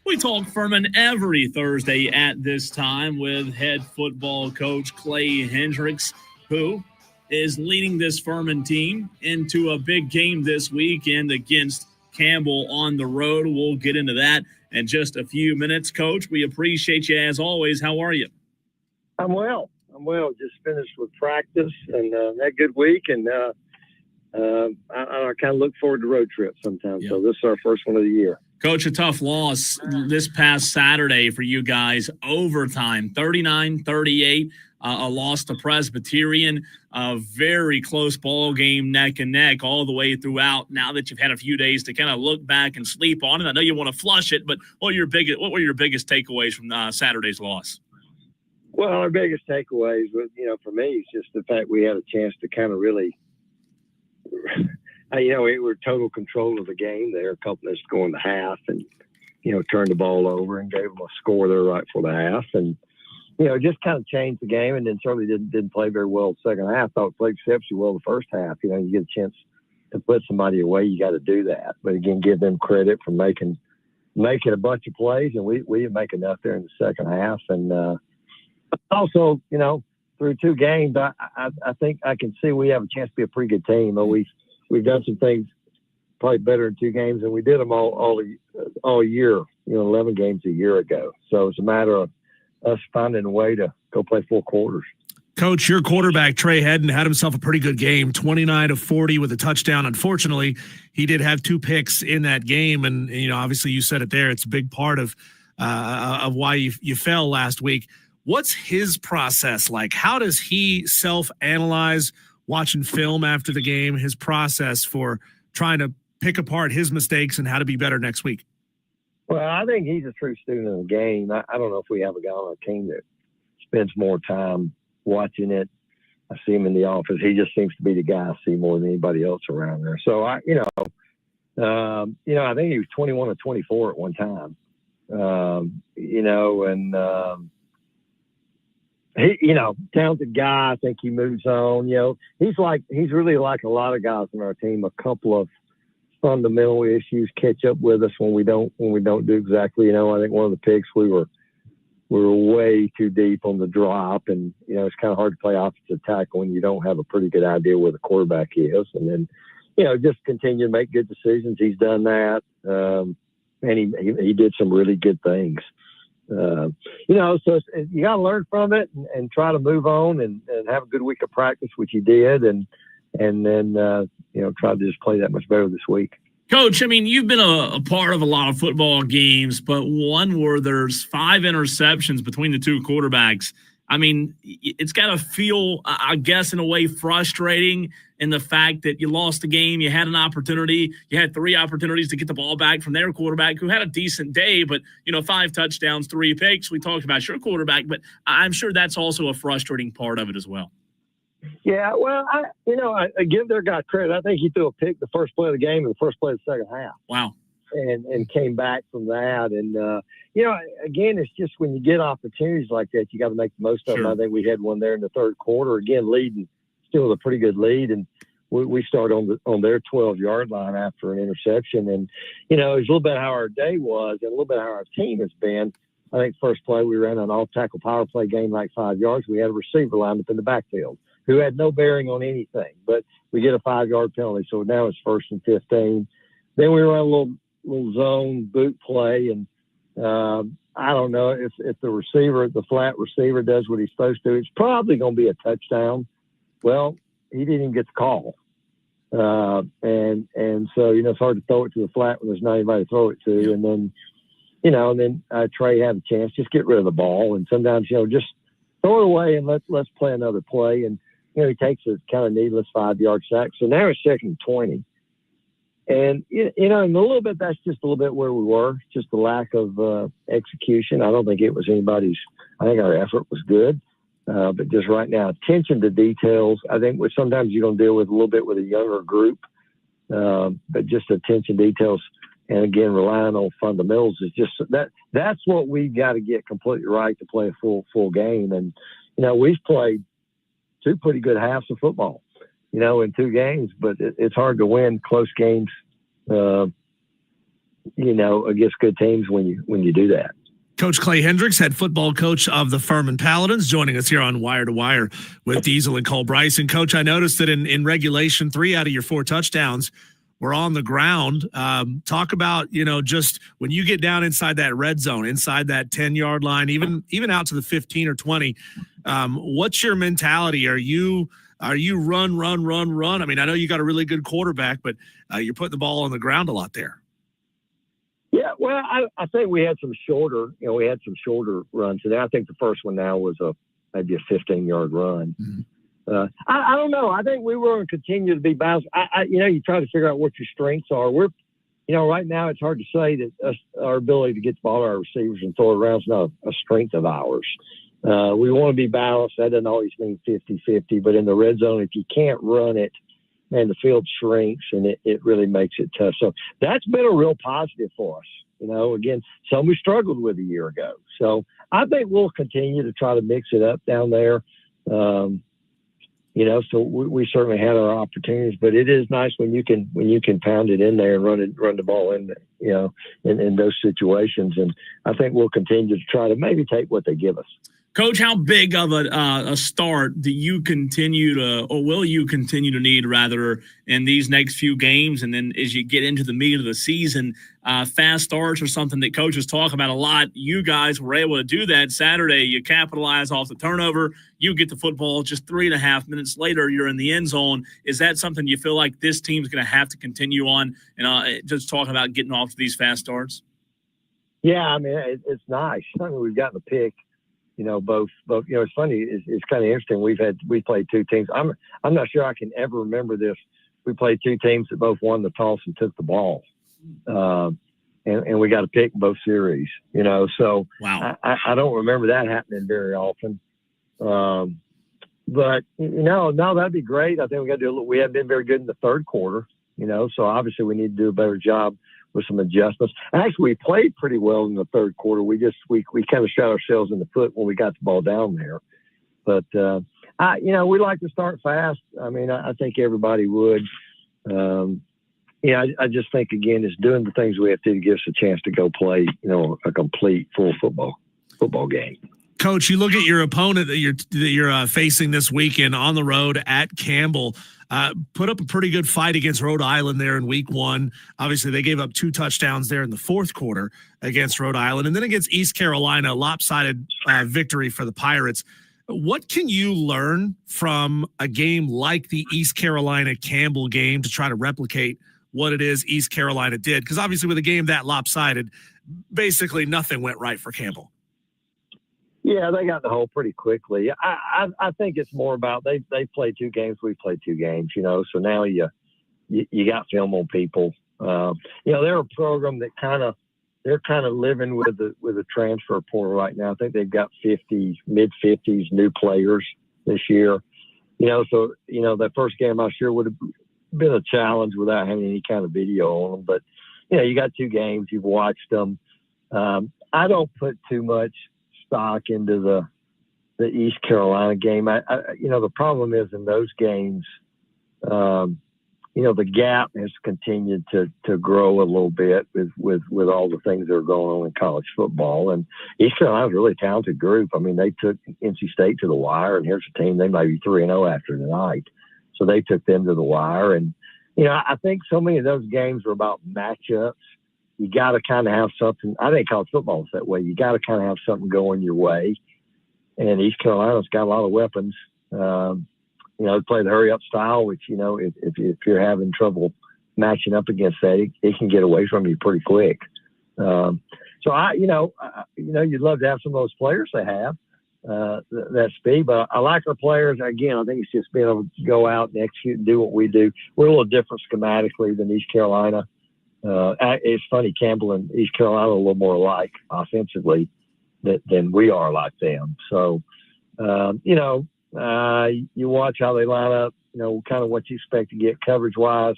We talk Furman every Thursday at this time with head football coach Clay Hendricks, who is leading this Furman team into a big game this weekend against Campbell on the road. We'll get into that in just a few minutes. Coach, we appreciate you as always. How are you? I'm well. Just finished with practice and had a good week. And I kind of look forward to road trips sometimes. Yeah. So this is our first one of the year. Coach, a tough loss this past Saturday for you guys. Overtime, 39-38, a loss to Presbyterian. A very close ball game, neck and neck, all the way throughout. Now that you've had a few days to kind of look back and sleep on it, I know you want to flush it, but what were your biggest takeaways from Saturday's loss? Well, our biggest takeaways, for me, is just the fact we had a chance to kind of really – we were total control of the game there. A couple of us going to half and, turned the ball over and gave them a score there right for the half. And, just kind of changed the game, and then certainly didn't play very well the second half. Thought played exceptionally well the first half. You get a chance to put somebody away, you got to do that. But again, give them credit for making a bunch of plays, and we didn't make enough there in the second half. And also, through two games, I think I can see we have a chance to be a pretty good team. But we've done some things probably better in two games than we did them all year. 11 games a year ago. So it's a matter of us finding a way to go play 4 quarters. Coach, your quarterback, Trey Hedden, had himself a pretty good game, 29 of 40 with a touchdown. Unfortunately, he did have 2 picks in that game. And, obviously you said it there. It's a big part of why you fell last week. What's his process like? How does he self-analyze watching film after the game, his process for trying to pick apart his mistakes and how to be better next week? Well, I think he's a true student of the game. I don't know if we have a guy on our team that spends more time watching it. I see him in the office. He just seems to be the guy I see more than anybody else around there. So I think he was 21 or 24 at one time. He, talented guy. I think he moves on. He's really like a lot of guys on our team. A couple of fundamental issues catch up with us when we don't do exactly. I think one of the picks we were way too deep on the drop, and it's kind of hard to play offensive tackle when you don't have a pretty good idea where the quarterback is. And then just continue to make good decisions. He's done that, and he did some really good things. So you got to learn from it and try to move on and have a good week of practice, which he did, and then try to just play that much better this week. Coach, you've been a part of a lot of football games, but one where there's 5 interceptions between the 2 quarterbacks. It's got to feel, I guess, in a way frustrating in the fact that you lost the game. You had an opportunity. You had 3 opportunities to get the ball back from their quarterback, who had a decent day, but, 5 touchdowns, 3 picks. We talked about your quarterback, but I'm sure that's also a frustrating part of it as well. Yeah, well, I give their guy credit. I think he threw a pick the first play of the game and the first play of the second half. Wow. And came back from that. And, again, it's just when you get opportunities like that, you got to make the most of them. I think we had one there in the third quarter, again, leading, still with a pretty good lead. And we started on their 12-yard line after an interception. And, it was a little bit how our day was and a little bit how our team has been. I think first play we ran an off-tackle power play game like 5 yards. We had a receiver lined up in the backfield who had no bearing on anything. But we get a 5-yard penalty, so now it's 1st and 15. Then we run a little zone boot play, and I don't know if the flat receiver does what he's supposed to. It's probably going to be a touchdown. Well, he didn't even get the call. And so, it's hard to throw it to the flat when there's not anybody to throw it to. And then, Trey had a chance, just get rid of the ball. And sometimes, just throw it away and let's play another play. And, he takes a kind of needless 5-yard sack. So now it's 2nd and 20. And, and a little bit, that's just a little bit where we were, just the lack of execution. I don't think it was I think our effort was good. But just right now, attention to details. I think sometimes you're going to deal with a little bit with a younger group. But just attention details. And again, relying on fundamentals is just that's what we've got to get completely right to play a full game. And, we've played 2 pretty good halves of football, in 2 games, but it's hard to win close games, against good teams when you do that. Coach Clay Hendricks, head football coach of the Furman Paladins, joining us here on Wire to Wire with Diesel and Cole Bryson. Coach, I noticed that in regulation, 3 out of your 4 touchdowns were on the ground. Talk about, just when you get down inside that red zone, inside that 10-yard line, even out to the 15 or 20, what's your mentality? Are you run? I mean, I know you got a really good quarterback, but you're putting the ball on the ground a lot there. Yeah, well, I think we had some shorter runs today. I think the first one now was maybe a 15-yard run. Mm-hmm. I don't know. I think we were going to continue to be balanced. You try to figure out what your strengths are. Right now it's hard to say that our ability to get the ball to our receivers and throw it around is not a strength of ours. We want to be balanced. That doesn't always mean 50-50, but in the red zone, if you can't run it, man, the field shrinks and it really makes it tough. So that's been a real positive for us. Again, something we struggled with a year ago. So I think we'll continue to try to mix it up down there. So we certainly had our opportunities, but it is nice when you can pound it in there and run the ball in in those situations. And I think we'll continue to try to maybe take what they give us. Coach, how big of a start do you continue to, or will you continue to need, rather, in these next few games? And then as you get into the meat of the season, fast starts are something that coaches talk about a lot. You guys were able to do that Saturday. You capitalize off the turnover. You get the football just 3.5 minutes later, you're in the end zone. Is that something you feel like this team's going to have to continue on? And just talking about getting off to these fast starts. Yeah, I mean, it's nice. I mean, we've gotten the pick. Both. It's funny. It's kind of interesting. We played 2 teams. I'm not sure I can ever remember this. We played 2 teams that both won the toss and took the ball, and we got a pick in both series. So wow. I don't remember that happening very often. But no, that'd be great. I think we got to do. We haven't been very good in the third quarter. So obviously we need to do a better job with some adjustments. Actually, we played pretty well in the third quarter. We kind of shot ourselves in the foot when we got the ball down there. But we like to start fast. I mean, I think everybody would. I just think again, it's doing the things we have to give us a chance to go play, a complete full football game. Coach, you look at your opponent that you're facing this weekend on the road at Campbell. Put up a pretty good fight against Rhode Island there in week 1. Obviously, they gave up 2 touchdowns there in the fourth quarter against Rhode Island. And then against East Carolina, lopsided victory for the Pirates. What can you learn from a game like the East Carolina-Campbell game to try to replicate what it is East Carolina did? Because obviously with a game that lopsided, basically nothing went right for Campbell. Yeah, they got the hole pretty quickly. I think it's more about they played 2 games, we played 2 games, so now you got film on people. They're a program that they're kind of living with a transfer portal right now. I think they've got mid-50s new players this year. So that first game I'm sure would have been a challenge without having any kind of video on them. But you got 2 games, you've watched them. I don't put too much stock into the East Carolina game. The problem is in those games, the gap has continued to grow a little bit with all the things that are going on in college football. And East Carolina's a really talented group. I mean, they took NC State to the wire, and here's a team, they might be 3-0 after tonight. So they took them to the wire. And, I think so many of those games are about matchups. You got to kind of have something. I think college football is that way. You got to kind of have something going your way. And East Carolina's got a lot of weapons. They play the hurry-up style, which, if you're having trouble matching up against that, it can get away from you pretty quick. So you'd love to have some of those players they have that speed. But I like our players. Again, I think it's just being able to go out and execute and do what we do. We're a little different schematically than East Carolina. It's funny, Campbell and East Carolina are a little more alike offensively than we are like them. So, you watch how they line up, kind of what you expect to get coverage-wise,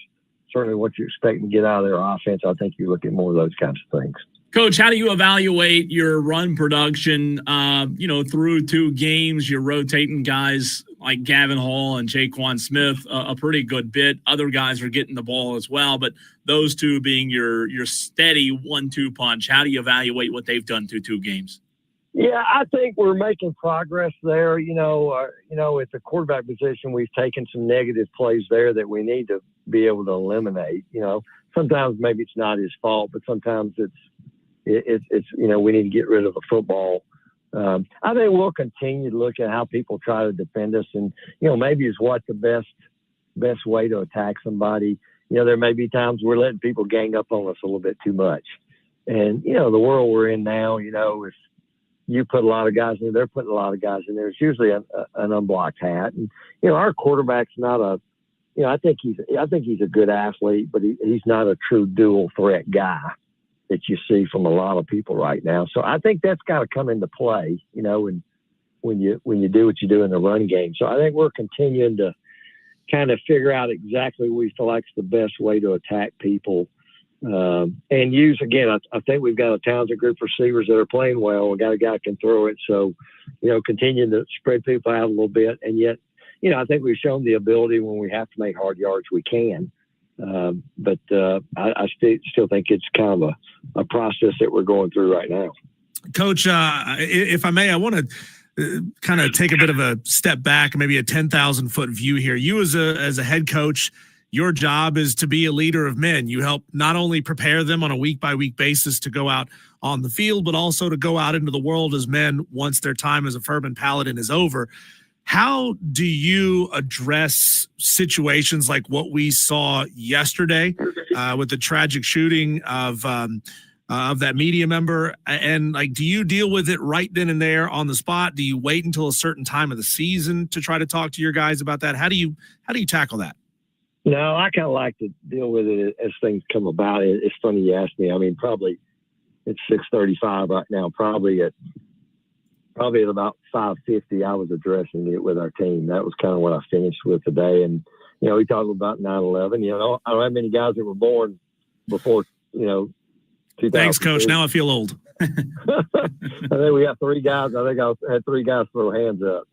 certainly what you expect to get out of their offense. I think you look at more of those kinds of things. Coach, how do you evaluate your run production, through 2 games? You're rotating guys like Gavin Hall and Jaquan Smith a pretty good bit. Other guys are getting the ball as well, but those two being your steady 1-2 punch. How do you evaluate what they've done through 2 games? Yeah, I think we're making progress there. At the quarterback position, we've taken some negative plays there that we need to be able to eliminate. Sometimes maybe it's not his fault, but sometimes it's we need to get rid of the football. I think we'll continue to look at how people try to defend us, and maybe is what the best way to attack somebody. There may be times we're letting people gang up on us a little bit too much, and the world we're in now, if you put a lot of guys in there, they're putting a lot of guys in there. It's usually an unblocked hat, and our quarterback's not a. I think he's a good athlete, but he's not a true dual threat guy that you see from a lot of people right now. So I think that's got to come into play, and when you do what you do in the run game. So I think we're continuing to kind of figure out exactly what we feel like is the best way to attack people. And use, again, I think we've got a talented group of receivers that are playing well. We got a guy that can throw it. So, continuing to spread people out a little bit. And yet, I think we've shown the ability when we have to make hard yards, we can. But I still think it's kind of a process that we're going through right now. Coach, if I may, I want to kind of take a bit of a step back, maybe a 10,000-foot view here. You as a head coach, your job is to be a leader of men. You help not only prepare them on a week-by-week basis to go out on the field, but also to go out into the world as men once their time as a Furman Paladin is over. How do you address situations like what we saw yesterday with the tragic shooting of that media member? And do you deal with it right then and there on the spot? Do you wait until a certain time of the season to try to talk to your guys about that? How do you tackle that? No, I kind of like to deal with it as things come about. It's funny you asked me. I mean, probably it's 6:35 right now. Probably at about 5:50, I was addressing it with our team. That was kind of what I finished with today. And we talked about 9/11. I don't have many guys that were born before 2000. Thanks, Coach. Now I feel old. I think we got 3 guys. I think I had 3 guys throw hands up.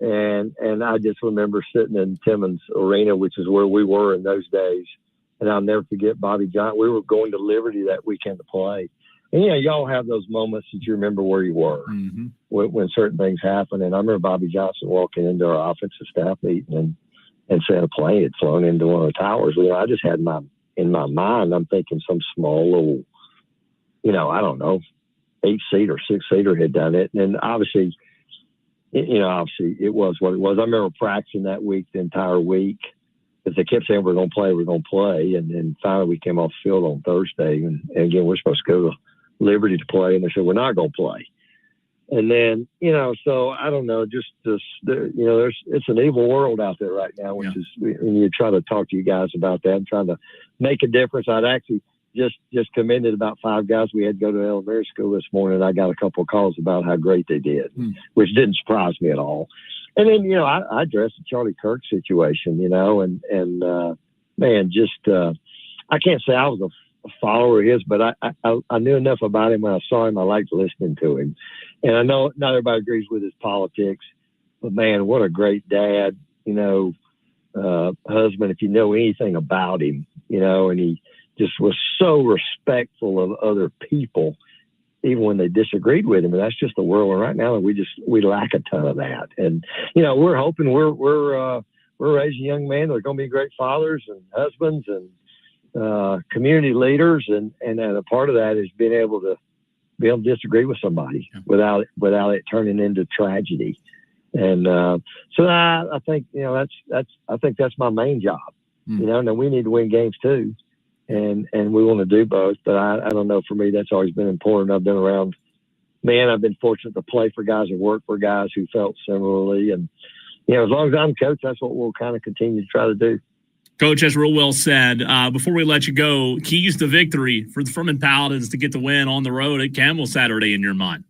And I just remember sitting in Timmons Arena, which is where we were in those days. And I'll never forget Bobby Johnson. We were going to Liberty that weekend to play. And, y'all have those moments that you remember where you were when certain things happen. And I remember Bobby Johnson walking into our offensive staff meeting and saying a plane had flown into one of the towers. I just had in my mind, I'm thinking some small little, I don't know, 8-seater, 6-seater had done it. And obviously, obviously it was what it was. I remember practicing that week, the entire week, because they kept saying, we're going to play. And then finally we came off the field on Thursday. And again, we're supposed to go to Liberty to play. And they said, we're not going to play. And then, so I don't know, just it's an evil world out there right now, which is, when you try to talk to you guys about that and trying to make a difference. I'd actually just commended about 5 guys we had to go to elementary school this morning. I got a couple of calls about how great they did, which didn't surprise me at all. And then, I addressed the Charlie Kirk situation, and man, I can't say I was a follower of his, but I knew enough about him. When I saw him, I liked listening to him. And I know not everybody agrees with his politics, but man, what a great dad, husband, if you know anything about him, and he just was so respectful of other people, even when they disagreed with him. And that's just the world we're right now. And we lack a ton of that. And, we're hoping we're raising young men that are going to be great fathers and husbands and community leaders. And a part of that is being able to disagree with somebody without it turning into tragedy. And so I think, I think that's my main job. Now we need to win games too. And we want to do both, but I don't know. For me, that's always been important. I've been around, I've been fortunate to play for guys and work for guys who felt similarly. And, as long as I'm coach, that's what we'll kind of continue to try to do. Coach, that's real well said. Before we let you go, keys to victory for the Furman Paladins to get the win on the road at Campbell Saturday in your mind?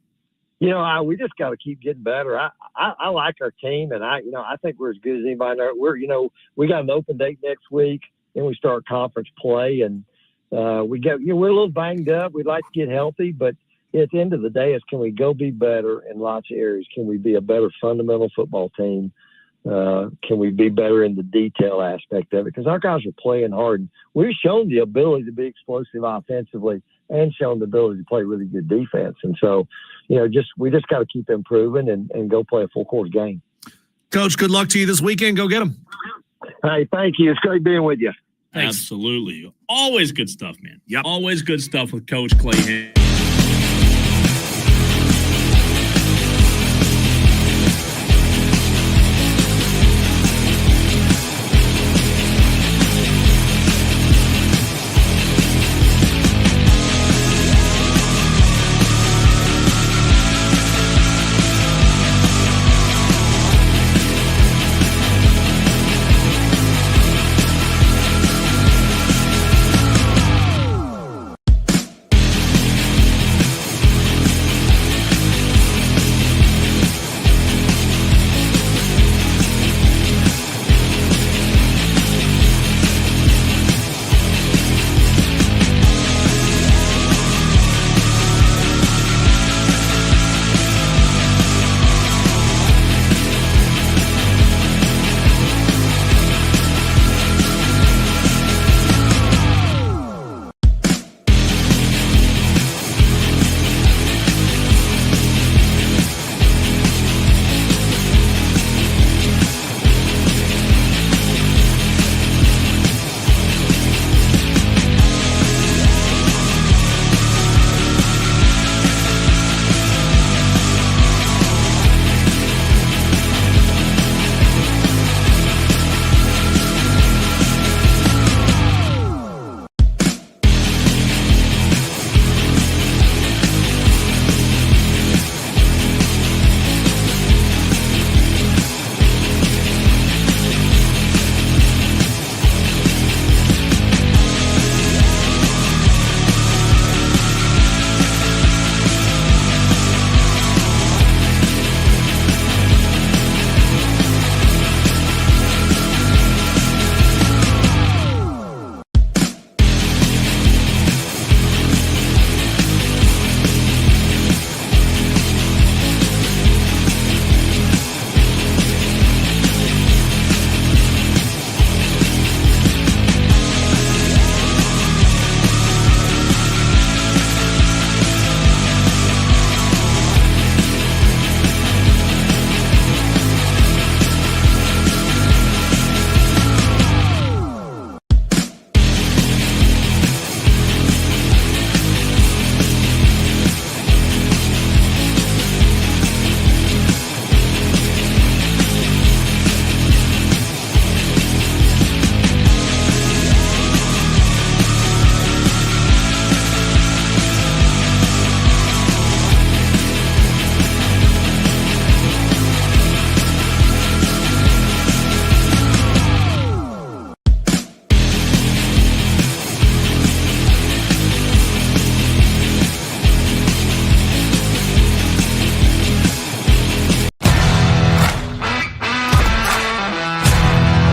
We just got to keep getting better. I like our team, and I think we're as good as anybody. We got an open date next week. Then we start conference play, and we're a little banged up. We'd like to get healthy, but at the end of the day, can we go be better in lots of areas? Can we be a better fundamental football team? Can we be better in the detail aspect of it? Because our guys are playing hard. And we've shown the ability to be explosive offensively and shown the ability to play really good defense. And so, we just got to keep improving and go play a full court game. Coach, good luck to you this weekend. Go get them. Hey, thank you. It's great being with you. Absolutely. Always good stuff, man. Yep. Always good stuff with Coach Clay.